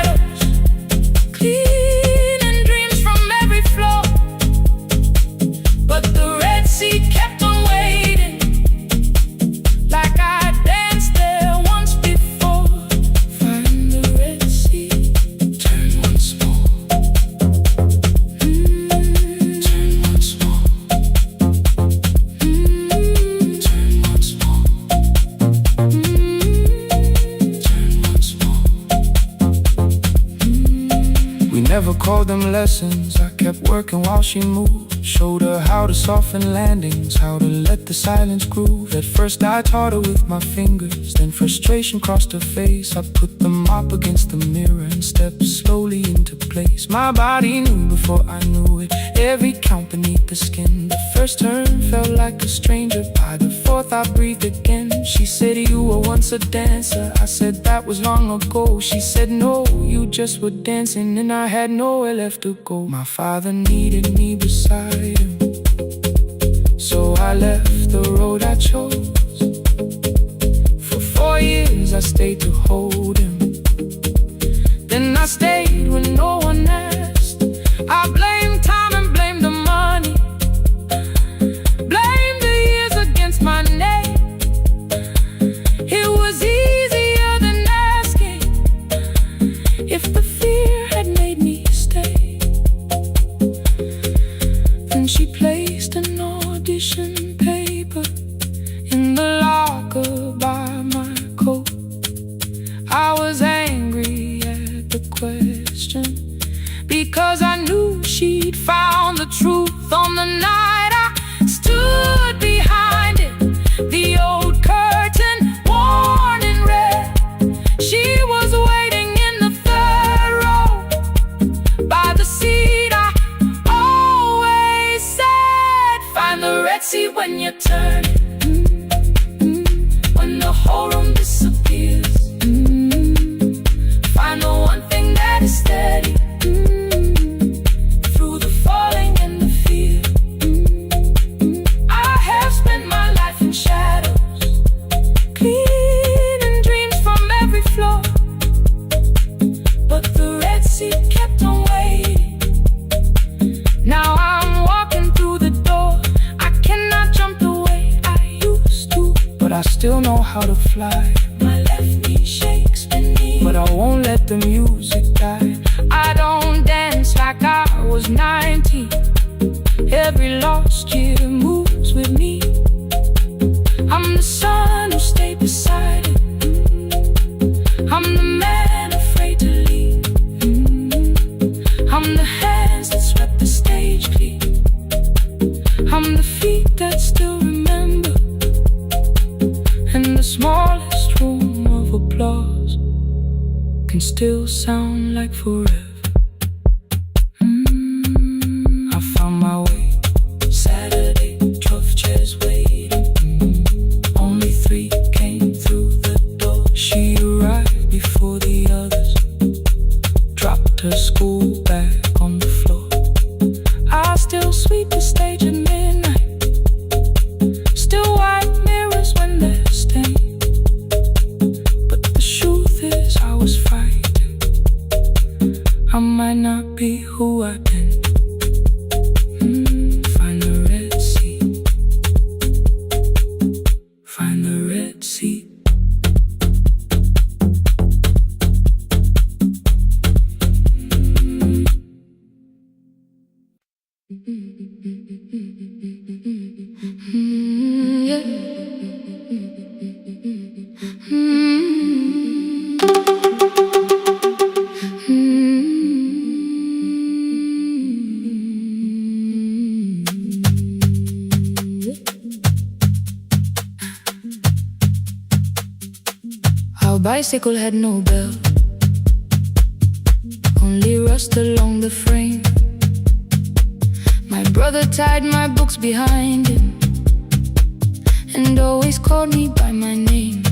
S1: never called them lessons. I kept working while she moved. Showed her how to soften landings, how to let the silence groove. At first I taught her with my fingers, then frustration crossed her face. I put the mop against the mirror and stepped slowly into place. My body knew before I knew it, every count beneath the skin. The first turn felt like a stranger, by the fourth I breathed again. She said, you were once a dancer. I said, that was long ago. She said, no, you just were dancing, and I had nowhere left to go. My father needed me beside him, so I left the road I chose. For 4 years I stayed to hold him, then I stayed when no one asked. I blamed time and blamed the money, blamed the years against my name. It was easier than asking if the fear had made me stay. Then she placed an audition paper in the locker by my coat. I was angry at the question, because I knew she'd found the truth on the night I stood behind it. The old curtain worn in red, she was waiting in the third row by the seat I always said, find the red seat when you turn it. When the whole room disappears, find the one thing that is steady through the falling and the fear. I have spent my life in shadows, cleaning dreams from every floor, but the red seat kept on waiting. Now I'm walking through the door. I cannot jump the way I used to, but I still know how to fly. My left knee shakes beneath, but I won't let the music die. I don't dance like I was 19. Every lost year moves with me. I'm the son who stayed beside it. I'm the man afraid to leave. I'm the hands that swept the stage clean. I'm the feet that still remember, and the smallest room of applause can still sound like forever. I found my way. Saturday, 12 chairs waiting. Only 3 came through the door. She arrived before the others, dropped her school bag on the floor. I still sweep the stage at midnight, still wipe mirrors when they're stained. But the truth is I was frightened. I might not be who I've been. Find the red seat. Find the red seat.
S2: Our bicycle had no bell, only rust along the frame. My brother tied my books behind him and always called me by my name.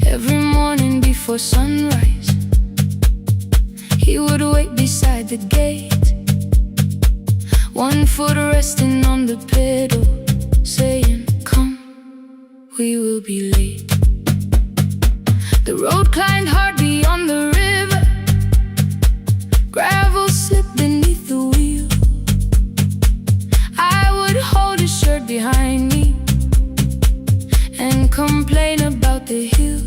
S2: Every morning before sunrise, he would wait beside the gate, one foot resting on the pedal, saying, come, we will be late. The road climbed hard beyond the river, gravel slipped beneath the wheel. I would hold his shirt behind me and complain about the hill.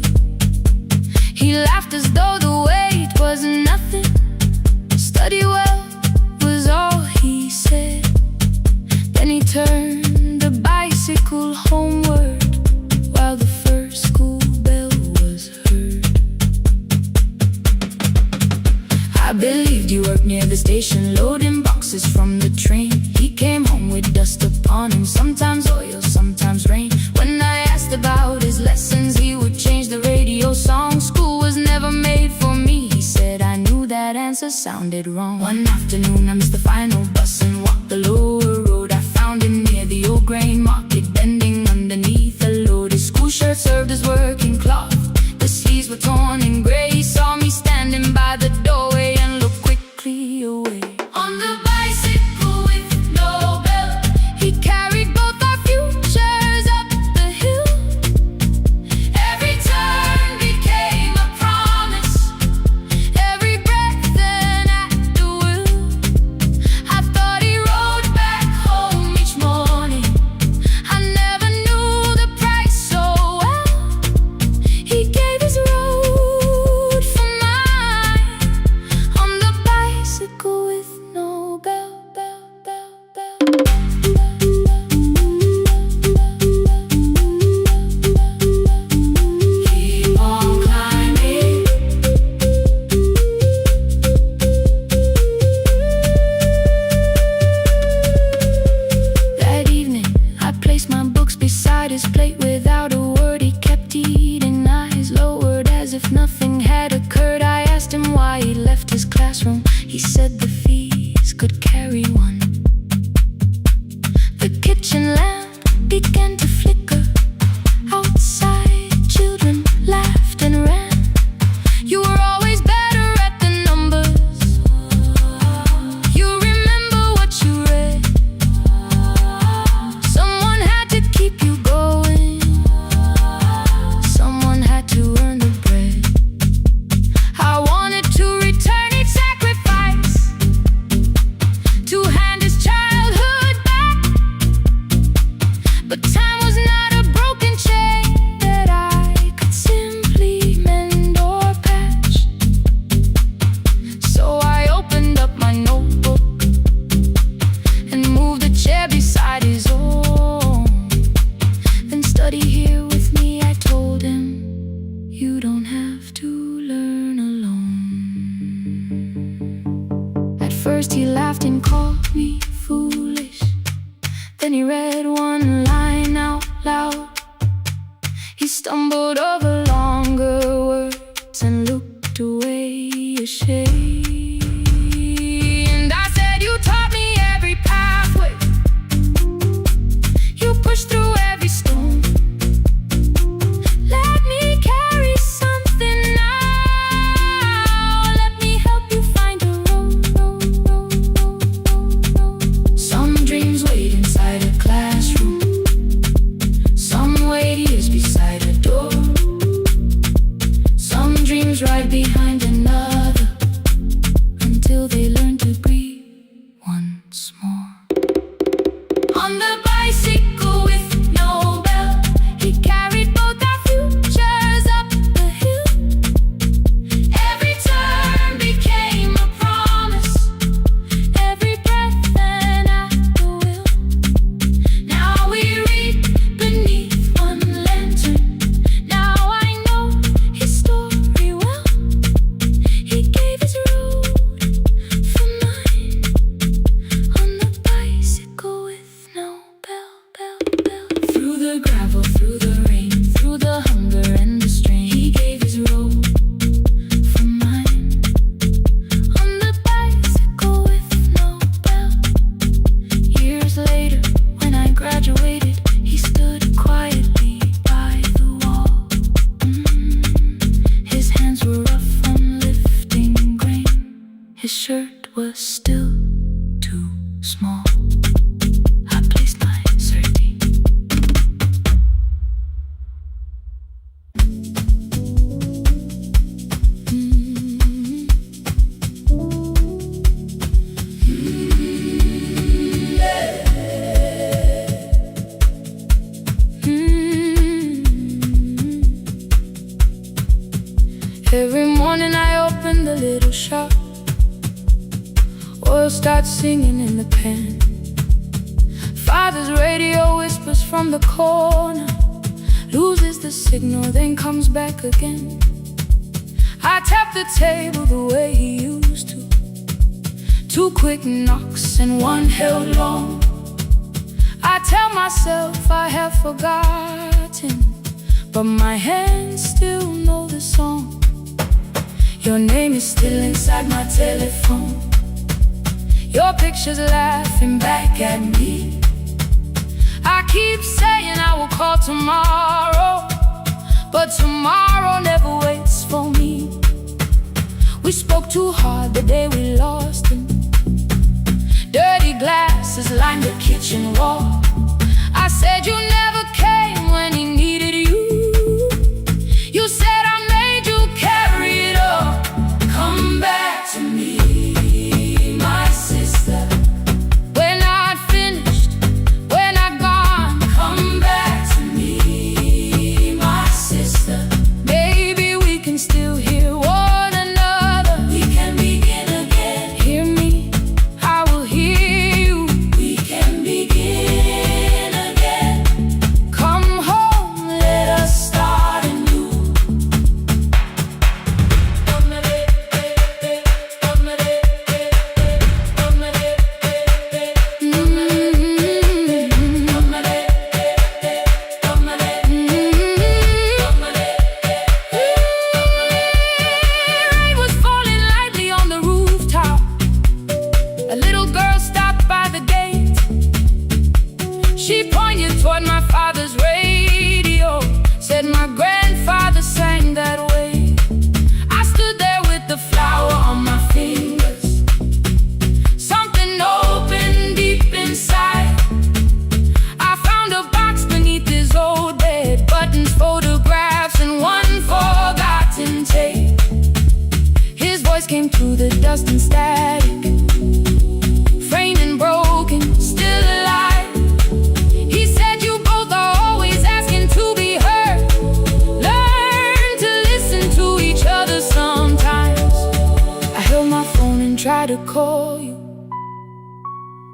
S2: He laughed as though the weight was nothing. Study well was all he said. Then he turned the bicycle homeward while the first school bell was heard. I I believed you worked near the station, loading boxes from the train. He came home with dust upon him, sometimes oil, sometimes rain. When I asked about his lessons, he would change the radio song. School was never made for me, he said. I knew that answer sounded wrong. One afternoon I missed the final bus and walked the lower road. I found him near the old grain market, bending underneath a load. His school shirt served as working cloth, the sleeves were torn and gray. He saw me standing by the doorway and looked quickly away. On the bicycle with no belt, he carried both our futures up the hill. Every turn became a promise, every breath an act of will. I thought he rode back home each morning, I never knew the price so well. He gave his road for mine, on the bicycle with no bell, bell, bell, bell. Keep on climbing. That evening, I placed my books beside his plate. Without a word, he kept eating, eyes lowered as if nothing had occurred. I asked him why he left his classroom. He said the fees could carry one. The kitchen lamp began to flicker. Outside, children laughed and ran. You were always better at the numbers. You remember what you read. Someone had to keep you going, someone had to earn the bread. I wanted to return each sacrifice, to hand his childhood back. But time was not a broken chain that I could simply mend or patch. So I opened up my notebook and moved a chair beside his own. Then study here with me, I told him. You don't have to learn alone. At first he laughed and called me foolish. Then he read one line out loud. He stumbled over longer words and looked away ashamed. I said, you taught me every pathway, you pushed through every stone. Let me carry something now, let me help you find a road. Some dreams wait inside a classroom, some wait years beside a door. Some dreams right behind another, until they learn to breathe once more. On the bicycle with no bell, he carried both our futures up the hill. Every turn became a promise, every breath an act of will. Now we read beneath one lantern, now I know his story well. He gave his road for mine, on the bicycle with no bell, bell, bell. Through the gravel, through the rain, through the hunger and the strain, he gave his road for mine, on the bicycle with no bell. Years later, when I graduated, he stood quietly by the wall. His hands were rough from lifting grain, his shirt was still too small. I placed my sardine. Every morning I open the little shop, oil starts singing in the pan. Father's radio whispers from the corner, loses the signal, then comes back again. I tap the table the way he used to, Two quick knocks and one held long. I tell myself I have forgotten, but my hands still know the song. Your name is still inside my telephone. Your picture's laughing back at me. I keep saying I will call tomorrow, but tomorrow never waits for me. We spoke too hard the day we lost him. Dirty glasses lined the kitchen wall. I said you never came when he needed you. You said I made you carry it all. Come back to me, my sister. We're not finished, we're not gone. Come back to me, my sister. Maybe we can still hear one another. We can begin again. Hear me, I will hear you. We can begin again. Come home, let us start anew. Rain was falling lightly on the rooftop. A little girl stopped by the gate. She pointed toward my father's radio, said my grandfather sang that way. I stood there with the flower on my fingers. Something opened deep inside. I found a box beneath his old bed, buttons, photographs, and one forgotten tape. His voice came through the dust and static, framed and broken, still alive. He said you both are always asking to be heard. Learn to listen to each other sometimes. I held my phone and tried to call you,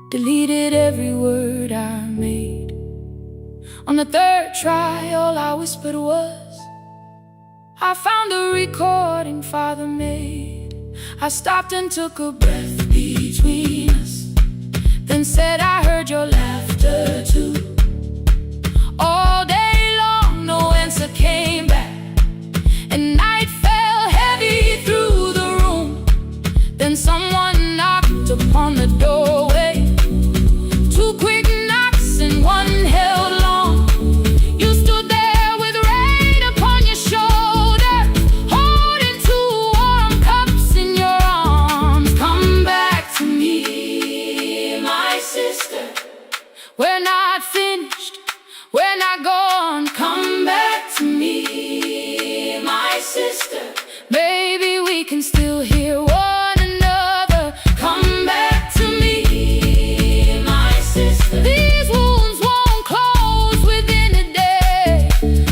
S2: deleted every word I made. On the third try, all I whispered was, I found a recording Father made. I stopped and took a breath between us, then said I heard your laughter too. All day long no answer came back, and night fell heavy through the room. Then someone knocked upon the doorway. Two quick knocks and one held long. You stood there with rain upon your shoulder, holding two warm cups in your arms. Come back to me, my sister. We're not finished, we're not gone. Come back to me, my sister. Maybe we can still hear one another. Come back to me, my sister. These wounds won't close within a day.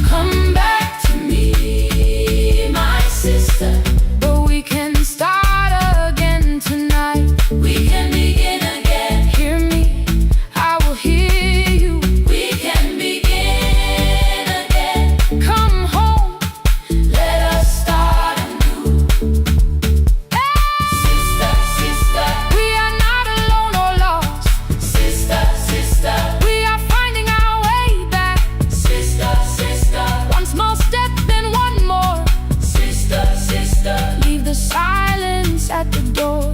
S2: Come back to me, my sister. But we can start again tonight. We can begin again. Hear me, I will hear you. We can begin again. Come home, let us start anew. Sister, sister, we are not alone or lost. Sister, sister, we are finding our way back. Sister, sister, one small step then one more. Sister, sister, leave the silence at the door.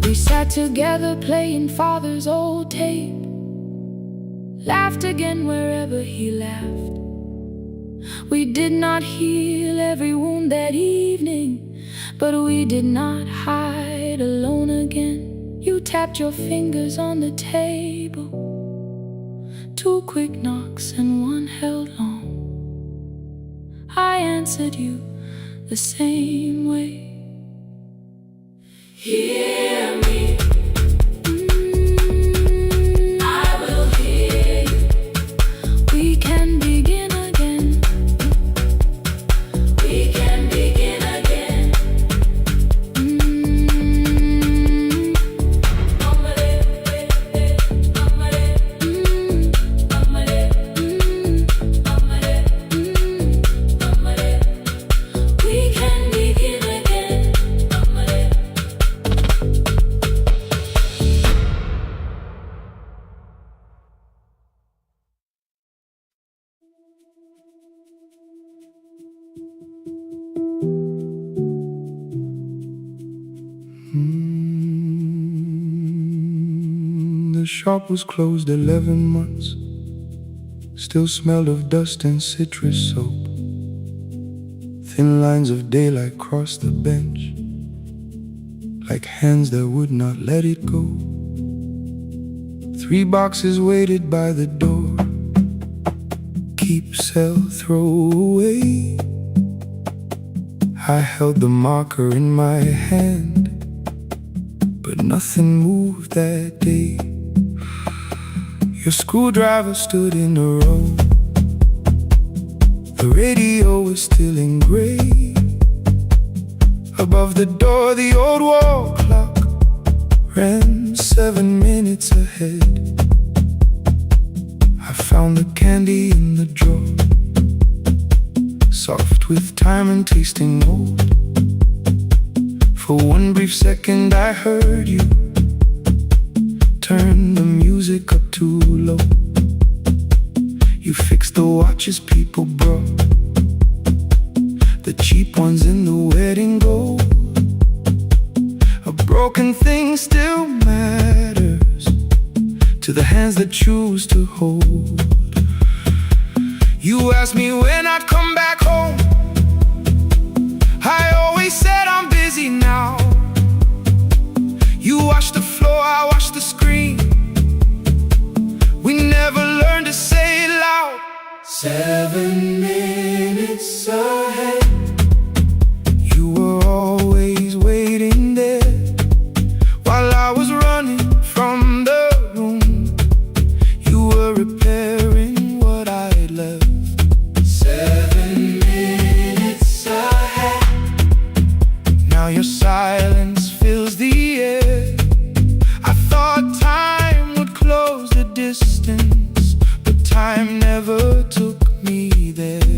S2: We sat together playing Father's old tape, laughed again wherever he laughed. We did not heal every wound that evening, but we did not hide alone again. You tapped your fingers on the table. Two quick knocks and one held long. I answered you the same way. Hear me, I will hear you. We can begin again. We can begin again. We can begin again.
S1: The shop was closed 11 months. Still smelled of dust and citrus soap. Thin lines of daylight crossed the bench, like hands that would not let it go. 3 boxes waited by the door. Keep, sell, throw away. I held the marker in my hand, but nothing moved that day. Your screwdriver stood in a row. The radio was still in gray. Above the door, the old wall clock ran 7 minutes ahead. I found the candy in the drawer, soft with time and tasting old. For one brief second I heard you turn the music up too low. You fixed the watches people brought, the cheap ones in the wedding gold. A broken thing still matters to the hands that choose to hold. You asked me when I'd come back home. I always said I'm busy now. You washed the floor, I washed the screen. We never learned to say it loud. 7 minutes ahead. You were always waiting there while I was running from the room. You were repairing what I had left. 7 minutes ahead. Now your silence fills the air. I thought time would close the distance, but time never took me there.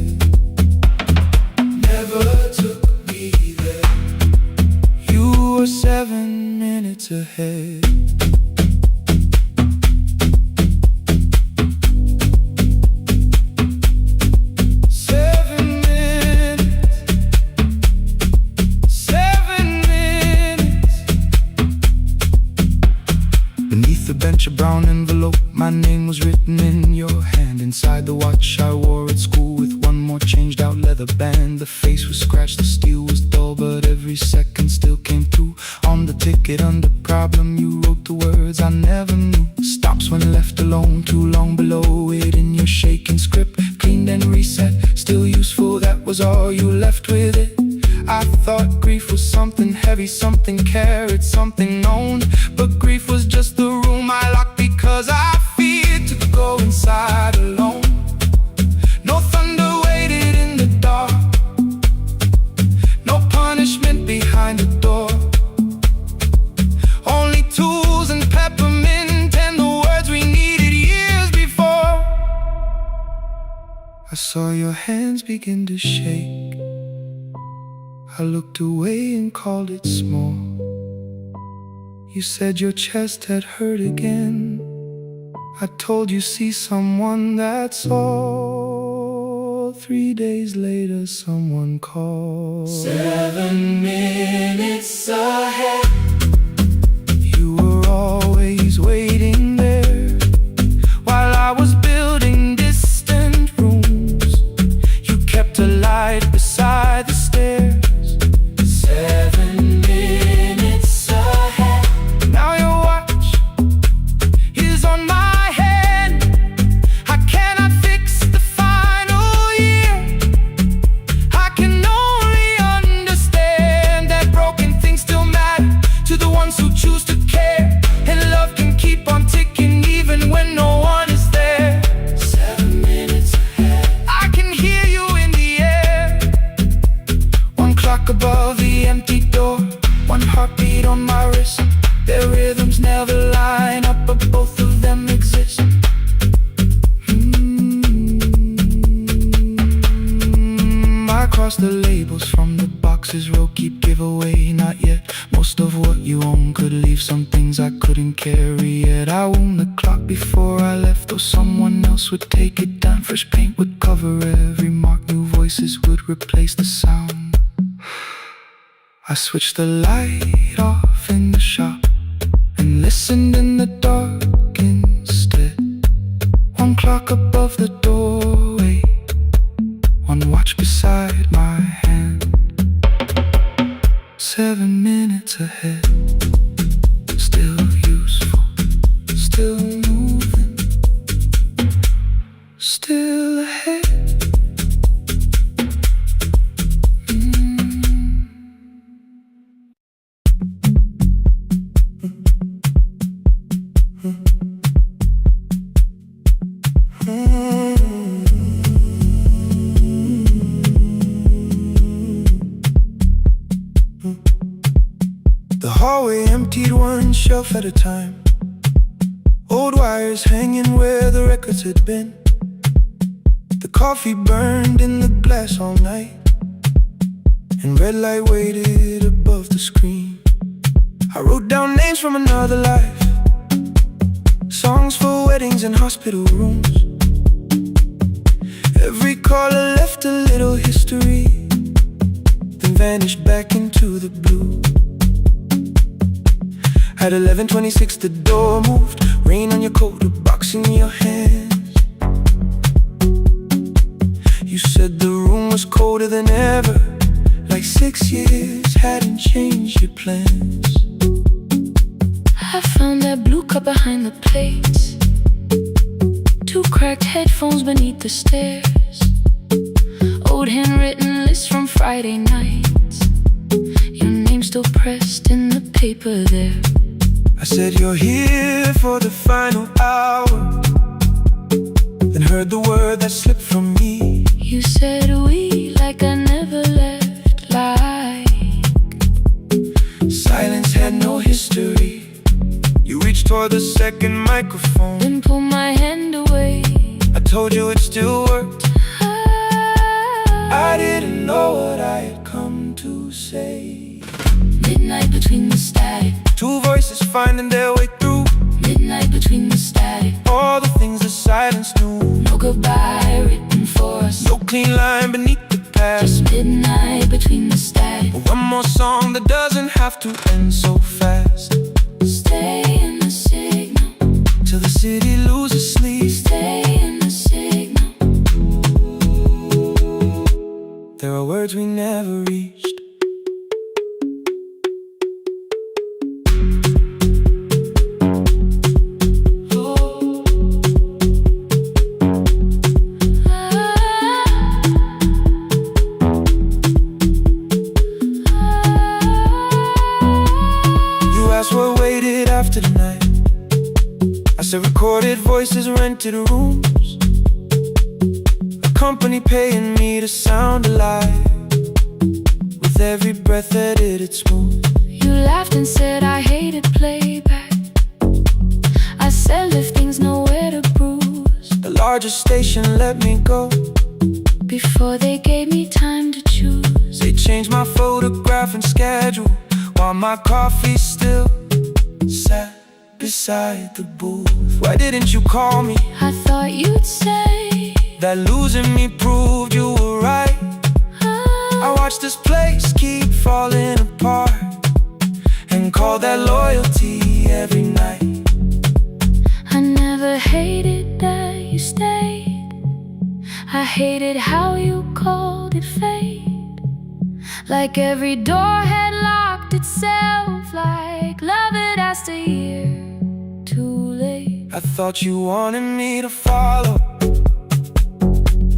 S1: Never took me there. You were 7 minutes ahead. Beneath the bench, a brown envelope, my name was written in your hand. Inside the watch I wore at school with one more changed out leather band. The face was scratched, the steel was dull, but every second still came through. On the ticket under problem you wrote the words I never knew. Stops when left alone, too long below it in your shaking script. Cleaned and reset, still useful, that was all you left with it. I thought grief was something heavy, something carried, something known. But grief was just the room I locked because I feared to go inside alone. No thunder waited in the dark, no punishment behind the door. Only tools and peppermint and the words we needed years before. I saw your hands begin to shake. I looked away and called it small. You said your chest had hurt again. I told you see someone, that's all. 3 days later someone called. 7 minutes ahead. You were always waiting there while I was building distant rooms. You kept a light beside the stairs. 7 minutes ahead. Now your watch is on my head. I cannot fix the final year. I can only understand that broken things still matter to the ones who choose to care. And love can keep on ticking even when no one is there. 7 minutes ahead. I can hear you in the air. One clock above the empty door, one heartbeat on my wrist. Their rhythms never line up, but both of them exist. I cross the labels from the boxes, row keep giveaway, not yet. Most of what you own could leave, some things I couldn't carry yet. I wound the clock before I left, or someone else would take it down. Fresh paint would cover every mark, new voices would replace the sound. I switched the light off in the shop and listened in the dark beside my hand. 7 minutes ahead. Still useful, still moving, still ahead. The hallway emptied one shelf at a time. Old wires hanging where the records had been. The coffee burned in the glass all night, and red light waited above the screen. I wrote down names from another life, songs for weddings and hospital rooms. Every caller left a little history, then vanished back into the blue. At 11:26 the door moved, rain on your coat, a box in your hands. You said the room was colder than ever, like 6 years hadn't changed your plans.
S2: I found that blue cup behind the plates, 2 cracked headphones beneath the stairs, old handwritten lists from Friday nights, your name still pressed in the paper there.
S1: I said you're here for the final hour, then heard the word that slipped from me.
S2: You said we like I never left, like
S1: silence had no history. You reached toward the second microphone,
S2: then pulled my hand away.
S1: I told you it still worked. I didn't know what I had come to say.
S2: Midnight between the static,
S1: 2 voices finding their way through.
S2: midnight between the static,
S1: All the things the silence knew.
S2: no goodbye written for us,
S1: No clean line beneath the past.
S2: just midnight between the static.
S1: One more song that doesn't have to end so fast.
S2: Stay in the signal,
S1: Till the city loses sleep.
S2: stay in the signal.
S1: There are words we never reached. What waited after the night? I said recorded voices, rented rooms, a company paying me to sound alive, with every breath edited smooth.
S2: You laughed and said I hated playback. I said lifting's nowhere to bruise,
S1: The largest station let me go
S2: before they gave me time to choose.
S1: They changed my photograph and schedule, while my coffee still sat beside the booth. Why didn't you call me?
S2: I thought you'd say
S1: that losing me proved you were right. I watched this place keep falling apart, and call that loyalty every night.
S2: I never hated that you stayed, I hated how you called it fate. Like every door had locked itself, like love had asked a year too late.
S1: I thought you wanted me to follow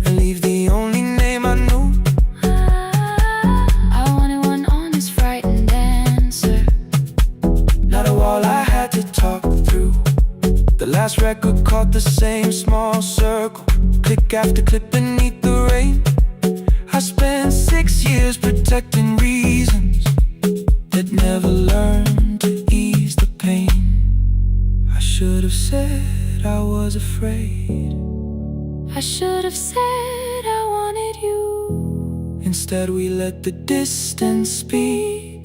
S1: and leave the only name I knew.
S2: I wanted one honest, frightened answer,
S1: not a wall I had to talk through. The last record caught the same small circle, click after click beneath the rain. I spent 6 years protecting reasons that never learned to ease the pain. I should have said I was afraid,
S2: I should have said I wanted you.
S1: instead we let the distance speak,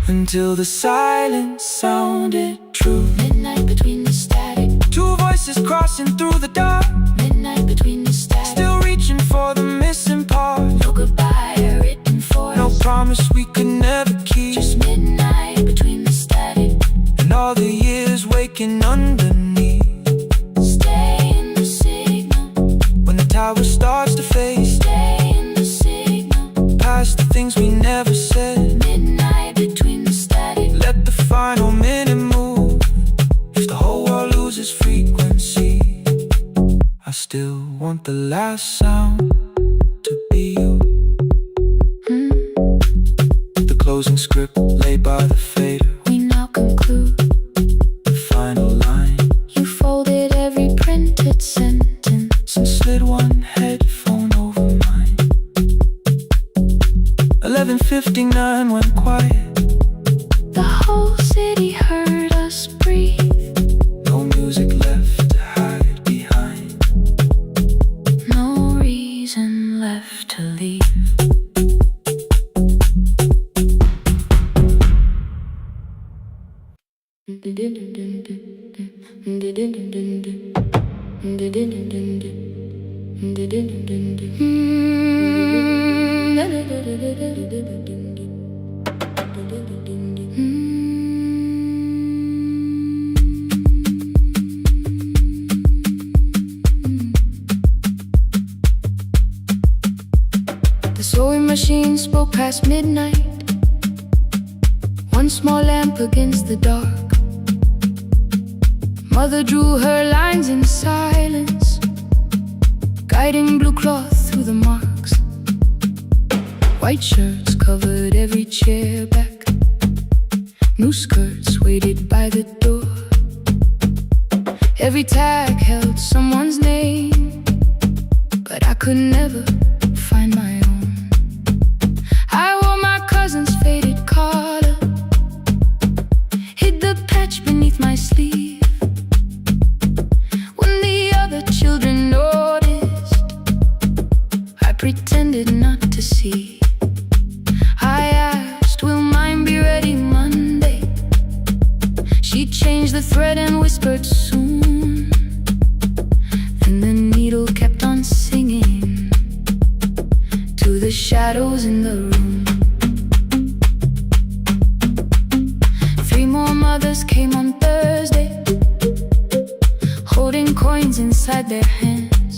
S1: until the silence sounded true.
S2: Midnight between the static,
S1: 2 voices crossing through the dark,
S2: midnight between the static,
S1: still reaching for the missing part.
S2: no goodbye written for
S1: No
S2: us,
S1: promise we could never keep,
S2: just midnight between the static,
S1: and all the years waking underneath.
S2: stay in the signal,
S1: When the tower starts to fade,
S2: stay
S1: want the last sound to be you. The closing script laid by the fader.
S2: We now conclude
S1: The final line.
S2: You folded every printed sentence
S1: And slid one headphone over mine. 11:59 went quiet.
S2: The whole city heard us breathe.
S1: No music left to hide behind.
S2: No reason left to leave. The sewing machine spoke past midnight. One small lamp against the dark. Mother drew her lines in silence, guiding blue cloth through the marks. White shirts covered every chair back. New skirts waited by the door. Every tag held someone's name, but I could never find my own. I wore my cousin's faded collar, hid the patch beneath my sleeve. When the other children noticed, I pretended not to see. I asked, will mine be ready Monday? She changed the thread and whispered soon. Then the needle kept on singing to the shadows in the room. 3 more mothers came on Thursday, holding coins inside their hands.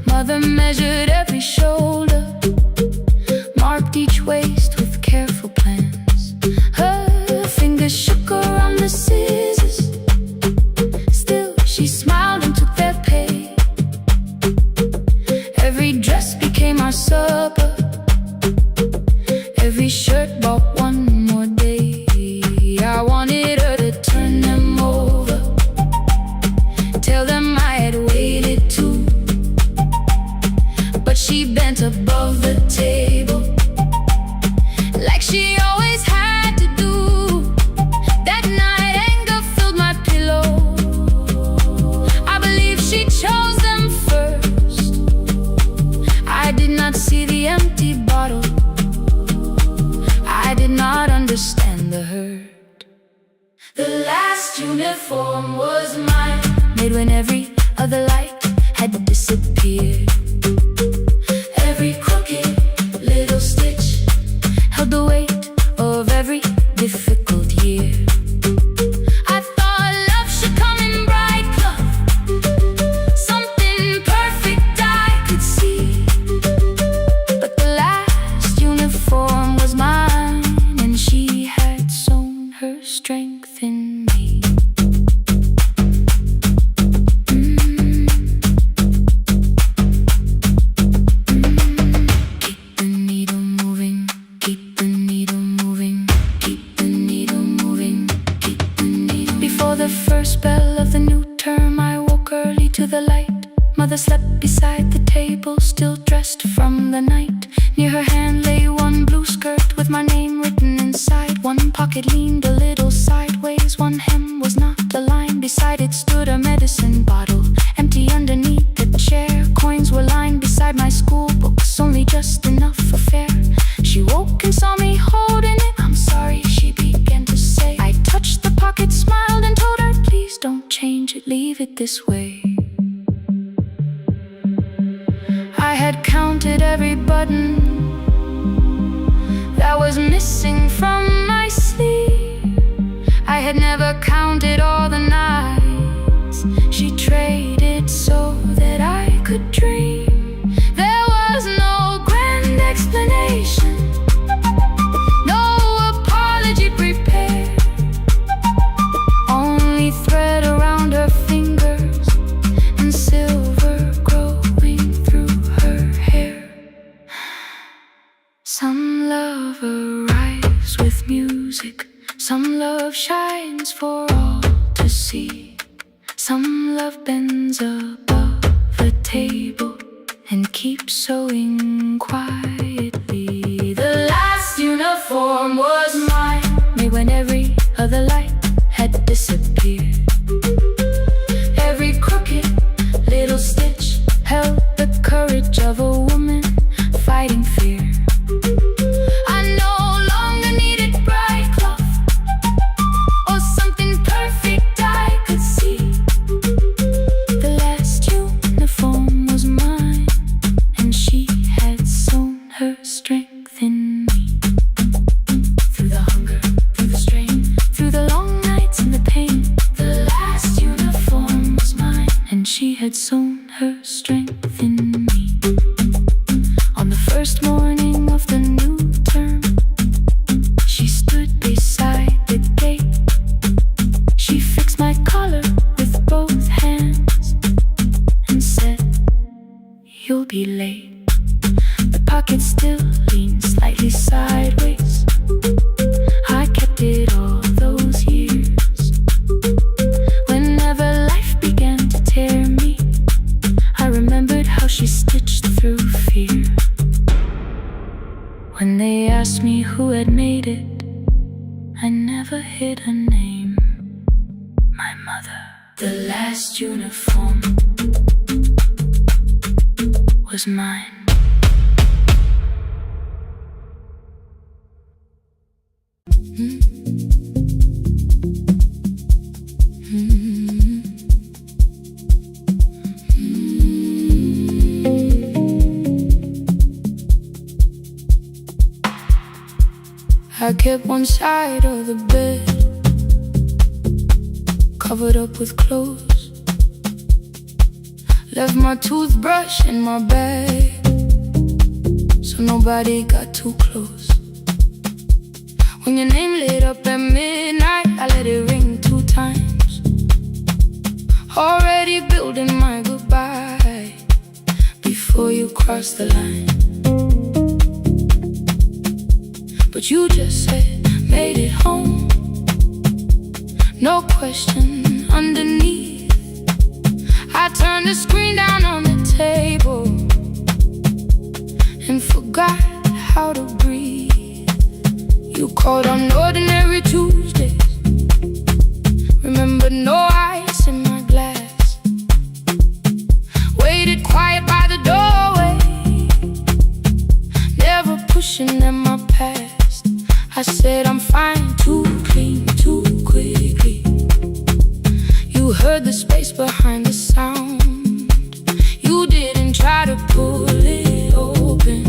S2: Mother measured every shoulder, marked each waist with careful plans. Her fingers shook around the scissors. Still she smiled and took their pay. Every dress became our supper. Every shirt bought one more day. I wanted her to turn them over, tell them I had waited too. But she bent above the table, like she always had to do. That night anger filled my pillow. I believe she chose them first. I did not see the empty bottle. I did not understand the hurt. The last uniform was mine, made when every other light had disappeared. Every crooked little stitch held the weight of every difficult year. I thought love should come in bright color, something perfect I could see. But the last uniform was mine, and she had sown her strength in me. Keep the needle moving, keep the needle moving, keep the needle moving, keep the needle. Before the first bell of the new term, I woke early to the light. Mother slept beside the table, still dressed from the night. Near her hand lay one blue skirt with my name written inside. One pocket leaned a little sideways, one hem was not aligned. Beside it stood a medicine bottle, empty underneath the chair. Coins were lined beside my school books, only just enough for fare. She woke and saw me holding it. I'm sorry, she began to say. I touched the pocket, smiled and told her, please don't change it, leave it this way. I had counted every button that was missing from my sleeve. I had never counted all the nights she traded so that I could dream. There was no grand explanation, no apology prepared, only thread around her fingers and silver music. Some love shines for all to see. Some love bends above the table and keeps sewing quietly. The last uniform was mine, made when every other light had disappeared. Every crooked little stitch held the courage of a woman fighting fear. I no longer needed bright cloth or something perfect I could see. The last uniform was mine, and she had sewn her strength in me. Through the hunger, through the strain, through the long nights and the pain, the last uniform was mine, and she had sewn her strength in me. On the first morning of the new term, she stood beside the gate. She fixed my collar with both hands and said, "You'll be late." The pocket still leaned slightly sideways. I kept it all those years. Whenever life began to tear me, I remembered how she stitched through fear. When they asked me who had made it, I never hid her name. My mother. The last uniform was mine. I kept one side of the bed covered up with clothes. Left my toothbrush in my bag so nobody got too close. When your name lit up at midnight, I let it ring 2 times. Already building my goodbye before you cross the line. But you just said, made it home. No question underneath. I turned the screen down on the table and forgot how to breathe. You called on ordinary Tuesdays. Remember, no ice in my glass. Waited quiet by the doorway, never pushing at my past. I said I'm fine, too clean, too quickly. You heard the space behind the sound. You didn't try to pull it open.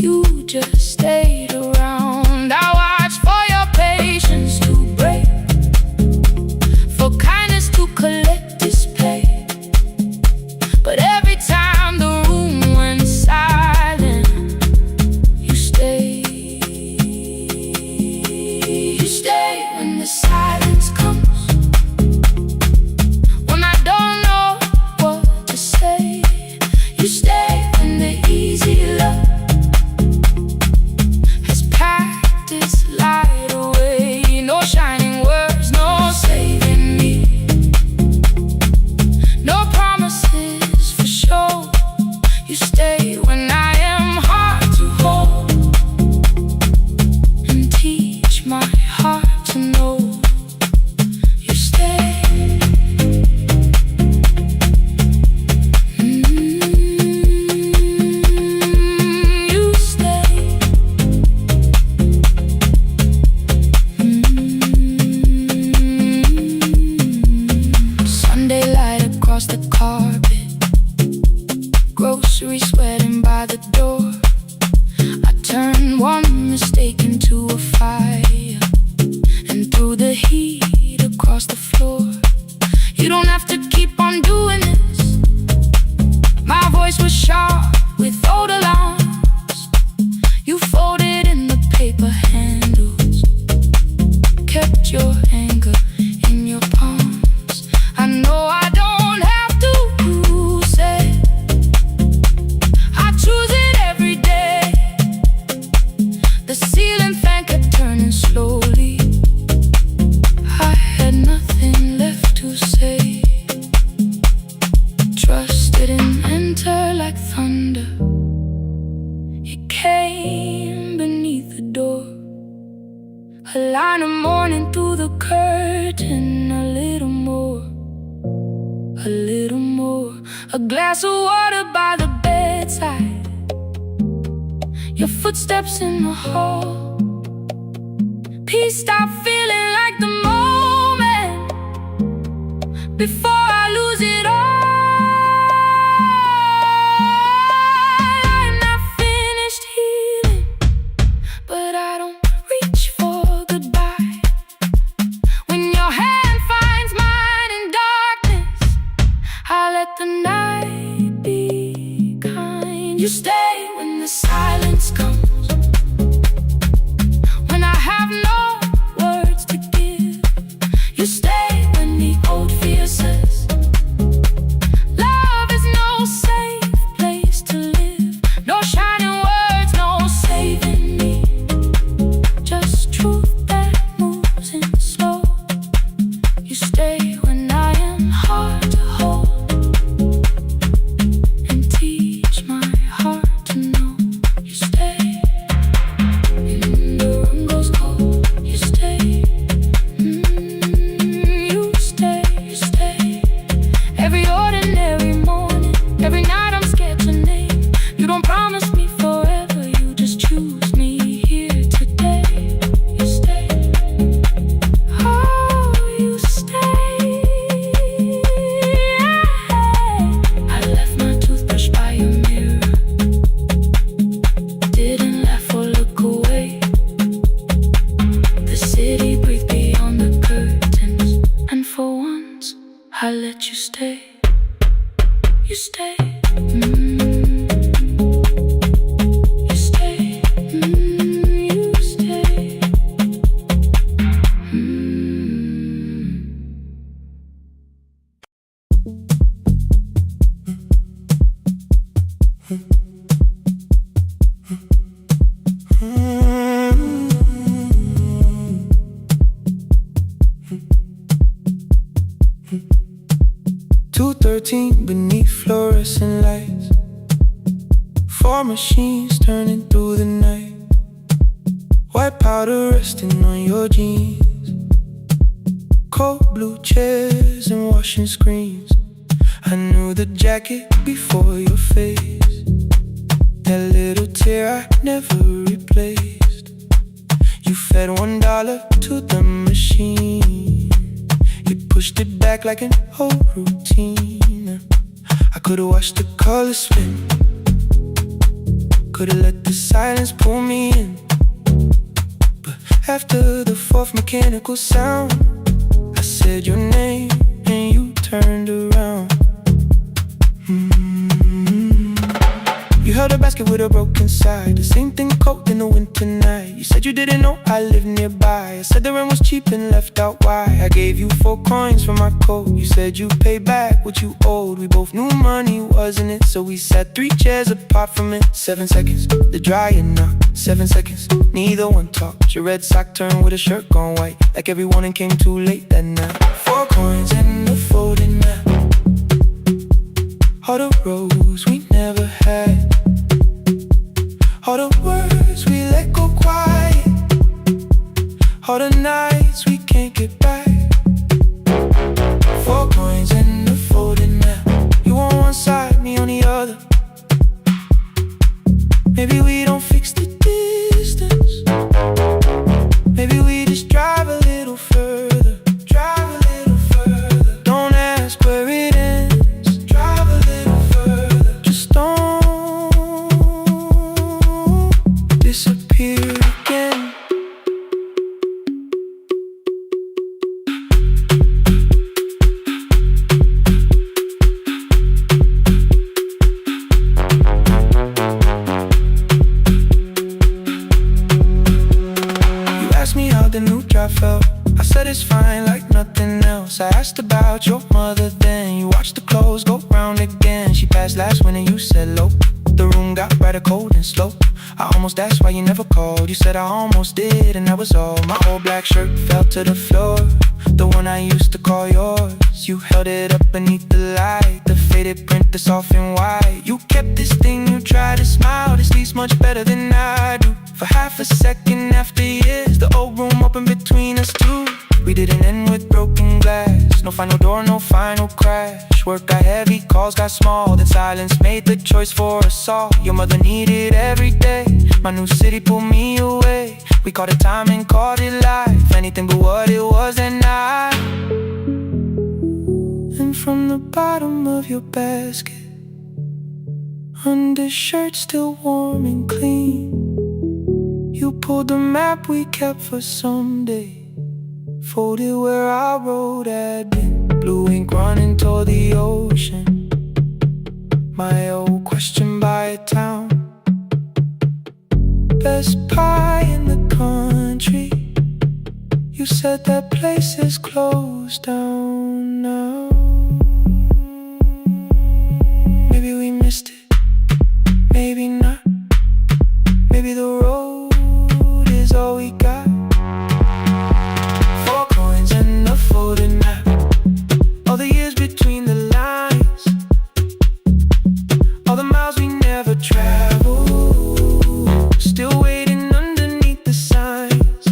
S2: You just stayed around. I watched for your patience to break, for kindness to collect display. But every time the room went silent, you stayed. When the silence comes, when I don't know what to say, you stay. When the easy love has packed its light away, no shining words, no saving me, no promises for sure. You stay when I am hard to hold and teach my heart to know. You stay. You stay. Sunday light across the carpet, groceries sweating by the door. I turned one mistake into a fire, and through the heat across the floor. You don't have to keep on doing this. My voice was sharp with old alarms. You folded in the paper handles, kept your anger in your palms. I know I don't have to say, I choose it every day. The ceiling fan could kind of morning through the curtain. A little more, a little more. A glass of water by the bedside. Your footsteps in the hall. Peace, stop feeling like the moment before I lose it all. I'm not finished healing, but I don't reach for goodbye. When your hand finds mine in darkness, I let the night be kind. You stay when the silence comes, when I have no words to give. You stay when the old fear says love is no safe place to live. No shining words, no saving me, just truth that moves in slow. You stay when I am hard to hold, and teach my heart to know. You stay when the room goes cold. You stay, you stay, you stay. Every ordinary morning, every night I'm scared to name. You don't promise me forever, you just choose me here today. You stay, oh, you stay. I left my toothbrush by your mirror, didn't laugh or look away. The city breathed beyond the curtains, and for once I let you stay. You stay, you stay, you stay.
S1: 2:13 beneath fluorescent lights. 4 machines turning through the night. White powder resting on your jeans. Cold blue chairs and washing screens. I knew the jacket before your face. That little tear I never replaced. You fed $1 to the machine. You pushed it back like an old routine. I could've watched the colors spin. Could've let the silence pull me in. But after the 4th mechanical sound, I said your name and you turned around. You held a basket with a broken side. The same thing cold in the winter night. You said you didn't know I lived nearby. I said the rent was cheap and left out why. I gave you 4 coins for my coat. You said you'd pay back what you owed. We both knew money wasn't it, so we sat 3 chairs apart from it. 7 seconds, the dryer knocked. 7 seconds, neither one talked. Your red sock turned with a shirt gone white, like every morning came too late that night. 4 coins and a folding map. All the roads we never had. All the words we let go quiet. All the nights we can't get back. 4 coins and a folding map. You on one side, me on the other. Maybe we don't fix the distance. Maybe we just drive a little further. Drive a little further. Don't ask where it ends. Drive a little further. Just don't disappear again. The new drive felt. I said it's fine like nothing else. I asked about your mother then. You watched the clothes go round again. She passed last winter, you said low. The room got brighter, cold and slow. I almost asked why you never called. You said I almost did and that was all. My old black shirt fell to the floor, the one I used to call yours. You held it up beneath the light, the faded print that's soft and white. You kept this thing, you tried to smile. This leaves much better than I do. For half a second after years, the old room opened between final door, no final crash. Work got heavy, calls got small, then silence made the choice for us all. Your mother needed every day, my new city pulled me away. We called it time and called it life, anything but what it was that night. And from the bottom of your basket, undershirt still warm and clean, you pulled the map we kept for someday, folded where our road had been. Blue ink running toward the ocean, my old question by a town. Best pie in the country, you said that place is closed down now. Maybe we missed it, maybe not. Maybe the road is all we got. 4 coins and a folded map, all the years between the lines, all the miles we never traveled, still waiting underneath the signs.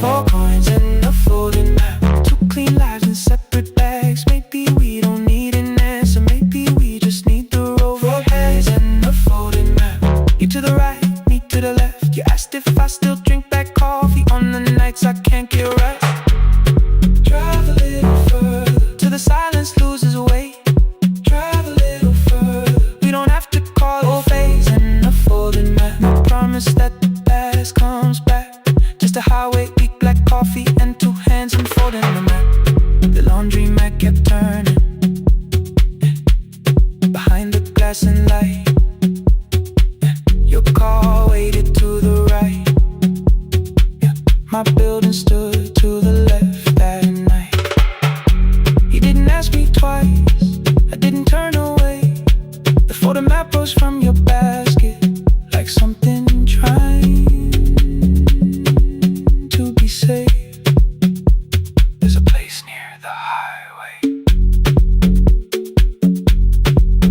S1: 4 coins and a folded map, 2 clean lives in separate bags. Maybe we don't need an answer, maybe we just need the road. 4 coins and a folded map, you to the right, me to the left. You asked if I still drink that coffee on the nights I can't get right. Drive a little further till the silence loses weight. Drive a little further, we don't have to call it phase and a folded map. No promise that the past comes back, just a highway, weak black coffee and 2 hands unfolding the map. The laundry mat kept turning behind the glass and light. Your car waited to the right, my building stood to the left that night. You didn't ask me twice, I didn't turn away. The photo map rose from your basket like something trying to be safe. There's a place near the highway.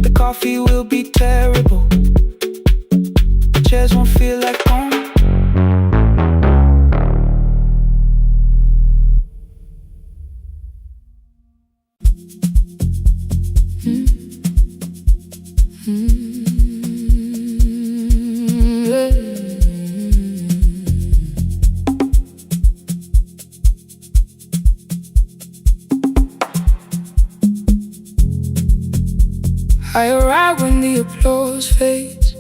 S1: The coffee will be terrible, the chairs won't feel like home.
S2: I arrive when the applause fades,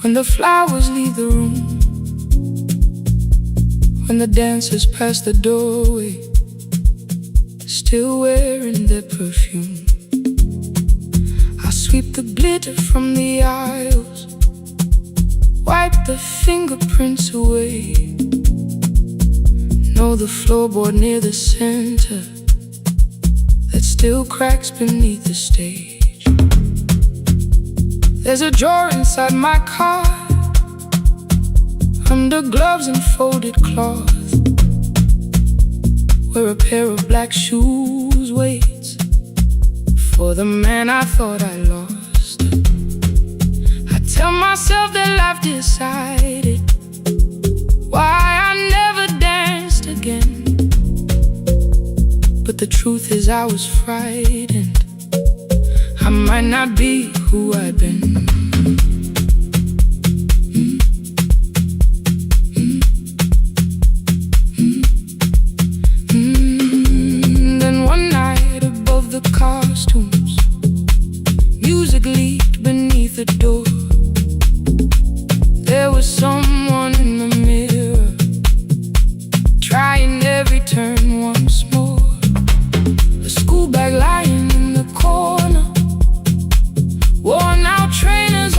S2: when the flowers leave the room, when the dancers pass the doorway, still wearing their perfume. I sweep the glitter from the aisles, wipe the fingerprints away. Know the floorboard near the center that still cracks beneath the stage. There's a drawer inside my car, under gloves and folded cloth, where a pair of black shoes waits for the man I thought I lost. I tell myself that life decided why I never danced again, but the truth is I was frightened. I might not be who I've been. Then one night above the costumes, music leaked beneath the door. There was someone in the mirror, trying every turn once more. A school bag lying in the corner, worn out trainers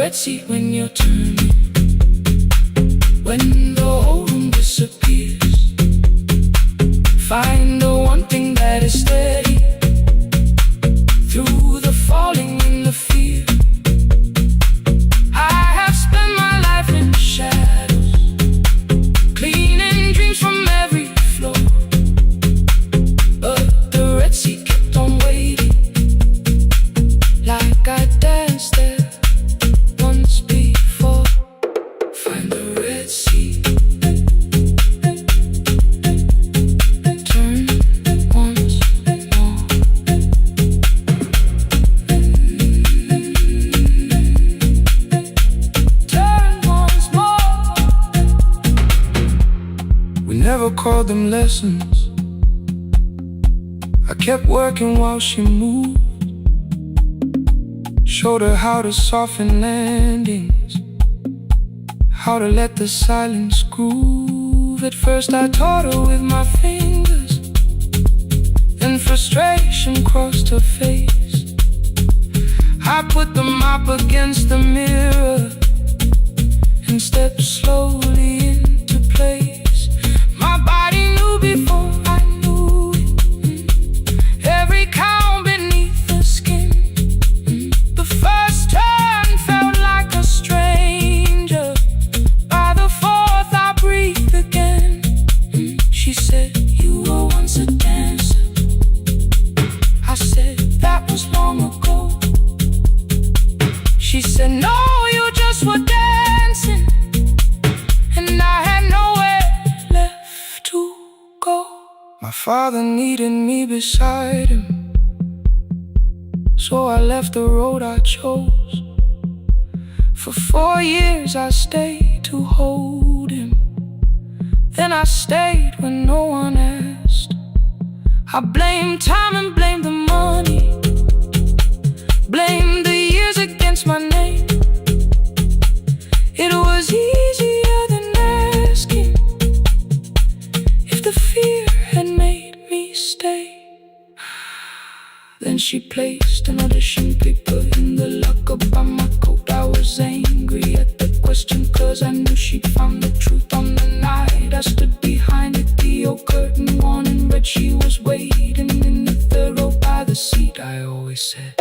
S1: red sea when you're turning, when the whole room disappears. Find the one thing that is steady through the falling and the fear. I have spent my life in shadows, cleaning dreams from every floor. But the red sea kept on waiting, like I danced there once before. Find the red sea, turn once more. Turn once more. We never called them lessons. I kept working while she moved, showed her how to soften landings, how to let the silence groove. At first I taught her with my fingers, then frustration crossed her face. I put the mop against the mirror and stepped slowly into place. My body knew before I knew it, every count beneath the skin. The first turn felt like a stranger. By the fourth I breathed again. She said, you were once a dancer. I said, that was long ago. She said, no, you just were dancing, and I had nowhere left to go. My father needed me beside him, so I left the road I chose. For 4 years I stayed to hold him, then I stayed when no one asked. I blamed time and blamed the money, blamed the years against my name. It was easier than asking if the fear had made me stay. Then she placed an audition paper in the locker by my coat. I was angry at the question, cause I knew she'd found the truth on the night I stood behind it. The old curtain worn in red, she was waiting in the third row by the seat. I always said,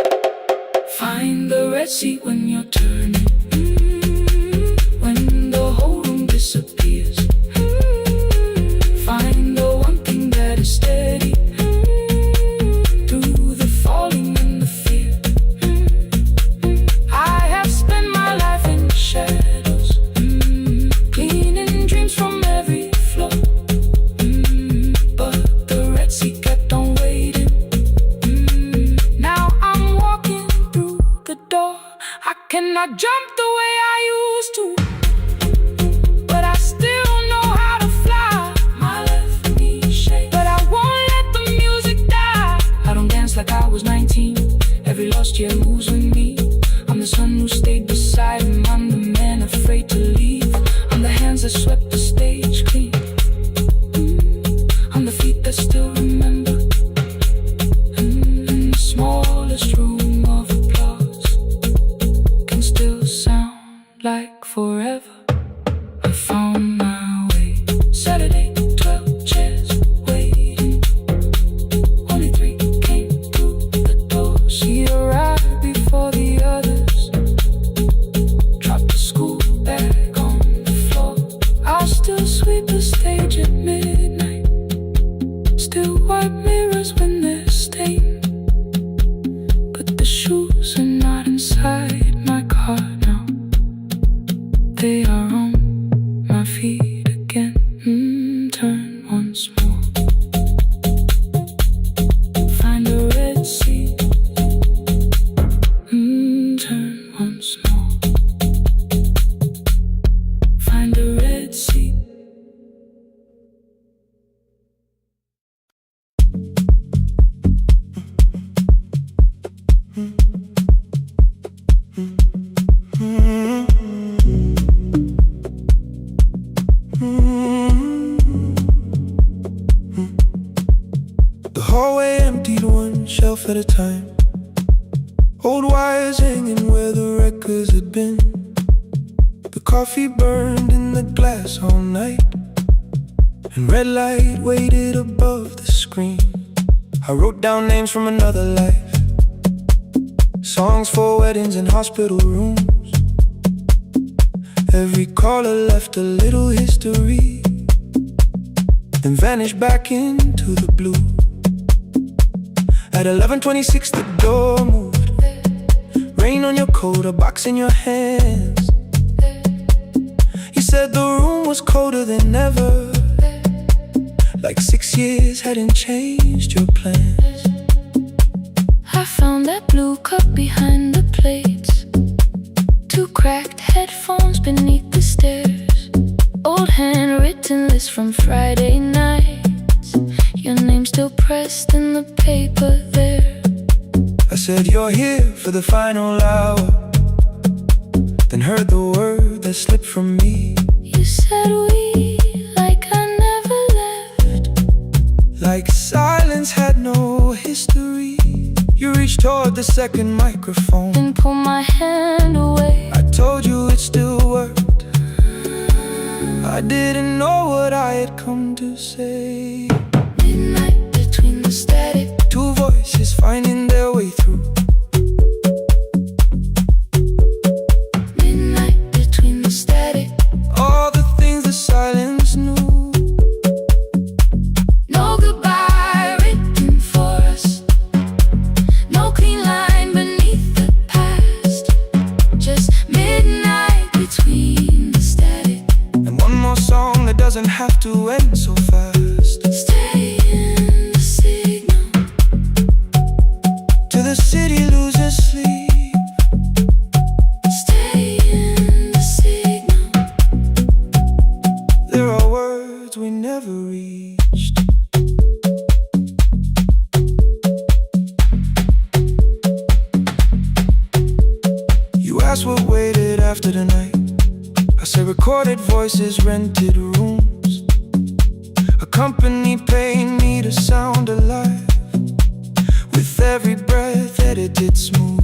S1: find the red sea when you're turning, when the whole room disappears. Find the one thing that is steady through the falling and the fear. I have spent my life in shadows, cleaning dreams from every floor. But the red sea kept on waiting. Now I'm walking through the door. I cannot jump the way I used to, but I still know how to fly. My left knee shakes, but I won't let the music die. I don't dance like I was 19. Every lost year moves with me. I'm the son who stayed beside him. I'm the man afraid to leave. I'm the hands that swept the stage clean. I'm the feet that still remember. In the smallest room of applause can still sound like forever. I found my way. Saturday, 12 chairs waiting. Only 3 came through the door. She arrived before the others, dropped the school bag on the floor. I'll still sweep the stage at midnight, still wipe mirrors when they're stained. But the shoes are not inside my car now, they are on my feet again. Turn once more. Find the red sea. Turn once more. Find the red sea.
S3: The hallway emptied one shelf at a time, old wires hanging where the records had been. The coffee burned in the glass all night, and red light waited above the screen. I wrote down names from another life, songs for weddings and hospital rooms. Every caller left a little history, then vanished back into the blue. At 11:26 the door moved, rain on your coat, a box in your hands. You said the room was colder than ever, like 6 years hadn't changed your plans.
S2: I found that blue cup behind the plates, 2 cracked headphones beneath the stairs, old handwritten list from Friday nights, your name still pressed in the paper there.
S3: I said you're here for the final hour, then heard the word that slipped from me.
S2: You said we, like I never left,
S3: like silence had no history. You reached toward the second microphone,
S2: then pulled my hand away.
S3: I told you it still worked. I didn't know what I had come to say.
S2: Midnight between the static,
S3: 2 voices finding their way through.
S2: midnight between the static.
S3: All the things the silence knew.
S2: No goodbye written for us, no clean line beneath the past, just midnight between the static.
S3: And one more song that doesn't have to end so fast.
S2: Stay in the signal
S3: Till the city loses sleep.
S2: Stay in the signal.
S3: There are words we never reached. You asked what waited after the night. I said recorded voices, rented rooms, a company paying me to sound alive, with every breath edited smooth.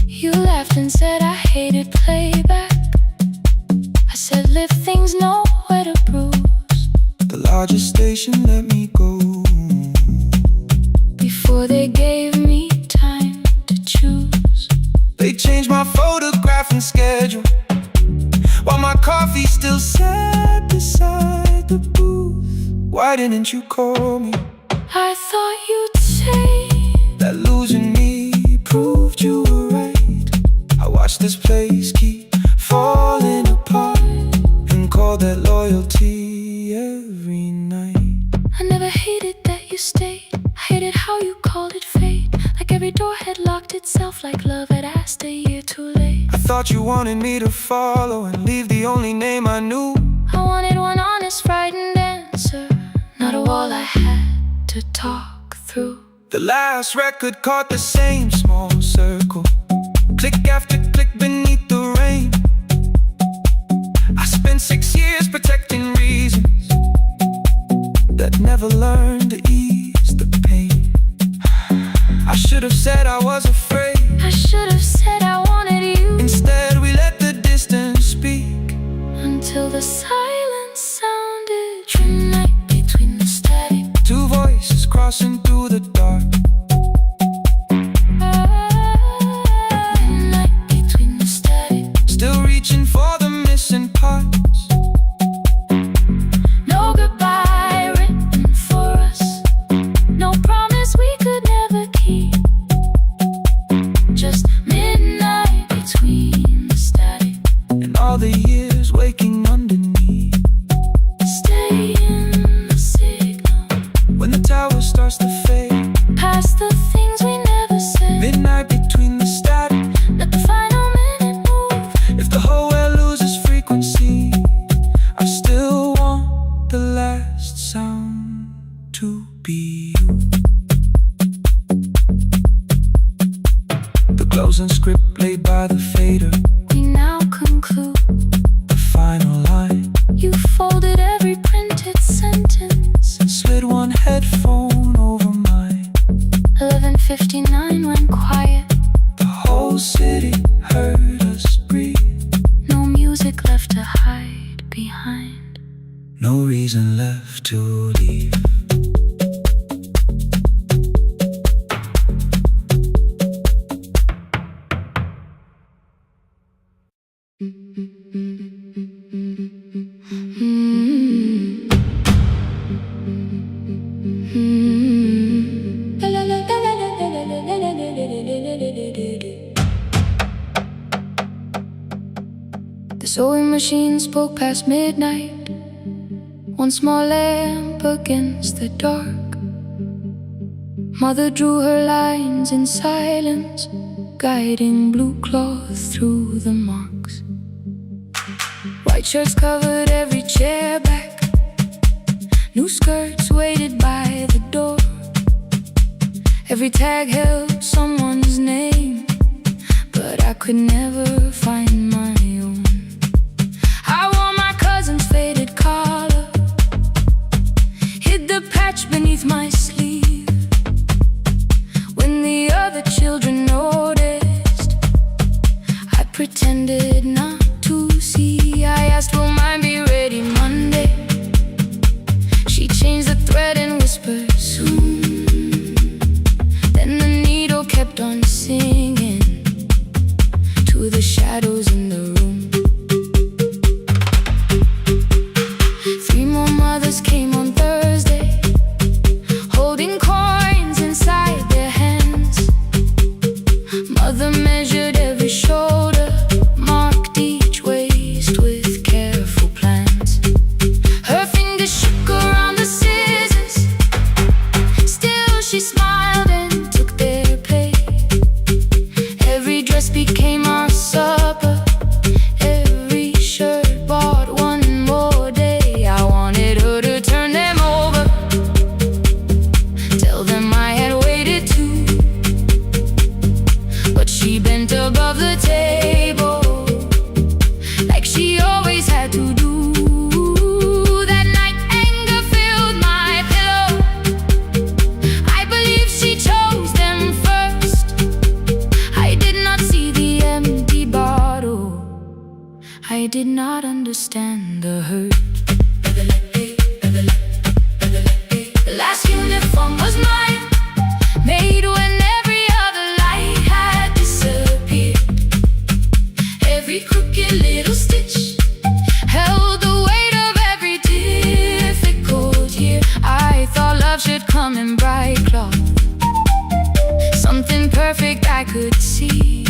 S2: You laughed and said I hated playback. I said live things nowhere to bruise,
S3: The largest station let me go.
S2: before they gave me time to choose.
S3: They changed my photograph and schedule, while my coffee still sat beside the booth. Why didn't you call me?
S2: I thought you'd say
S3: That losing me proved you were right. I watched this place keep falling apart, and called that loyalty every night.
S2: I never hated that you stayed. I hated how you called it fate, like every door had locked itself, like love had asked a year too late.
S3: I thought you wanted me to follow and leave the only name I knew.
S2: I wanted one honest, frightened answer, not a wall I had to talk through.
S3: The last record caught the same small circle, click after click beneath the rain. I spent 6 years protecting reasons that never learned to ease the pain. I should have said I was afraid.
S2: I should have said I wanted you.
S3: Instead we let the distance speak,
S2: Until the silence sounded midnight between the static.
S3: 2 voices crossing through the dark.
S2: Midnight between the static.
S3: Still reaching for the missing parts.
S2: No goodbye written for us, no promise we could never keep, just midnight between the static.
S3: And all the years waking underneath.
S2: Stay in the signal,
S3: When the tower starts to fade,
S2: past the things we never said.
S3: midnight between the static.
S2: Let the final minute move.
S3: If the whole world loses frequency, I still want the last sound to be you. The closing script laid by the fader,
S2: We now conclude
S3: the final
S1: no reason left to leave.
S2: The sewing machine spoke past midnight, one small lamp against the dark. Mother drew her lines in silence, guiding blue cloth through the marks. White shirts covered every chair back, new skirts waited by the door. Every tag held someone's name, but I could never find my own. I wore my cousin's faded collar, hid the patch beneath my sleeve. When the other children noticed, I pretended not to see. I asked, will mine be ready Monday? She changed the thread and whispered, soon. Then the needle kept on singing to the shadows in the room. 3 more mothers came on Thursday, holding coins inside their hands. Mother measured every shoulder, marked each waist with careful plans. Her fingers shook around the scissors, still she smiled and took their place. Every dress became our supper, every shirt bought one more day. I wanted her to turn them over, tell them I had waited too. But she bent above the table, like she always had to do. That night anger filled my pillow, I believe she chose them first. I did not see the empty bottle, I did not understand the hurt. The last uniform was mine, made when every other light had disappeared. Every crooked little stitch held the weight of every difficult year. I thought love should come in bright cloth, something perfect I could see.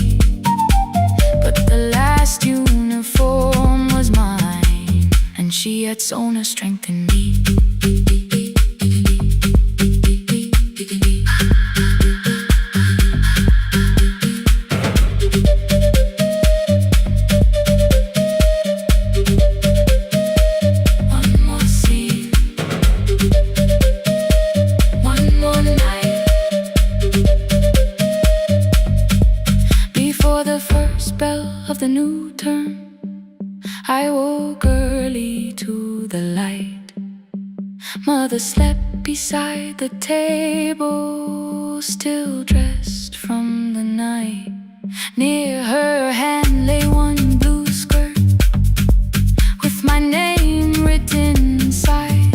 S2: But the last uniform was mine, and she had sewn her strength in me. One more scene, one more night. Before the first bell of the new term, I woke early to the light. Mother slept beside the table, still dressed from the night. Near her hand lay one blue skirt with my name written inside.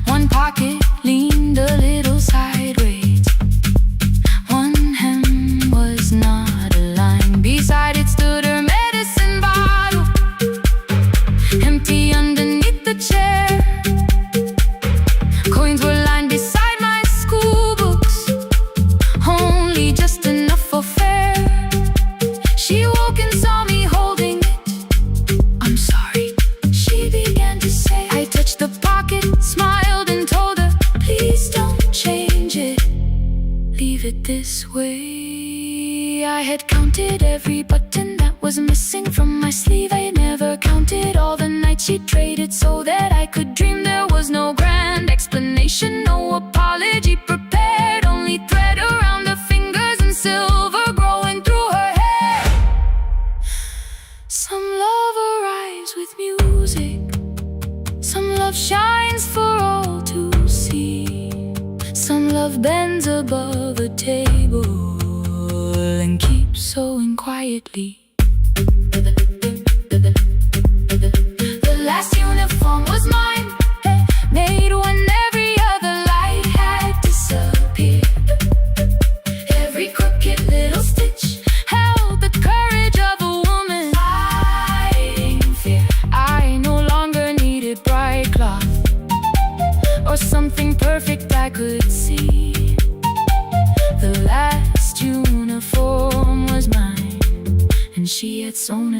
S2: One pocket leaned a little sideways, one hem was not aligned. Beside it stood her medicine bottle, empty underneath the chair. Coins were lined beside my school books, only just enough for fare. She woke and saw me holding it. I'm sorry, she began to say. I touched the pocket, smiled and told her, please don't change it, leave it this way. I had counted every button that was missing from my sleeve. I never counted all the nights she traded so that I could dream. There was no grand explanation, no apology prepared, only thread around her fingers and silver growing through her hair. Some love arrives with music, some love shines for all to see. Some love bends above a table and keeps sewing quietly. The last uniform was mine,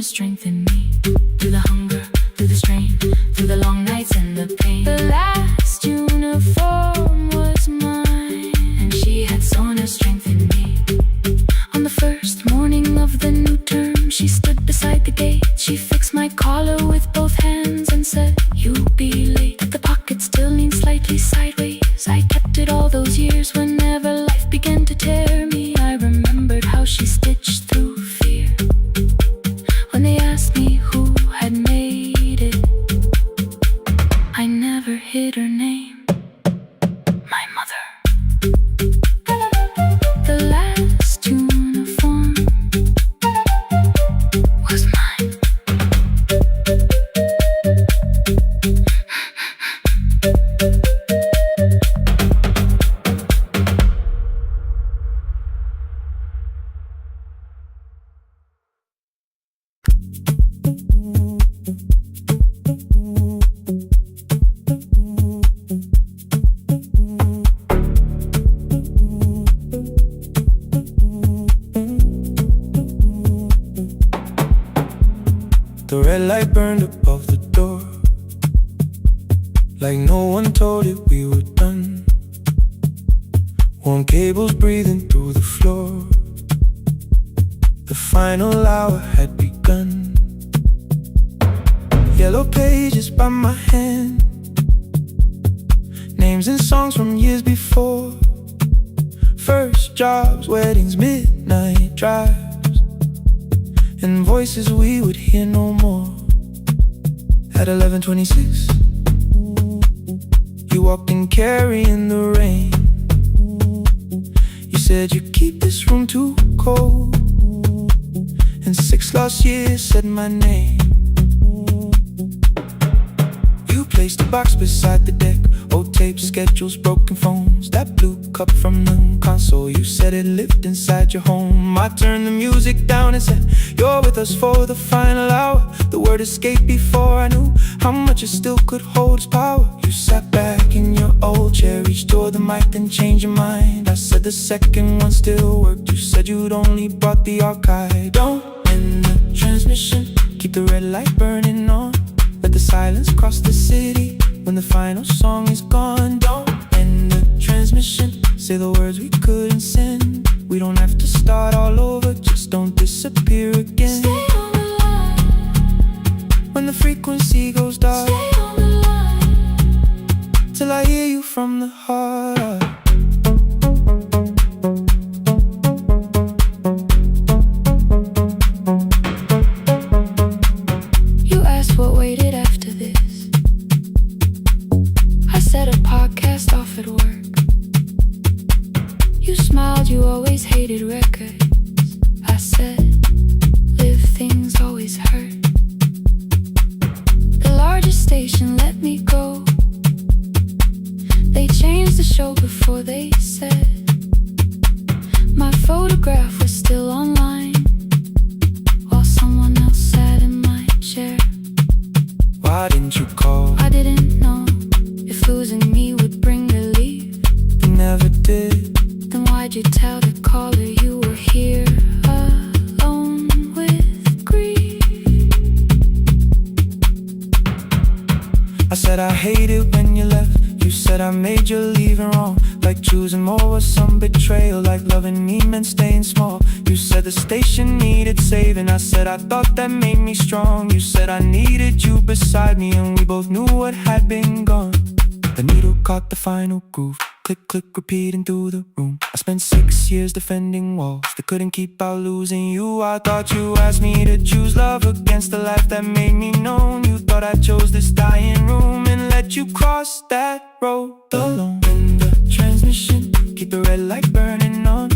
S2: soreness strengthen me. Through the hunger, through the strain, through the long nights and the pain. The last uniform was mine, and she had soreness strengthen me. On the first morning of the new term, she stood beside the gate. She fixed my collar with both hands and said, "You'll be late." The pocket still leaned slightly sideways. I kept it all those years. Whenever life began to tear me, I remembered how she stitched through fear. When they asked me who had made it, I never hid her name. My mother. The last uniform was mine.
S3: The red light burned above the door, like no one told it we were done. Warm cables breathing through the floor. The final hour had begun. Yellow pages by my hand, names and songs from years before. First jobs, weddings, midnight drives, and voices we would hear no more. At 11:26, you walked in carrying the rain. You said you keep this room too cold, and 6 lost years said my name. You placed a box beside the deck, old tapes, schedules, broken phones, that blue cup from the console. You said it lived inside your home. I turned the music down and said, "You're with us for the final hour." The word escaped before I knew how much it still could hold its power. You sat back in your old chair, reached toward the mic, then changed your mind. I said the second one still worked. You said you'd only brought the archive. Don't end the transmission, keep the red light burning on. Let the silence cross the city when the final song is gone. Don't end the transmission, say the words we couldn't send. We don't have to start all over, just don't disappear again.
S2: Stay on the line.
S3: When the frequency goes dark,
S2: Stay on the line.
S3: till I hear you from the heart.
S2: You asked what waited after this. I said a podcast off at work. You smiled, you always hated records. I said, live things always hurt. The largest station let me go. They changed the show before they said my photograph was still online, while someone else sat in my chair.
S3: Why didn't you call?
S2: I didn't know if losing me would bring relief.
S3: You never did.
S2: Then why'd you tell the caller you were here alone with grief?
S3: I said I hate it when you left. You said I made you leaving wrong, like choosing more was some betrayal, like loving me meant staying small. You said the station needed saving. I said I thought that made me strong. You said I needed you beside me, and we both knew what had been gone. The needle caught the final groove, click, click, repeating through the room. I spent 6 years defending walls that couldn't keep out losing you. I thought you asked me to choose love against the life that made me known. You thought I chose this dying room and let you cross that road alone. In the transmission, keep the red light burning on.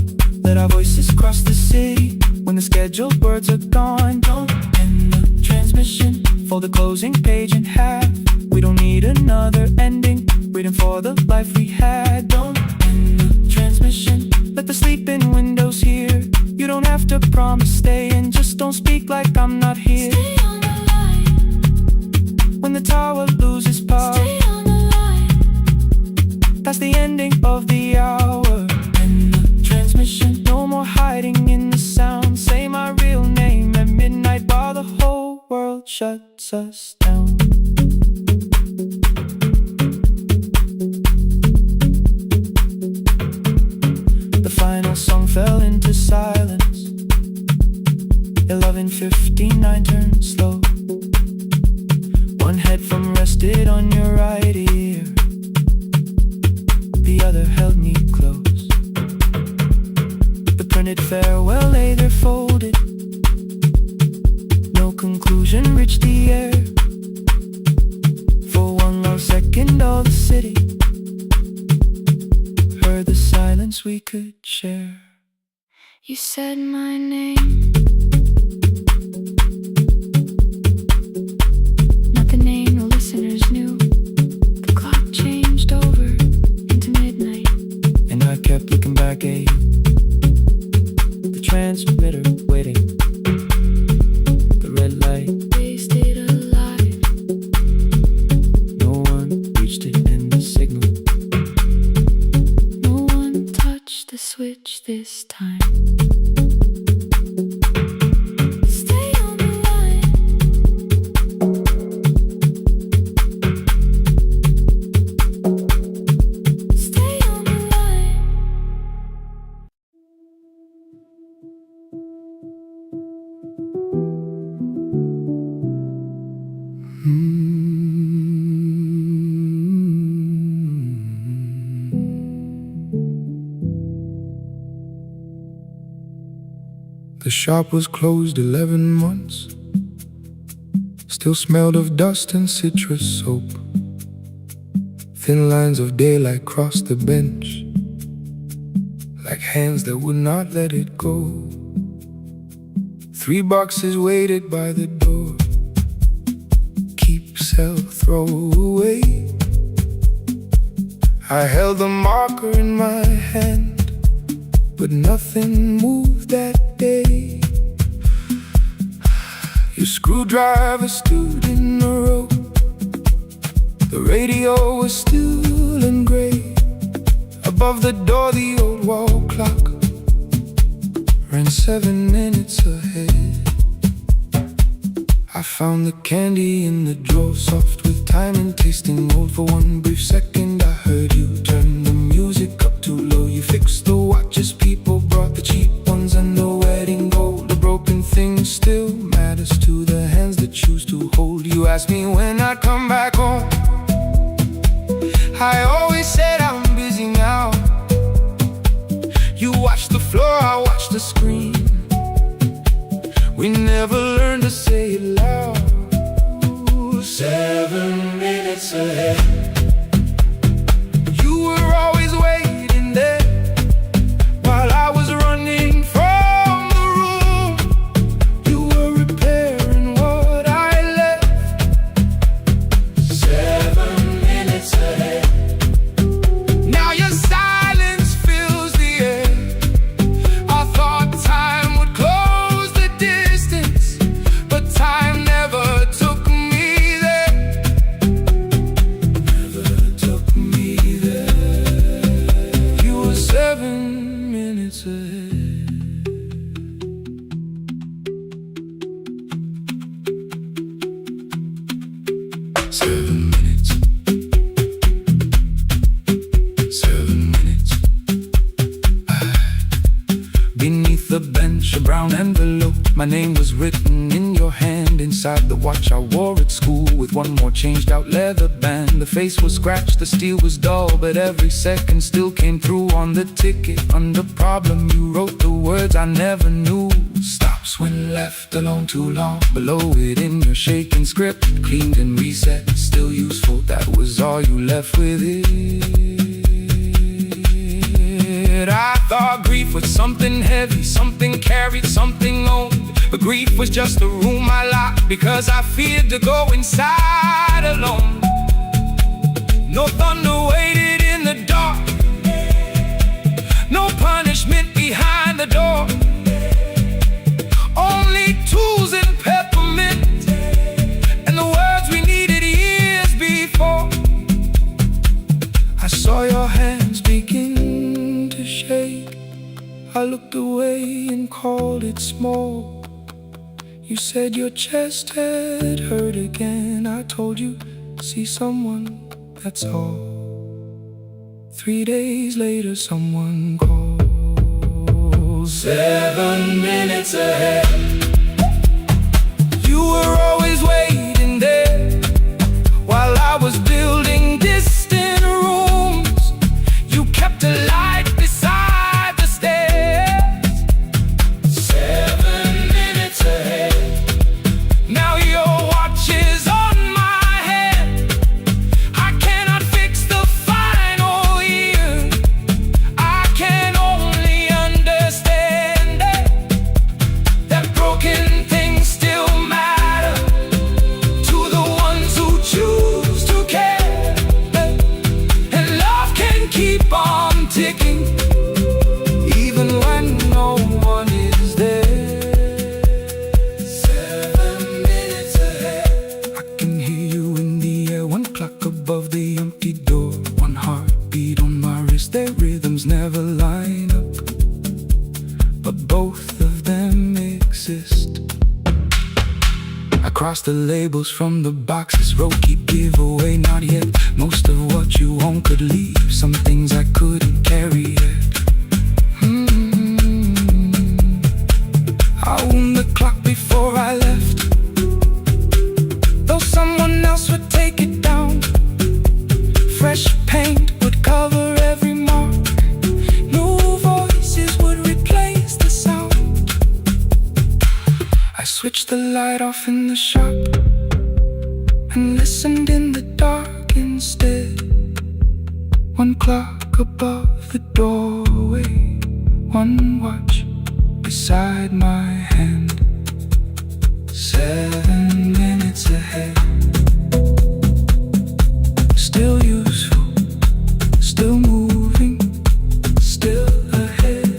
S3: Let our voices cross the city when the scheduled words are gone. Don't end the transmission, fold the closing page in half. We don't need another ending, waiting for the life we had. Don't end the transmission, let the sleeping windows hear. You don't have to promise staying, just don't speak like I'm not here.
S2: Stay on the line.
S3: When the tower loses power,
S2: Stay on the line.
S3: that's the ending of the hour. End the transmission, no more hiding in the sound. Say my real name at midnight while the lets us down. The final song fell into silence. 11:59 turned slow. One headphone rested on your right ear, the other held me close. The printed farewell lay there folded. No conclusion reached the air. For one long second all the city heard the silence we could share.
S2: You said my name, not the name the listeners knew. The clock changed over into midnight,
S3: and I kept looking back at you, the transmitter waiting, the red light.
S2: They stayed alive.
S3: No one reached it in the signal.
S2: No one touched the switch this time. Stay on the line. Stay on the line.
S3: The shop was closed 11 months. Still smelled of dust and citrus soap. Thin lines of daylight crossed the bench, like hands that would not let it go. 3 boxes waited by the door. Keep, sell, throw away. I held the marker in my hand, but nothing moved that day. Your screwdriver stood in a row. The radio was still and gray. Above the door the old wall clock ran 7 minutes ahead. I found the candy in the drawer, soft with time and tasting old. For one brief second I heard you turn the music up too low. You fixed the watches, people brought the cheap ones and the wedding gold. The broken thing still matters to the hands that choose to hold. You asked me when I'd come back home. I always said I'm busy now. You watched the floor, I watched the screen. We never learned to say it loud. 7 minutes ahead. You were always waiting there while I was running from the room. You were repairing what I left. 7 minutes ahead. Now your silence fills the air. I thought time would close the distance, but time never took me there. Never took me there. You were 7 minutes ahead. Seven minutes. 7 minutes. Beneath the bench, a brown envelope. My name was written in your hand. Inside the watch I wore at school, with one more changed out leather band. The face was scratched, the steel was dull, but every second still came through on the ticket. Under problem you wrote the words I never knew. Stops when left alone too long. Below it in your shaking script, cleaned and reset, still useful. That was all you left with it. I thought grief was something heavy, something carried, something owned. But grief was just a room I locked because I feared to go inside alone. No thunder waited in the dark, no punishment behind the door. Only tools and peppermint, and the words we needed years before. I saw your hands begin to shake. I looked away and called it small.
S1: You said your chest had hurt again. I told you, see someone, that's all. 3 days later someone calls. 7 minutes ahead. You were always waiting there while I was building distant rooms. You kept a light beside the stairs. 7 minutes ahead. Now your watch is on my head. I cannot fix the final year. I can only understand that broken things still matter to the ones who choose to care. And love can keep on ticking even when no one is there. 7 minutes ahead. I can hear you in the air, 1 clock above the empty door, 1 heartbeat on my wrist. Their rhythms never line up, but both of them exist. I cross the labels from the boxes, wrote keep giveaway, not yet. Most of what you own could leave, some things I couldn't carry yet. I wound the clock before I left, though someone else would take it down. Fresh paint would cover every mark, new voices would replace the sound. I switched the light off in the shop and listened in the dark instead. 1 clock above the doorway, 1 watch beside my hand. 7 minutes ahead. Still useful, still moving, still ahead.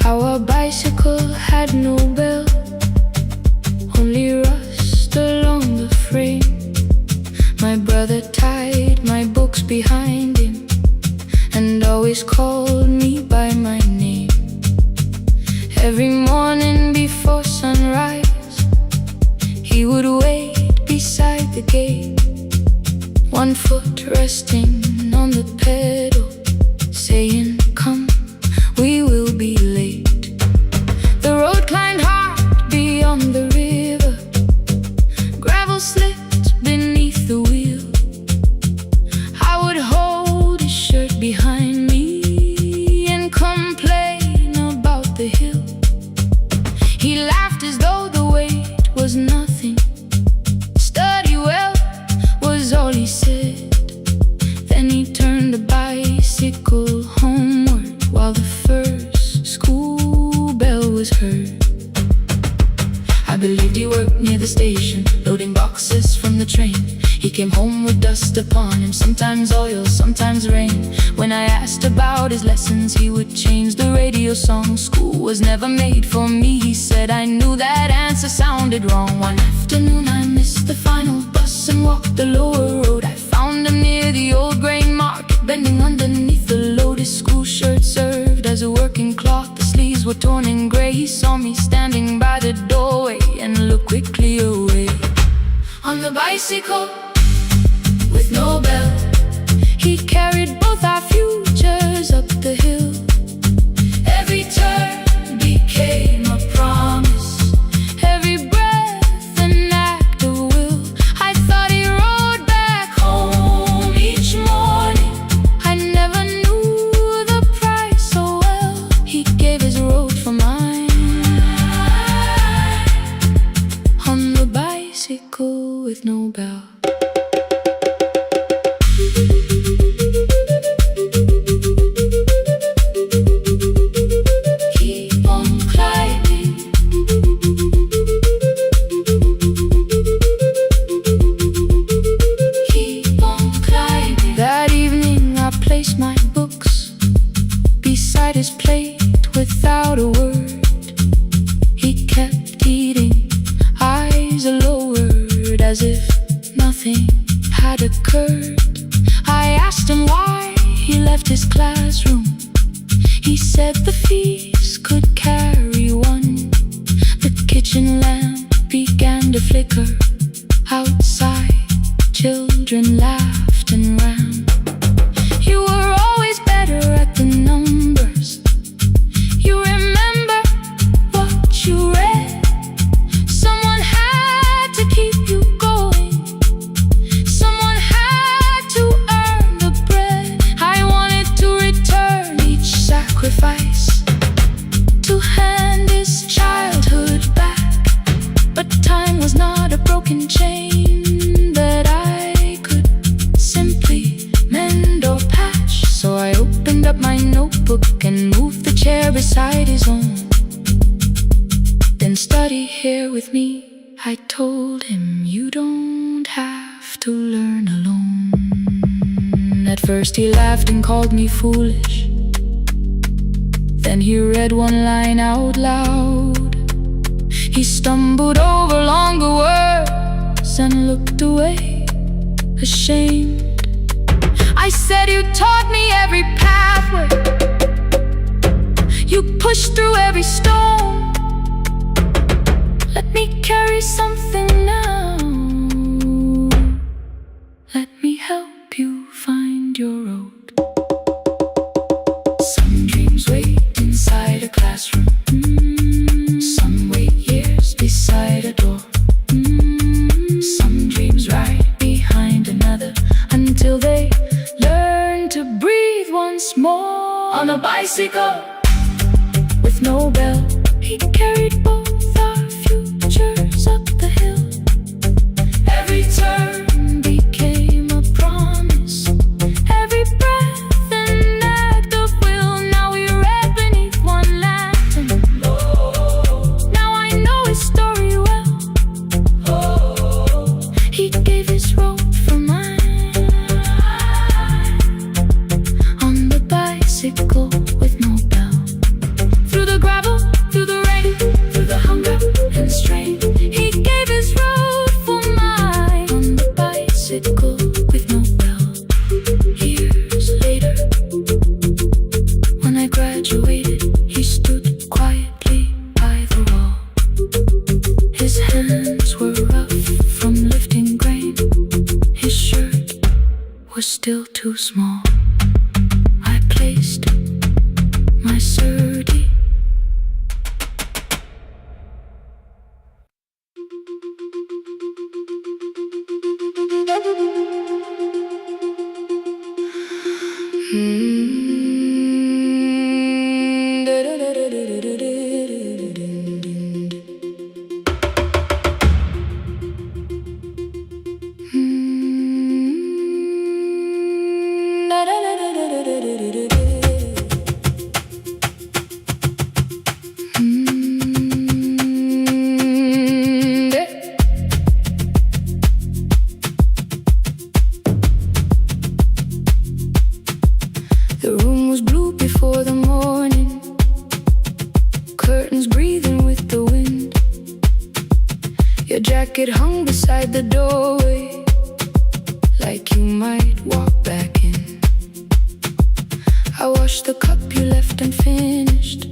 S2: Our bicycle had no bell, only rust along the frame. My brother tied my books behind him and always called me by my name. Every morning before sunrise, he would wait beside the gate, 1 foot resting on the pedal, saying, come, we will be late. The road climbed hard beyond the river, gravel slipped beneath the wheel. I would hold his shirt behind me and complain about the hill. He laughed as though the weight was nothing. Study well was all he said. Then he turned the bicycle homeward while the first school bell was heard. I believed he worked near the station, loading boxes from the train. He came home with dust upon him, sometimes oil, sometimes rain. When I asked about his lessons, he would change the radio song. School was never made for me, he said. I knew that answer sounded wrong. One afternoon I missed the final bus and walked the lower road. I found him near the old grain market, bending underneath the load. His school shirt served as a working cloth, the sleeves were torn and gray. He saw me standing by the doorway and looked quickly away. On the bicycle with no bell, he carried both our futures up the hill. Every turn became a promise, every breath an act of will. I thought he rode back home each morning. I never knew the price so well. He gave his road for mine. On the bicycle with no bell. left his classroom. He said the fees could carry one. The kitchen lamp began to flicker. Outside, children laughed and ran. You were always better at the numbers. You remember what you read. Someone had to keep you going. Someone had to earn the bread. I wanted to return each sacrifice, to hand his childhood back. But time was not a broken chain that I could simply mend or patch. So I opened up my notebook and moved the chair beside his own. Then study here with me, I told him. You don't have to learn alone. At first he laughed and called me foolish. Then he read one line out loud. He stumbled over longer words and looked away, ashamed. I said, you taught me every pathway. You pushed through every stone. Let me carry something now. Let me help you find your road. Some dreams wait inside a classroom. Some wait years beside a door. Some dreams right behind another, until they learn to breathe once more. On a bicycle with no bell, he carried both our futures up the hill. Every turn became a promise, every breath an act of will. Now we read beneath one lantern. Now I know his story well. He gave his road for mine. On the bicycle with no bell, through the gravel, through the rain, through the hunger and strain, he gave his road for mine. On the bicycle with no bell. Years later, when I graduated, he stood quietly by the wall. His hands were rough from lifting grain. His shirt was still too small. I placed my surdy. The room was blue before the morning, curtains breathing with the wind. Your jacket hung beside the doorway, like you might walk back in. I washed the cup you left unfinished,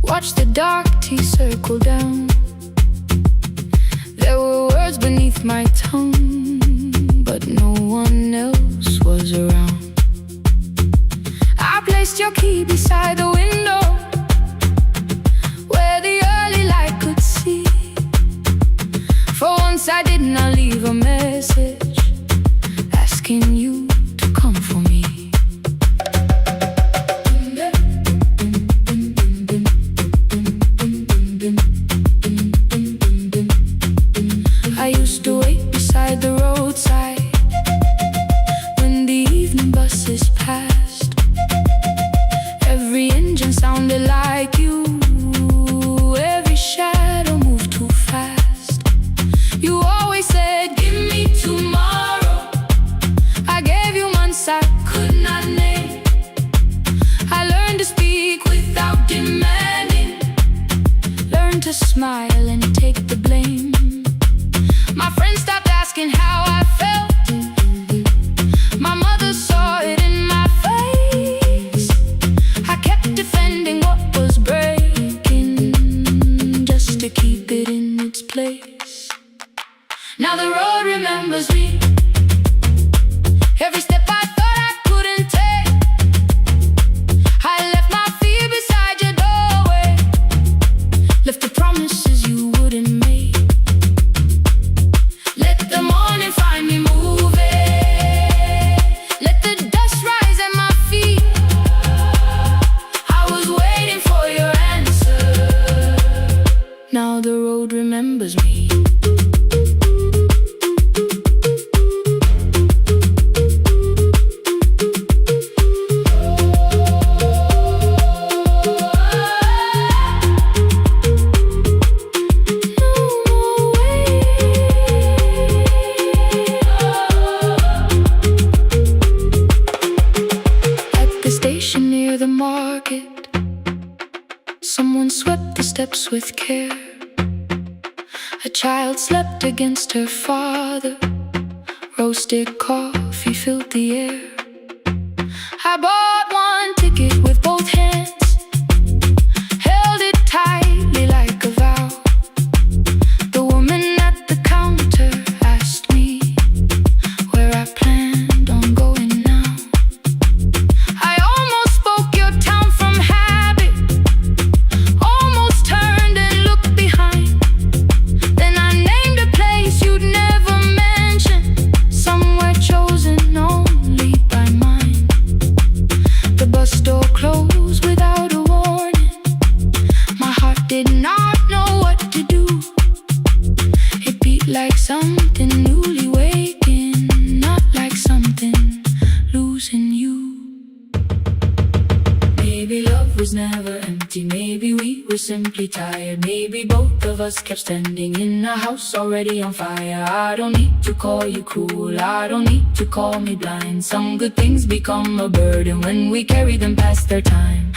S2: watched the dark tea circle down. There were words beneath my tongue, but no one else was around. I placed your key beside the window, where the early light could see. For once I did not leave a message asking you to come for me. I used to wait beside the roadside when the evening buses passed. Every engine sounded like you, every shadow moved too fast. You always said, give me tomorrow. I steps with care. A child slept against her father. Roasted coffee filled the air. I bought one ticket with both hands, held it tightly like a vow. The woman at the counter asked me where I planned on going now. I almost spoke your town from habit, almost turned and looked behind. Then I named a place you'd never mention, somewhere chosen only by mine. The bus door closed without a warning. My heart did not know what to do. It beat like something newly waking, not like something losing you. Maybe love was never empty, maybe we were simply tired. Maybe both of us kept standing in a house already on fire. I don't need to call you cruel, I don't need to call me blind. Some good things become a burden when we carry them past their time.